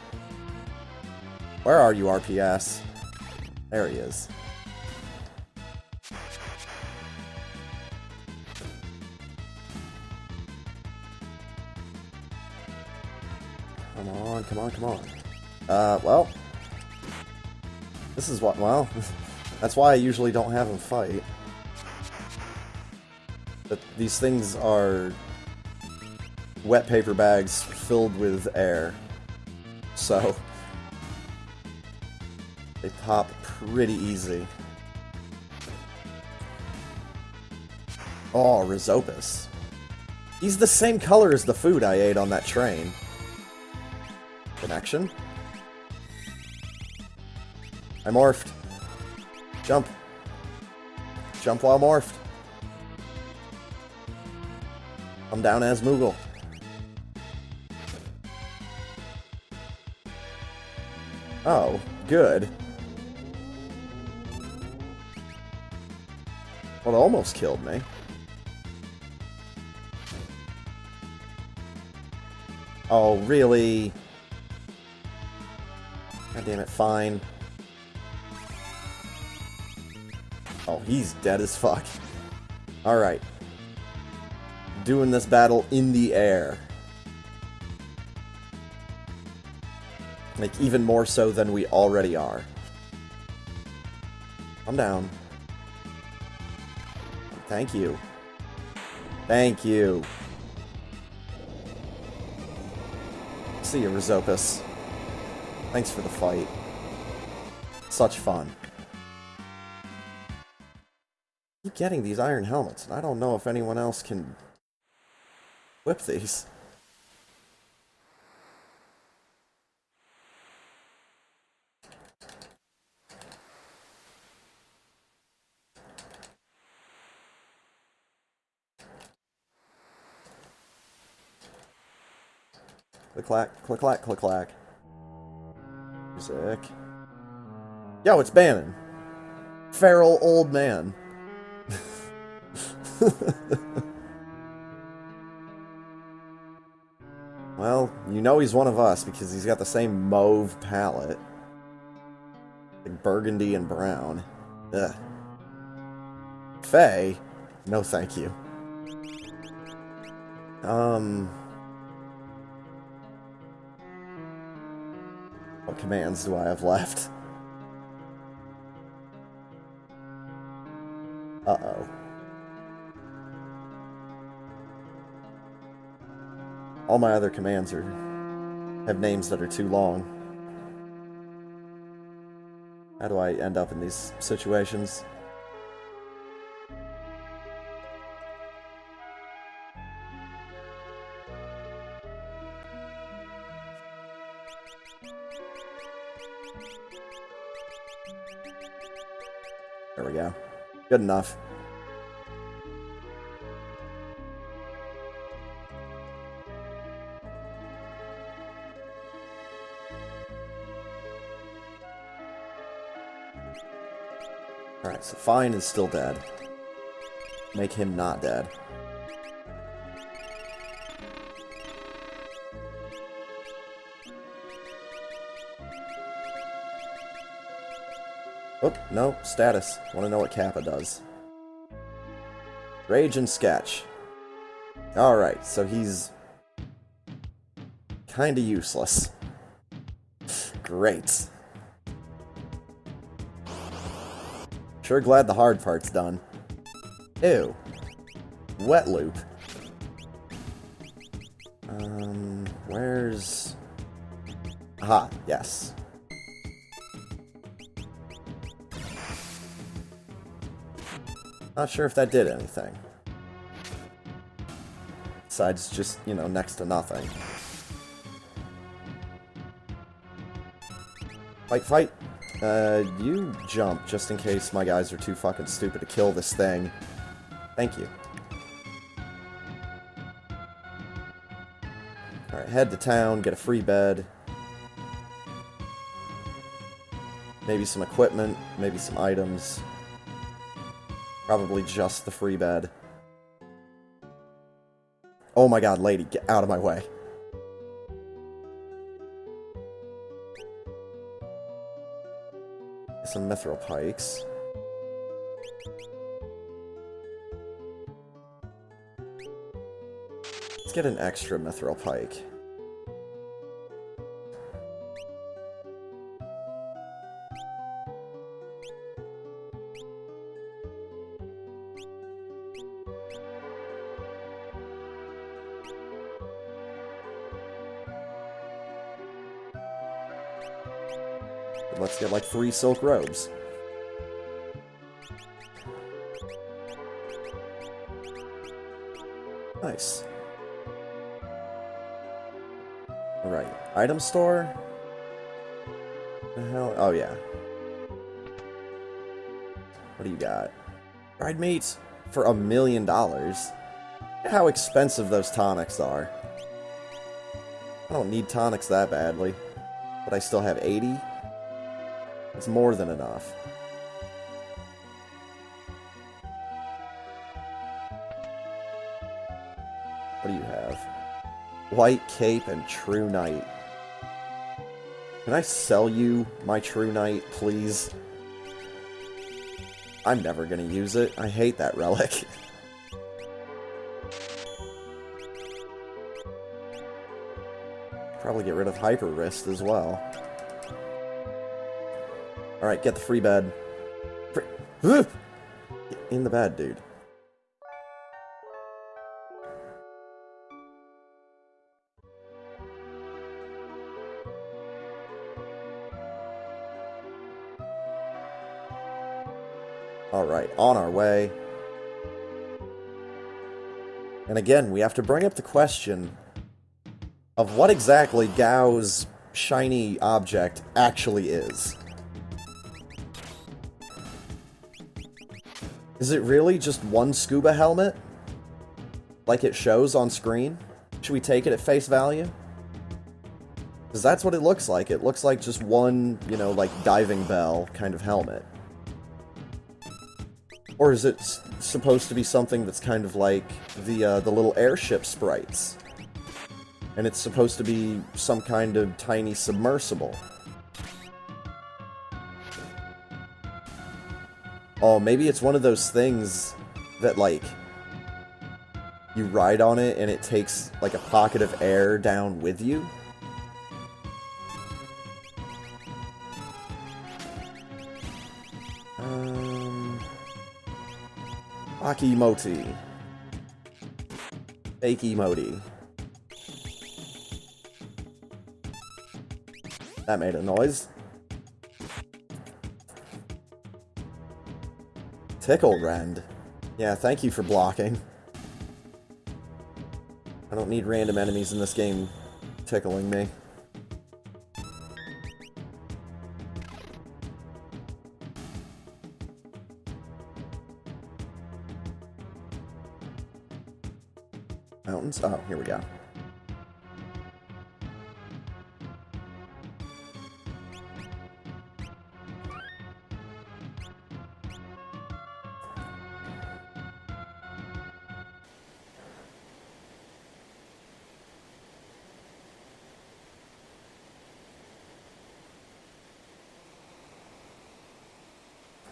Where are you, RPS? There he is. Come on, come on, come on. Well. This is what, well, that's why I usually don't have him fight. But these things are wet paper bags filled with air. So, they pop pretty easy. Oh, Risopus. He's the same color as the food I ate on that train. Connection? I morphed. Jump. Jump while morphed. I'm down as Moogle. Oh, good. Well, it almost killed me. Oh, really? God damn it, fine. Oh, he's dead as fuck. Alright. Doing this battle in the air. Like, even more so than we already are. I'm down. Thank you. Thank you. See you, Risopus. Thanks for the fight. Such fun. I keep getting these iron helmets, and I don't know if anyone else can whip these. Click-clack, click-clack, click-clack. Music. Yo, it's Bannon. Feral old man. Well, you know he's one of us because he's got the same mauve palette. Like burgundy and brown. Ugh. Faye? No thank you. What commands do I have left? Uh-oh. All my other commands have names that are too long. How do I end up in these situations? There we go. Good enough. Alright, so Fine is still dead. Make him not dead. Oh, no, status. Want to know what Kappa does. Rage and Sketch. Alright, so he's kinda useless. Great. Sure glad the hard part's done. Ew. Wet loop. Where's... Aha, yes. Not sure if that did anything. Besides just, you know, next to nothing. Fight, fight! You jump, just in case my guys are too fucking stupid to kill this thing. Thank you. Alright, head to town, get a free bed. Maybe some equipment, maybe some items. Probably just the free bed. Oh my god, lady, get out of my way. Some mithril pikes. Let's get an extra mithril pike. Let's get like 3 silk robes. Nice. Alright, item store? The hell? Oh yeah. What do you got? Dried meat for $1 million. Look at how expensive those tonics are. I don't need tonics that badly. But I still have 80? It's more than enough. What do you have? White cape and true knight. Can I sell you my true knight, please? I'm never gonna use it. I hate that relic. Probably get rid of hyper wrist as well. Alright, get the free bed. Get in the bed, dude. Alright, on our way. And again, we have to bring up the question of what exactly Gao's shiny object actually is. Is it really just one scuba helmet? Like it shows on screen? Should we take it at face value? Because that's what it looks like. It looks like just one, you know, like diving bell kind of helmet. Or is it supposed to be something that's kind of like the little airship sprites? And it's supposed to be some kind of tiny submersible. Oh, maybe it's one of those things that, like, you ride on it and it takes, like, a pocket of air down with you? Aki emote. Fake emote. That made a noise. Tickle Rend. Yeah, thank you for blocking. I don't need random enemies in this game tickling me. Mountains? Oh, here we go.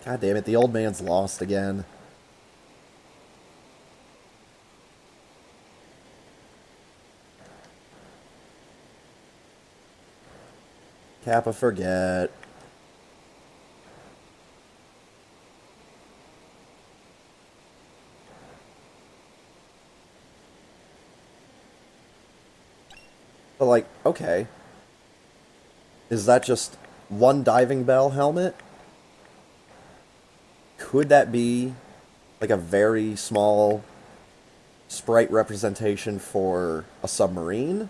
God damn it, the old man's lost again. Kappa, forget. But, like, okay. Is that just one diving bell helmet? Could that be, like, a very small sprite representation for a submarine?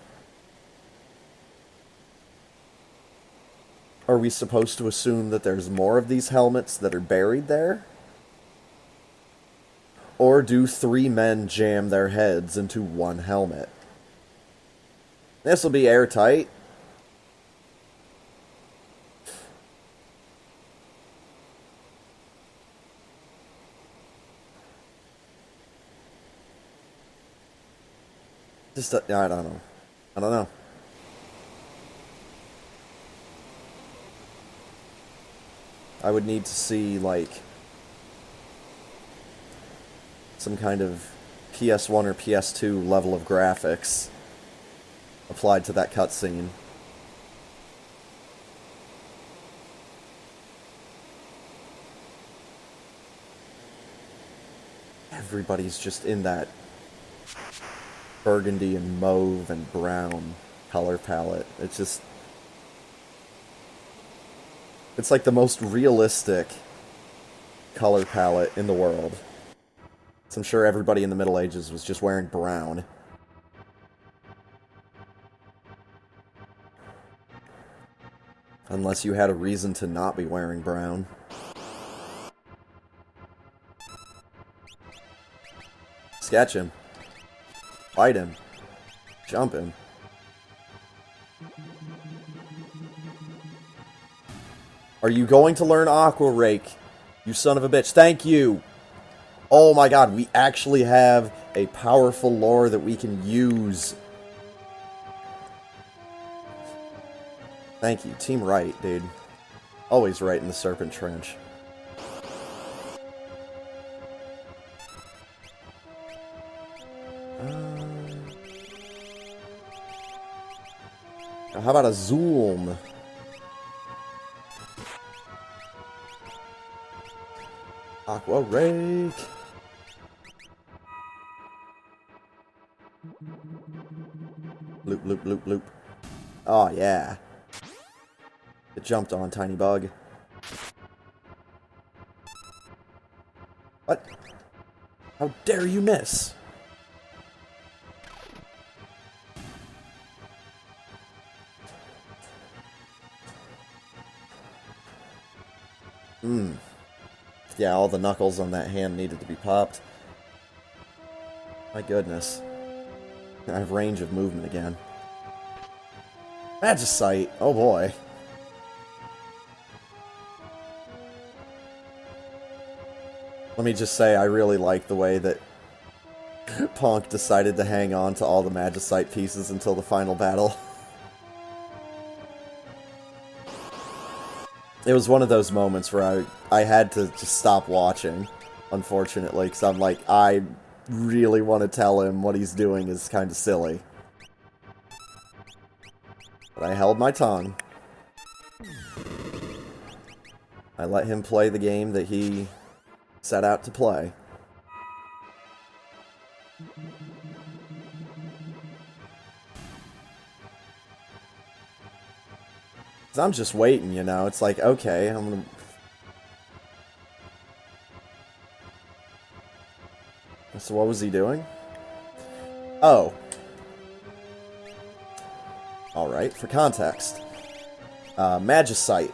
Are we supposed to assume that there's more of these helmets that are buried there? Or do 3 men jam their heads into one helmet? This'll be airtight. Just, I don't know. I don't know. I would need to see, like, some kind of PS1 or PS2 level of graphics applied to that cutscene. Everybody's just in that burgundy and mauve and brown color palette. It's just... It's like the most realistic color palette in the world. So I'm sure everybody in the Middle Ages was just wearing brown. Unless you had a reason to not be wearing brown. Sketch him. Fight him. Jump him. Are you going to learn Aqua Rake? You son of a bitch. Thank you! Oh my god, we actually have a powerful lore that we can use. Thank you. Team right, dude. Always right in the Serpent Trench. How about a zoom? Aqua Rake. Loop, loop, loop, loop. Oh, yeah. It jumped on, tiny bug. What? How dare you miss? Yeah, all the knuckles on that hand needed to be popped. My goodness. I have range of movement again. Magicite! Oh boy. Let me just say, I really like the way that Ponk decided to hang on to all the Magicite pieces until the final battle. It was one of those moments where I had to just stop watching, unfortunately, because I'm like, I really want to tell him what he's doing is kind of silly. But I held my tongue. I let him play the game that he set out to play. I'm just waiting, you know, it's like, okay, I'm gonna... So what was he doing? Oh. Alright, for context. Magicite.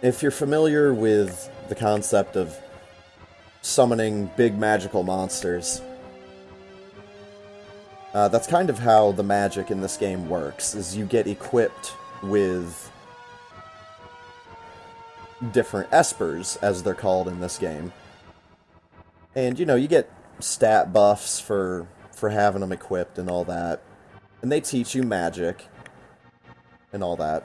If you're familiar with the concept of summoning big magical monsters, that's kind of how the magic in this game works, is you get equipped with different espers, as they're called in this game. And, you know, you get stat buffs for having them equipped and all that. And they teach you magic and all that.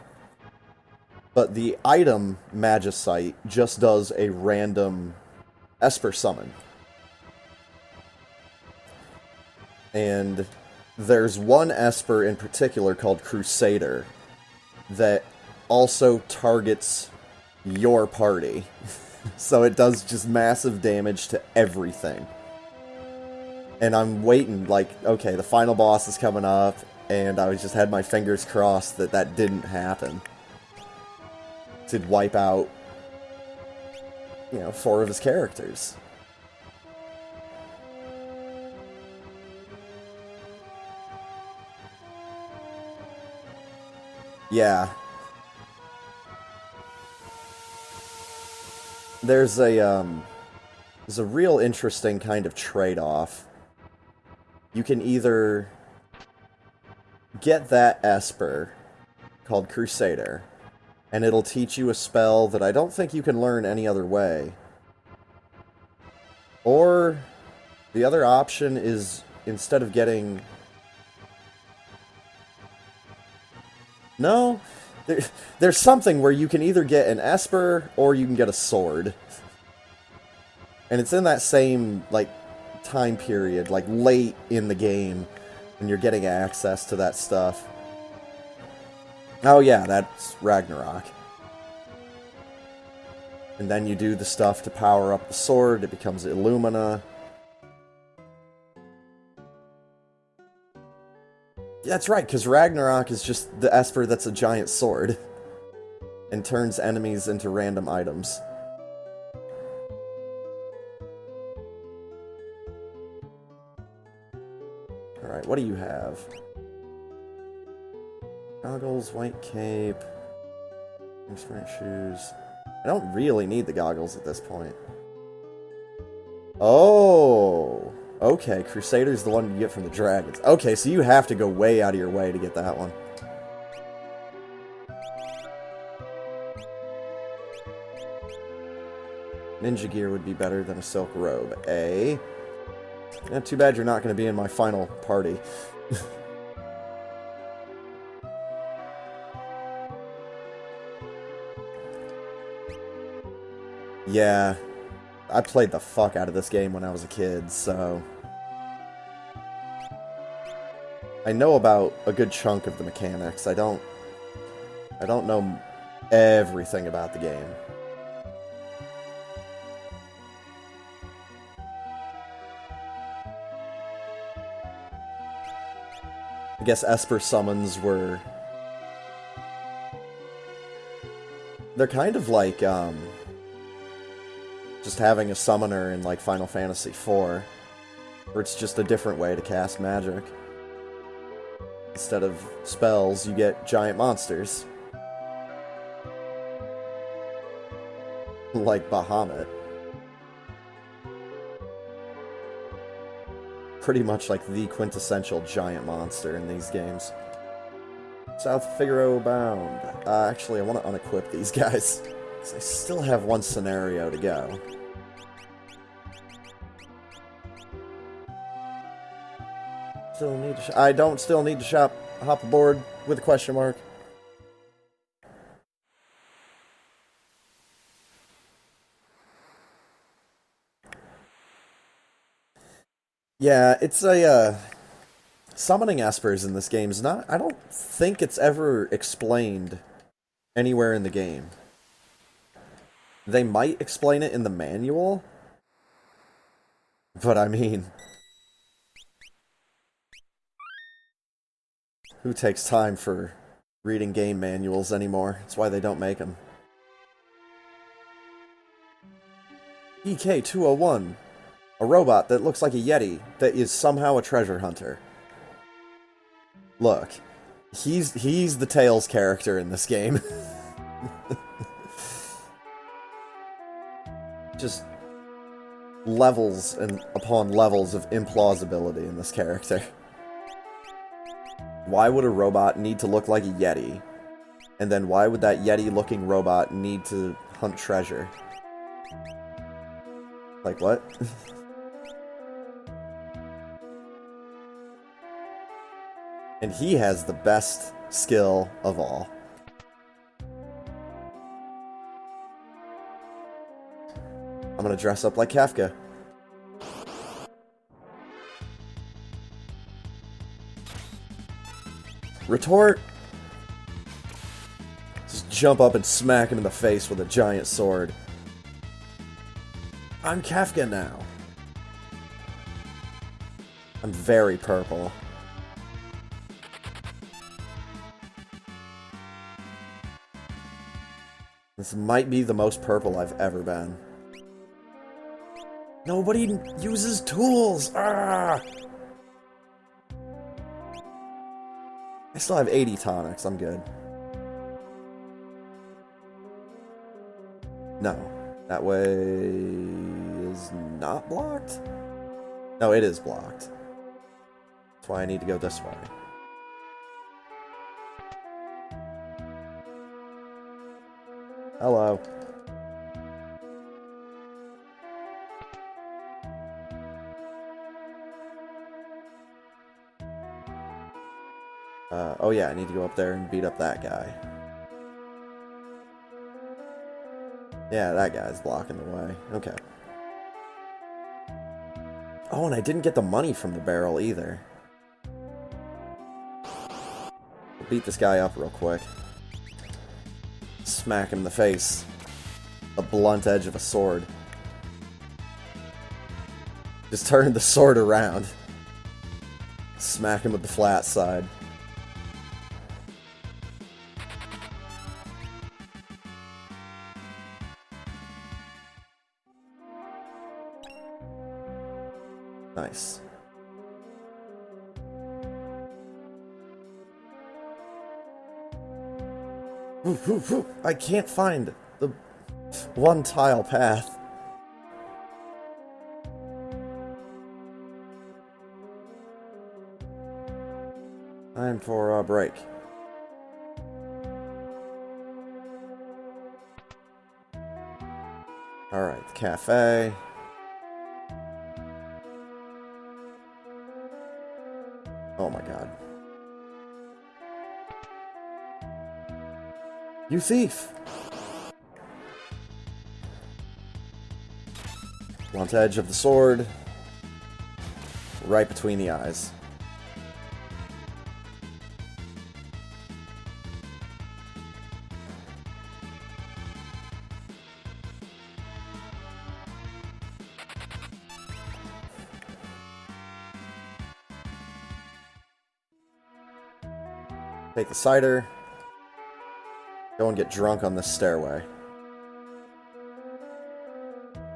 But the item Magicite just does a random esper summon. And there's one esper in particular called Crusader that also targets your party. So it does just massive damage to everything. And I'm waiting, like, okay, the final boss is coming up, and I just had my fingers crossed that that didn't happen. To wipe out, you know, 4 of his characters. Yeah. There's a real interesting kind of trade-off. You can either get that esper called Crusader, and it'll teach you a spell that I don't think you can learn any other way. Or the other option is, instead of getting... No, there's something where you can either get an esper or you can get a sword. And it's in that same, like, time period, like, late in the game, when you're getting access to that stuff. Oh yeah, that's Ragnarok. And then you do the stuff to power up the sword, it becomes Illumina. That's right, because Ragnarok is just the Esper that's a giant sword. And turns enemies into random items. Alright, what do you have? Goggles, white cape, instrument shoes. I don't really need the goggles at this point. Oh! Okay, Crusader's the one you get from the dragons. Okay, so you have to go way out of your way to get that one. Ninja gear would be better than a silk robe. Eh? Yeah, too bad you're not going to be in my final party. Yeah, I played the fuck out of this game when I was a kid, so I know about a good chunk of the mechanics. I don't know everything about the game. I guess Esper summons were... They're kind of like, just having a summoner in, like, Final Fantasy IV, where it's just a different way to cast magic. Instead of spells, you get giant monsters. Like Bahamut. Pretty much like the quintessential giant monster in these games. South Figaro bound. Actually, I want to unequip these guys, because I still have one scenario to go. Still need to I don't still need to hop aboard with a question mark. Yeah, it's a, summoning Espers in this game is not... I don't think it's ever explained anywhere in the game. They might explain it in the manual, but I mean... Who takes time for reading game manuals anymore? That's why they don't make them. EK-201. A robot that looks like a Yeti that is somehow a treasure hunter. Look, he's the Tails character in this game. Just levels and upon levels of implausibility in this character. Why would a robot need to look like a Yeti? And then why would that Yeti-looking robot need to hunt treasure? Like, what? And he has the best skill of all. I'm gonna dress up like Kefka. Retort! Just jump up and smack him in the face with a giant sword. I'm Kefka now. I'm very purple. This might be the most purple I've ever been. Nobody uses tools! Ah! I still have 80 tonics, I'm good. No. That way is not blocked? No, it is blocked. That's why I need to go this way. Hello. Oh yeah, I need to go up there and beat up that guy. Yeah, that guy's blocking the way. Okay. Oh, and I didn't get the money from the barrel either. I'll beat this guy up real quick. Smack him in the face. The blunt edge of a sword. Just turn the sword around. Smack him with the flat side. Nice. I can't find the one tile path. Time for a break. Alright, the cafe. Oh my god. You thief! Blunt edge of the sword. Right between the eyes. Take the cider. Go and get drunk on this stairway.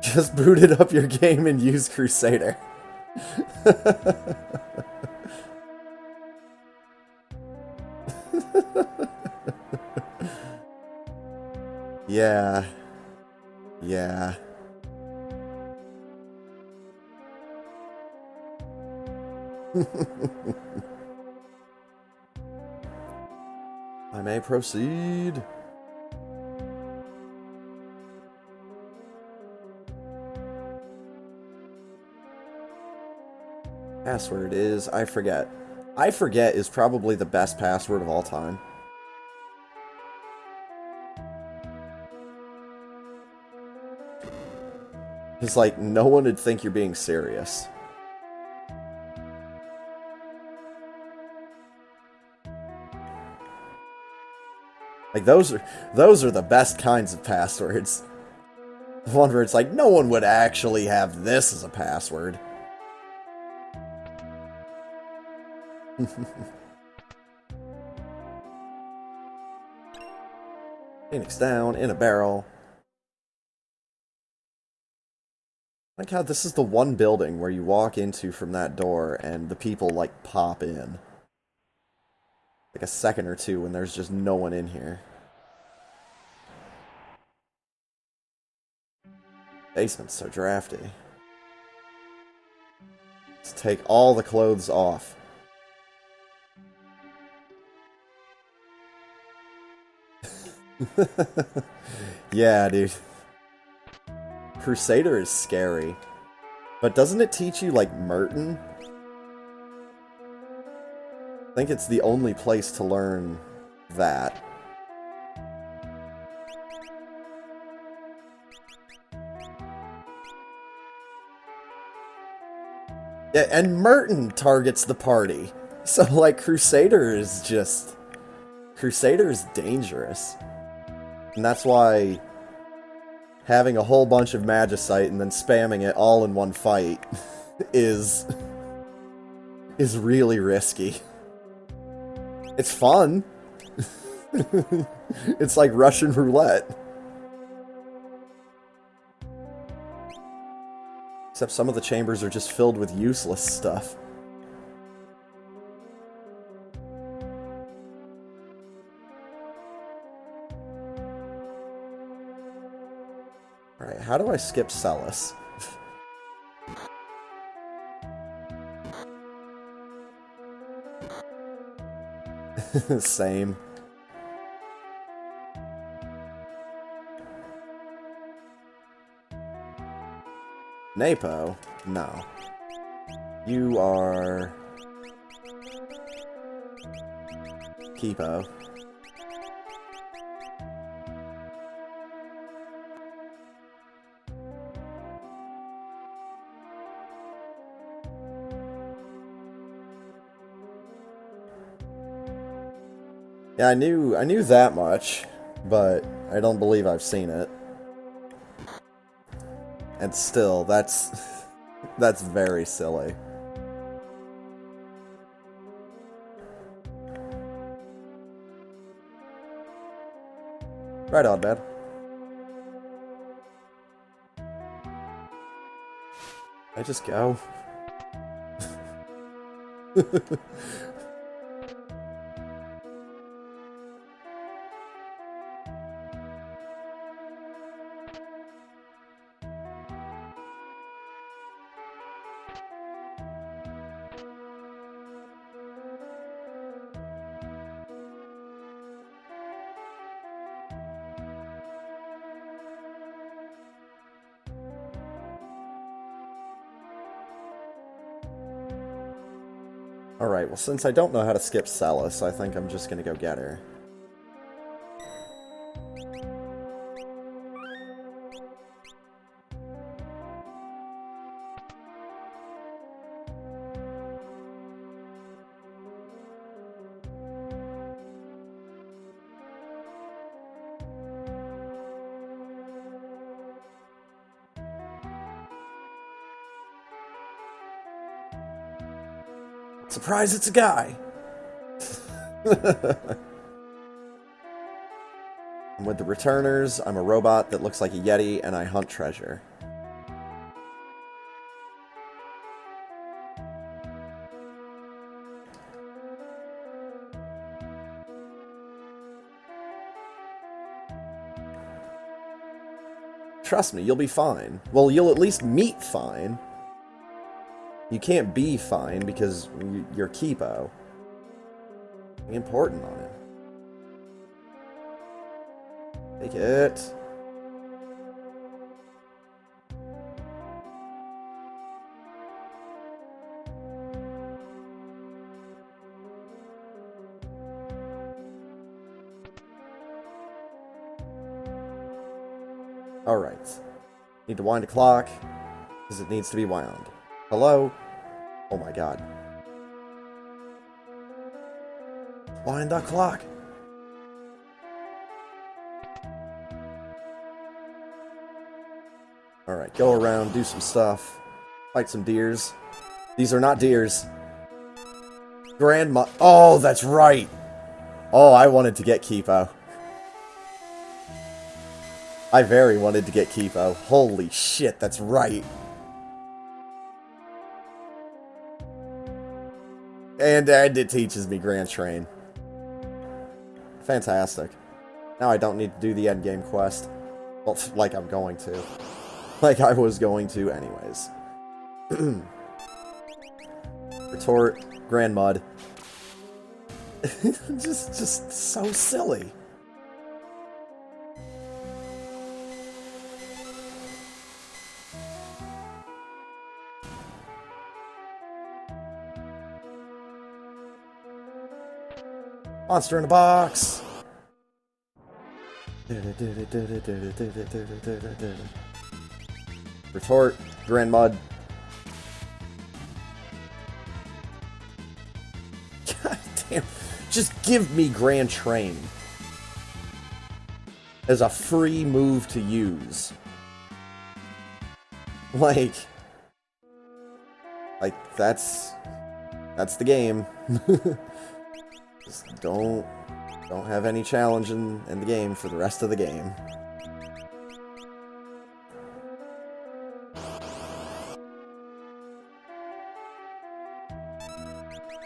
Just booted up your game and use Crusader. Yeah. Yeah. I may proceed. Password is I forget. I forget is probably the best password of all time. It's like, no one would think you're being serious. Like, those are the best kinds of passwords. The one where it's like, no one would actually have this as a password. Phoenix down, in a barrel. Like how this is the one building where you walk into from that door and the people, like, pop in. Like a second or two when there's just no one in here. Basement's so drafty. Let's take all the clothes off. Yeah, dude. Crusader is scary. But doesn't it teach you, like, Merton? I think it's the only place to learn that. Yeah, and Merton targets the party. So, like, Crusader is just... Crusader is dangerous. And that's why having a whole bunch of Magicite and then spamming it all in one fight is really risky. It's fun. It's like Russian roulette. Except some of the chambers are just filled with useless stuff. Alright, how do I skip Celis? Same. Napo? No. You are... Kipo. Yeah, I knew that much, but I don't believe I've seen it. And still, that's very silly. Right on, man. I just go. Alright, well, since I don't know how to skip Celis, I think I'm just gonna go get her. Surprise, it's a guy! I'm with the returners, I'm a robot that looks like a yeti, and I hunt treasure. Trust me, you'll be fine. Well, you'll at least meet fine. You can't be fine because you're Kipo. Important on it. Take it. Alright. Need to wind a clock, because it needs to be wound. Hello? Oh my god. Wind the clock! Alright, go around, do some stuff. Fight some deers. These are not deers. Grandma. Oh, that's right! Oh, I wanted to get Kipo. I very wanted to get Kipo. Holy shit, that's right. And it teaches me Grand Train. Fantastic. Now I don't need to do the endgame quest. Well, like I'm going to. Like I was going to anyways. Retort, Grand Mud. just so silly. Monster in a box! Retort, Grand Mud. God damn. Just give me Grand Train. As a free move to use. Like, that's the game. Just don't have any challenge in the game for the rest of the game.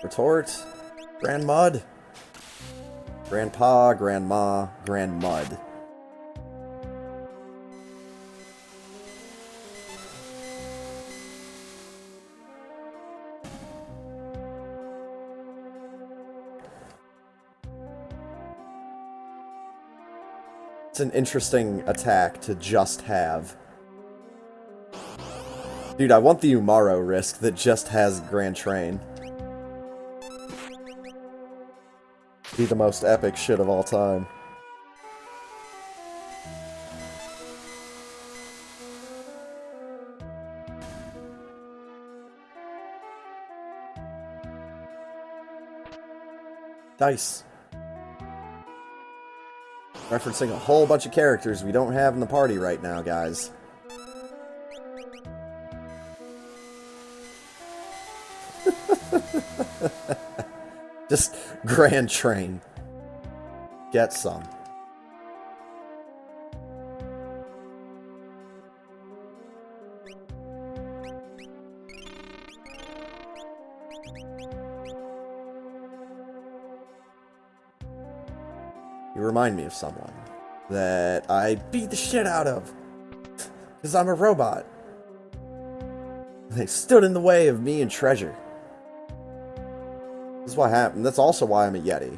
Retort, Grand Mud. Grandpa, Grandma, Grand Mud. It's an interesting attack to just have. Dude, I want the Umaro risk that just has Grand Train. Be the most epic shit of all time. Dice. Referencing a whole bunch of characters we don't have in the party right now, guys. Just Grand Train. Get some. You remind me of someone that I beat the shit out of. Because I'm a robot. They stood in the way of me and treasure. This is what happened. That's also why I'm a Yeti.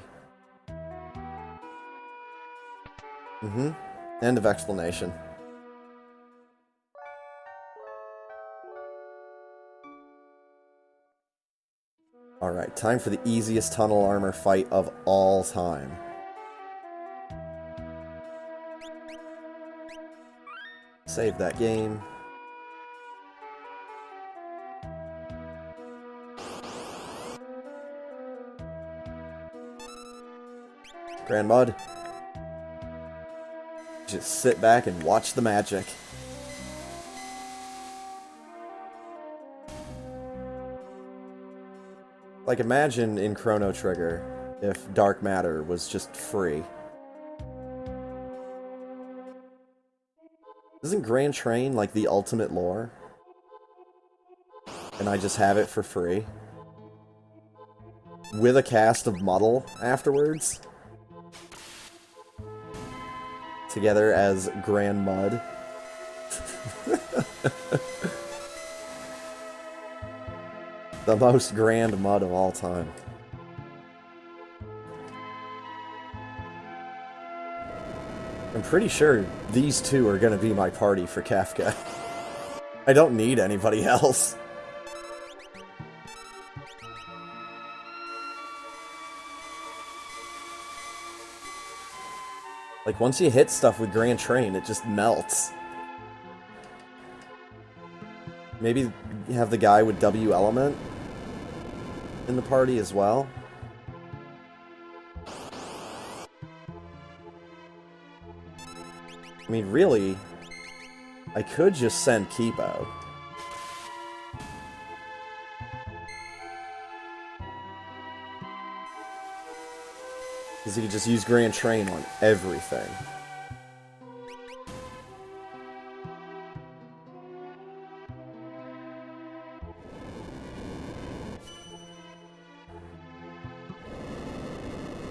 End of explanation. Alright, time for the easiest tunnel armor fight of all time. Save that game. Grand Mud. Just sit back and watch the magic. Like, imagine in Chrono Trigger if dark matter was just free. Isn't Grand Train like the ultimate lore? And I just have it for free? With a cast of Muddle afterwards? Together as Grand Mud. The most grand mud of all time. I'm pretty sure these two are gonna be my party for Kefka. I don't need anybody else. Like, once you hit stuff with Grand Train, it just melts. Maybe have the guy with W Element in the party as well. I mean, really, I could just send Kipo. Because he could just use Grand Train on everything.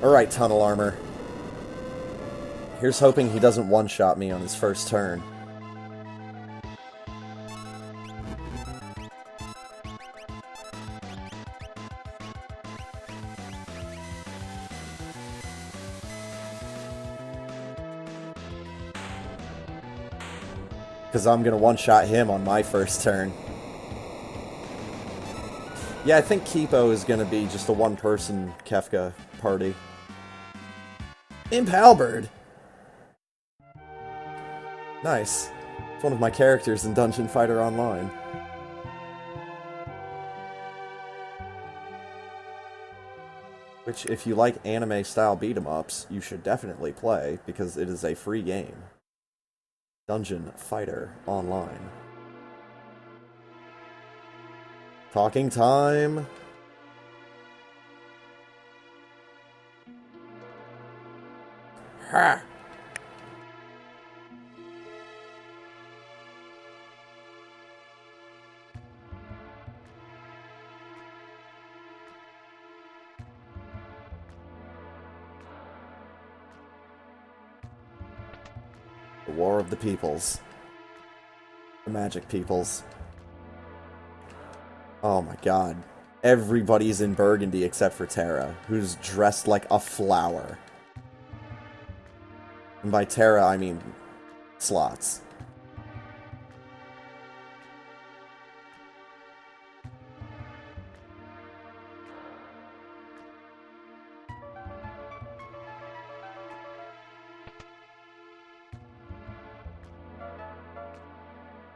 Alright, Tunnel Armor. Here's hoping he doesn't one-shot me on his first turn. Because I'm going to one-shot him on my first turn. Yeah, I think Kipo is going to be just a one-person Kefka party. Imp Halberd! Nice. It's one of my characters in Dungeon Fighter Online. Which, if you like anime-style beat-em-ups, you should definitely play, because it is a free game. Dungeon Fighter Online. Talking time! Ha! The War of the Peoples. The Magic Peoples. Oh my god. Everybody's in Burgundy except for Terra, who's dressed like a flower. And by Terra, I mean slots.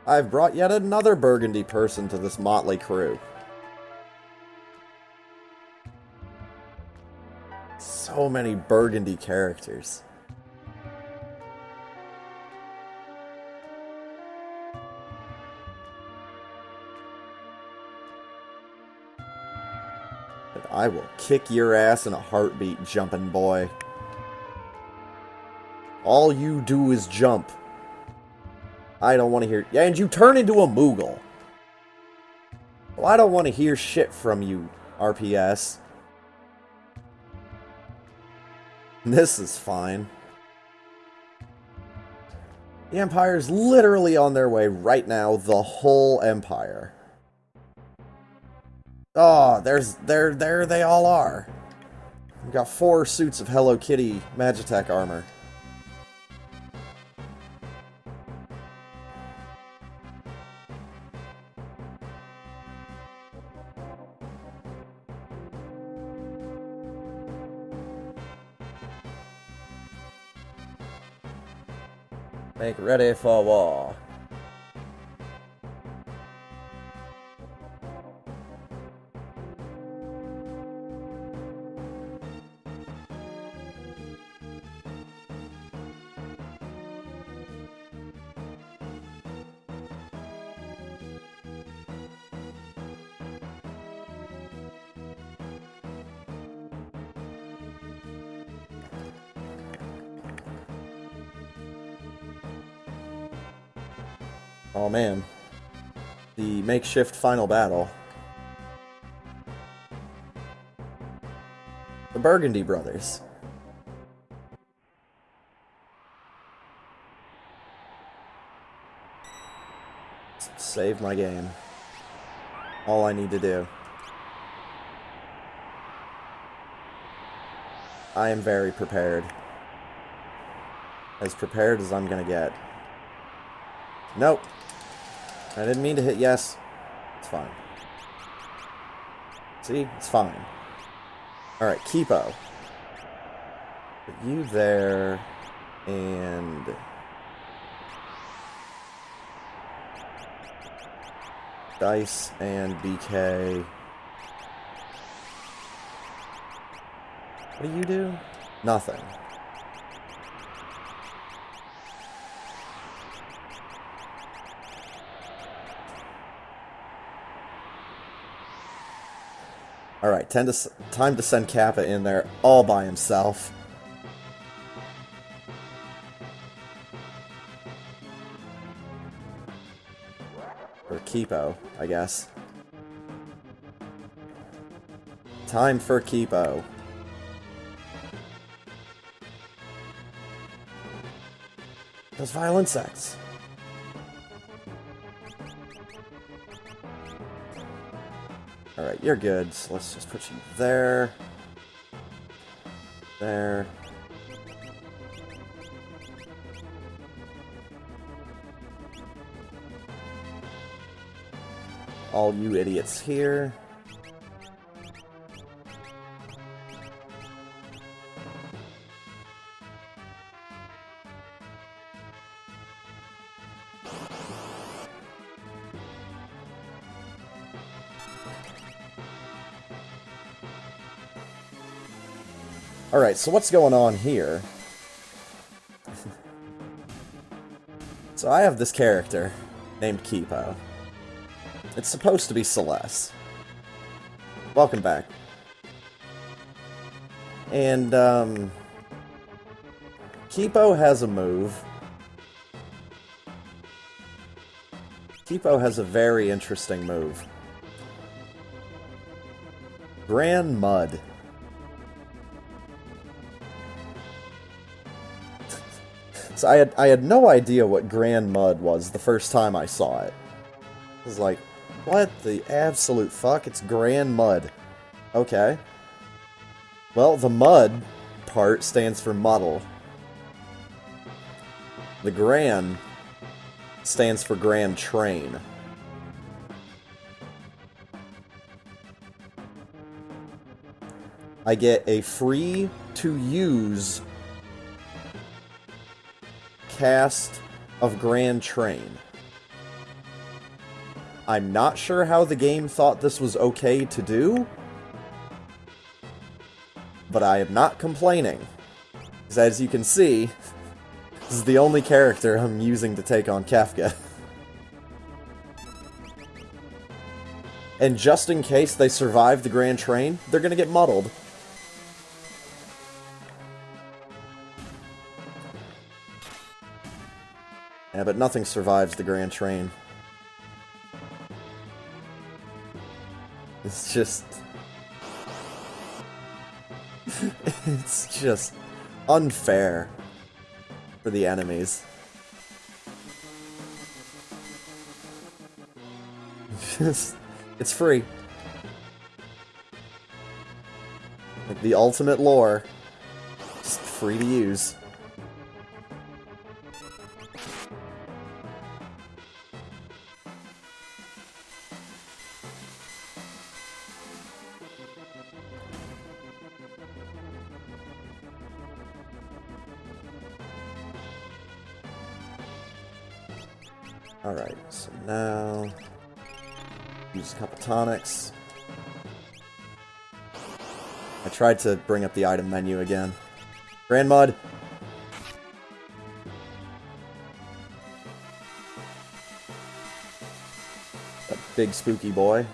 I've brought yet another Burgundy person to this motley crew. So many Burgundy characters. And I will kick your ass in a heartbeat, jumping boy. All you do is jump. I don't want to hear... Yeah, and you turn into a Moogle. Well, I don't want to hear shit from you, RPS. This is fine. The Empire's literally on their way right now, the whole Empire. Oh, there they all are. We've got 4 suits of Hello Kitty Magitech armor. Make ready for war. Oh man, the makeshift final battle. The Burgundy brothers. Save my game. All I need to do. I am very prepared. As prepared as I'm gonna get. Nope. I didn't mean to hit yes. It's fine. See? It's fine. Alright, Kipo. Put you there, and... Dice and BK. What do you do? Nothing. Alright, time to send Kappa in there all by himself. Or Kipo, I guess. Time for Kipo. Those vile insects. Alright, you're good, so let's just put you there. There. All you idiots here. Alright, so what's going on here? So I have this character named Kipo. It's supposed to be Celeste. Welcome back. And, Kipo has a move. Kipo has a very interesting move. Grand Mud. So I had no idea what Grand Mud was the first time I saw it. I was like, what the absolute fuck? It's Grand Mud. Okay. Well, the mud part stands for muddle. The Grand stands for Grand Train. I get a free to use cast of Grand Train. I'm not sure how the game thought this was okay to do, but I am not complaining. Because as you can see, this is the only character I'm using to take on Kefka. And just in case they survive the Grand Train, they're gonna get muddled. Yeah, but nothing survives the Grand Train. It's just... it's just unfair for the enemies. It's free. Like the ultimate lore. Just free to use. Alright, so now use a couple tonics. I tried to bring up the item menu again. Grand Mud! That big spooky boy.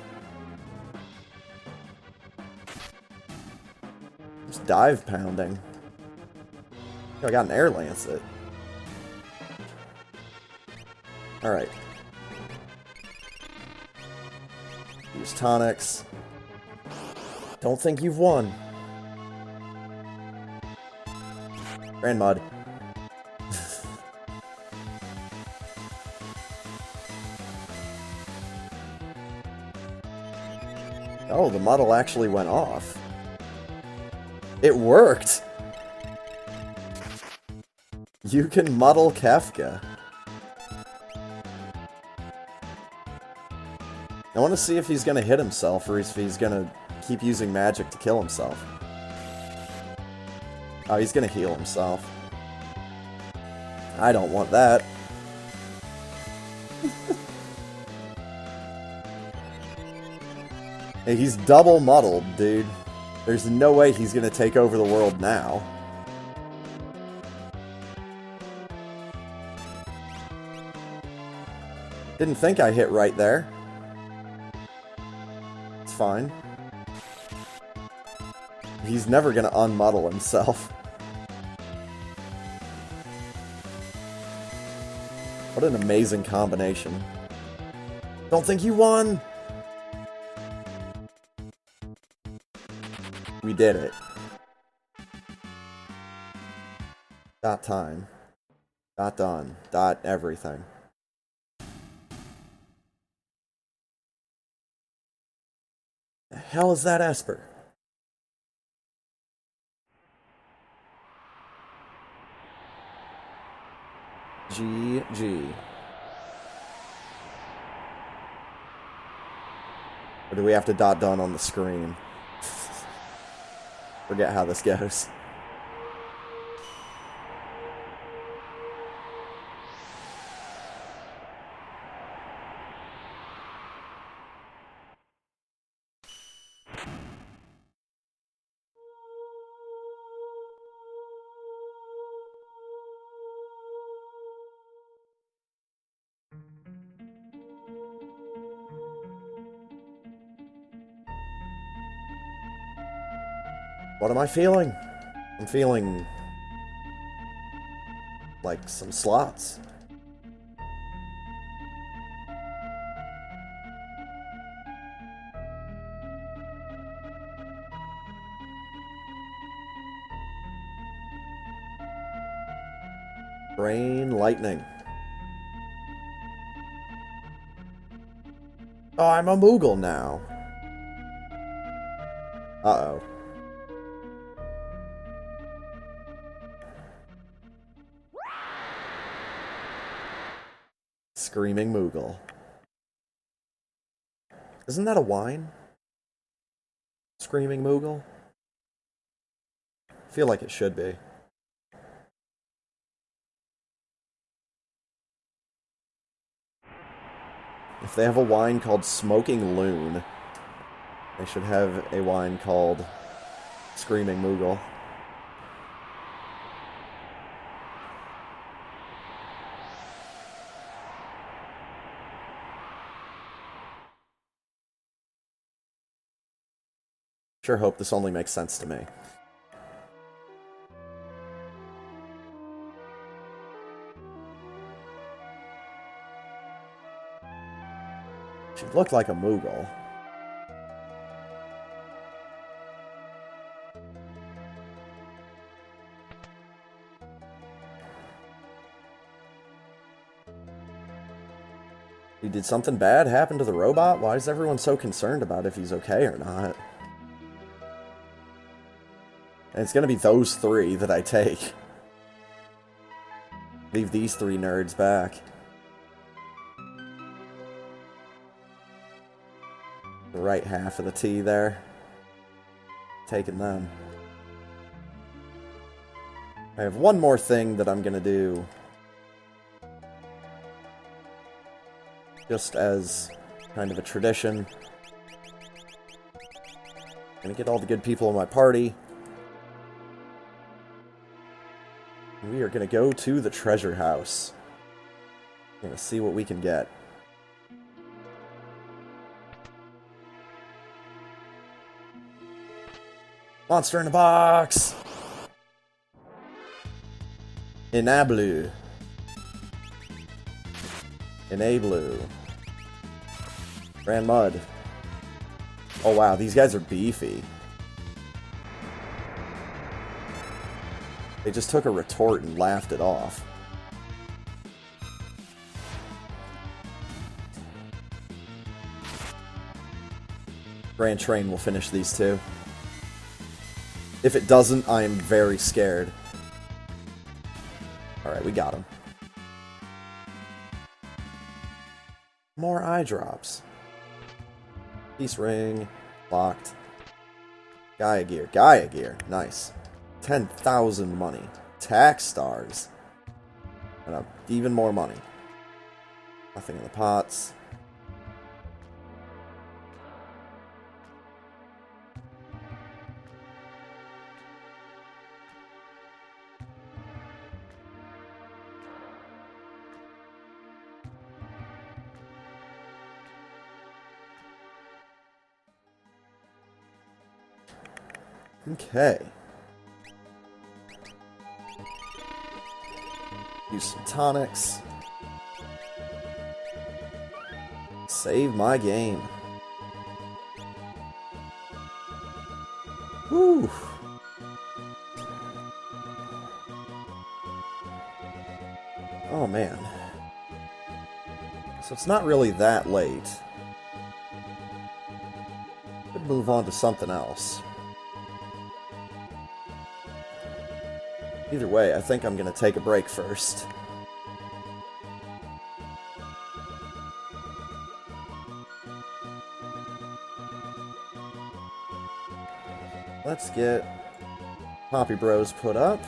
Just dive pounding. I got an air lancet. Alright. Use tonics. Don't think you've won. Grand Mud. Oh, the muddle actually went off. It worked! You can muddle Kefka. I want to see if he's going to hit himself, or if he's going to keep using magic to kill himself. Oh, he's going to heal himself. I don't want that. Hey, he's double muddled, dude. There's no way he's going to take over the world now. Didn't think I hit right there. Fine. He's never gonna unmuddle himself. What an amazing combination. Don't think you won! We did it. Dot time. Dot done. Dot everything. The hell is that Esper? GG. Or do we have to dot done on the screen? Forget how this goes. What am I feeling? I'm feeling like some slots. Brain lightning. Oh, I'm a Moogle now. Uh-oh. Screaming Moogle. Isn't that a wine? Screaming Moogle? I feel like it should be. If they have a wine called Smoking Loon, they should have a wine called Screaming Moogle. Sure hope this only makes sense to me. She looked like a Moogle. Did something bad happen to the robot? Why is everyone so concerned about if he's okay or not? And it's gonna be those three that I take. Leave these three nerds back. The right half of the T there. Taking them. I have one more thing that I'm gonna do. Just as kind of a tradition. Gonna get all the good people in my party. We are gonna go to the treasure house. We're gonna see what we can get. Monster in a box! Enablu. Enablu. Grand Mud. Oh wow, these guys are beefy. They just took a retort and laughed it off. Grand Train will finish these two. If it doesn't, I am very scared. Alright, we got him. More eye drops. Peace ring. Locked. Gaia gear. Gaia gear. Nice. 10,000 money. Tax stars. And even more money. Nothing in the pots. Okay. Use some tonics. Save my game. Whew. Oh man. So it's not really that late. Could move on to something else. Either way, I think I'm going to take a break first. Let's get Poppy Bros put up.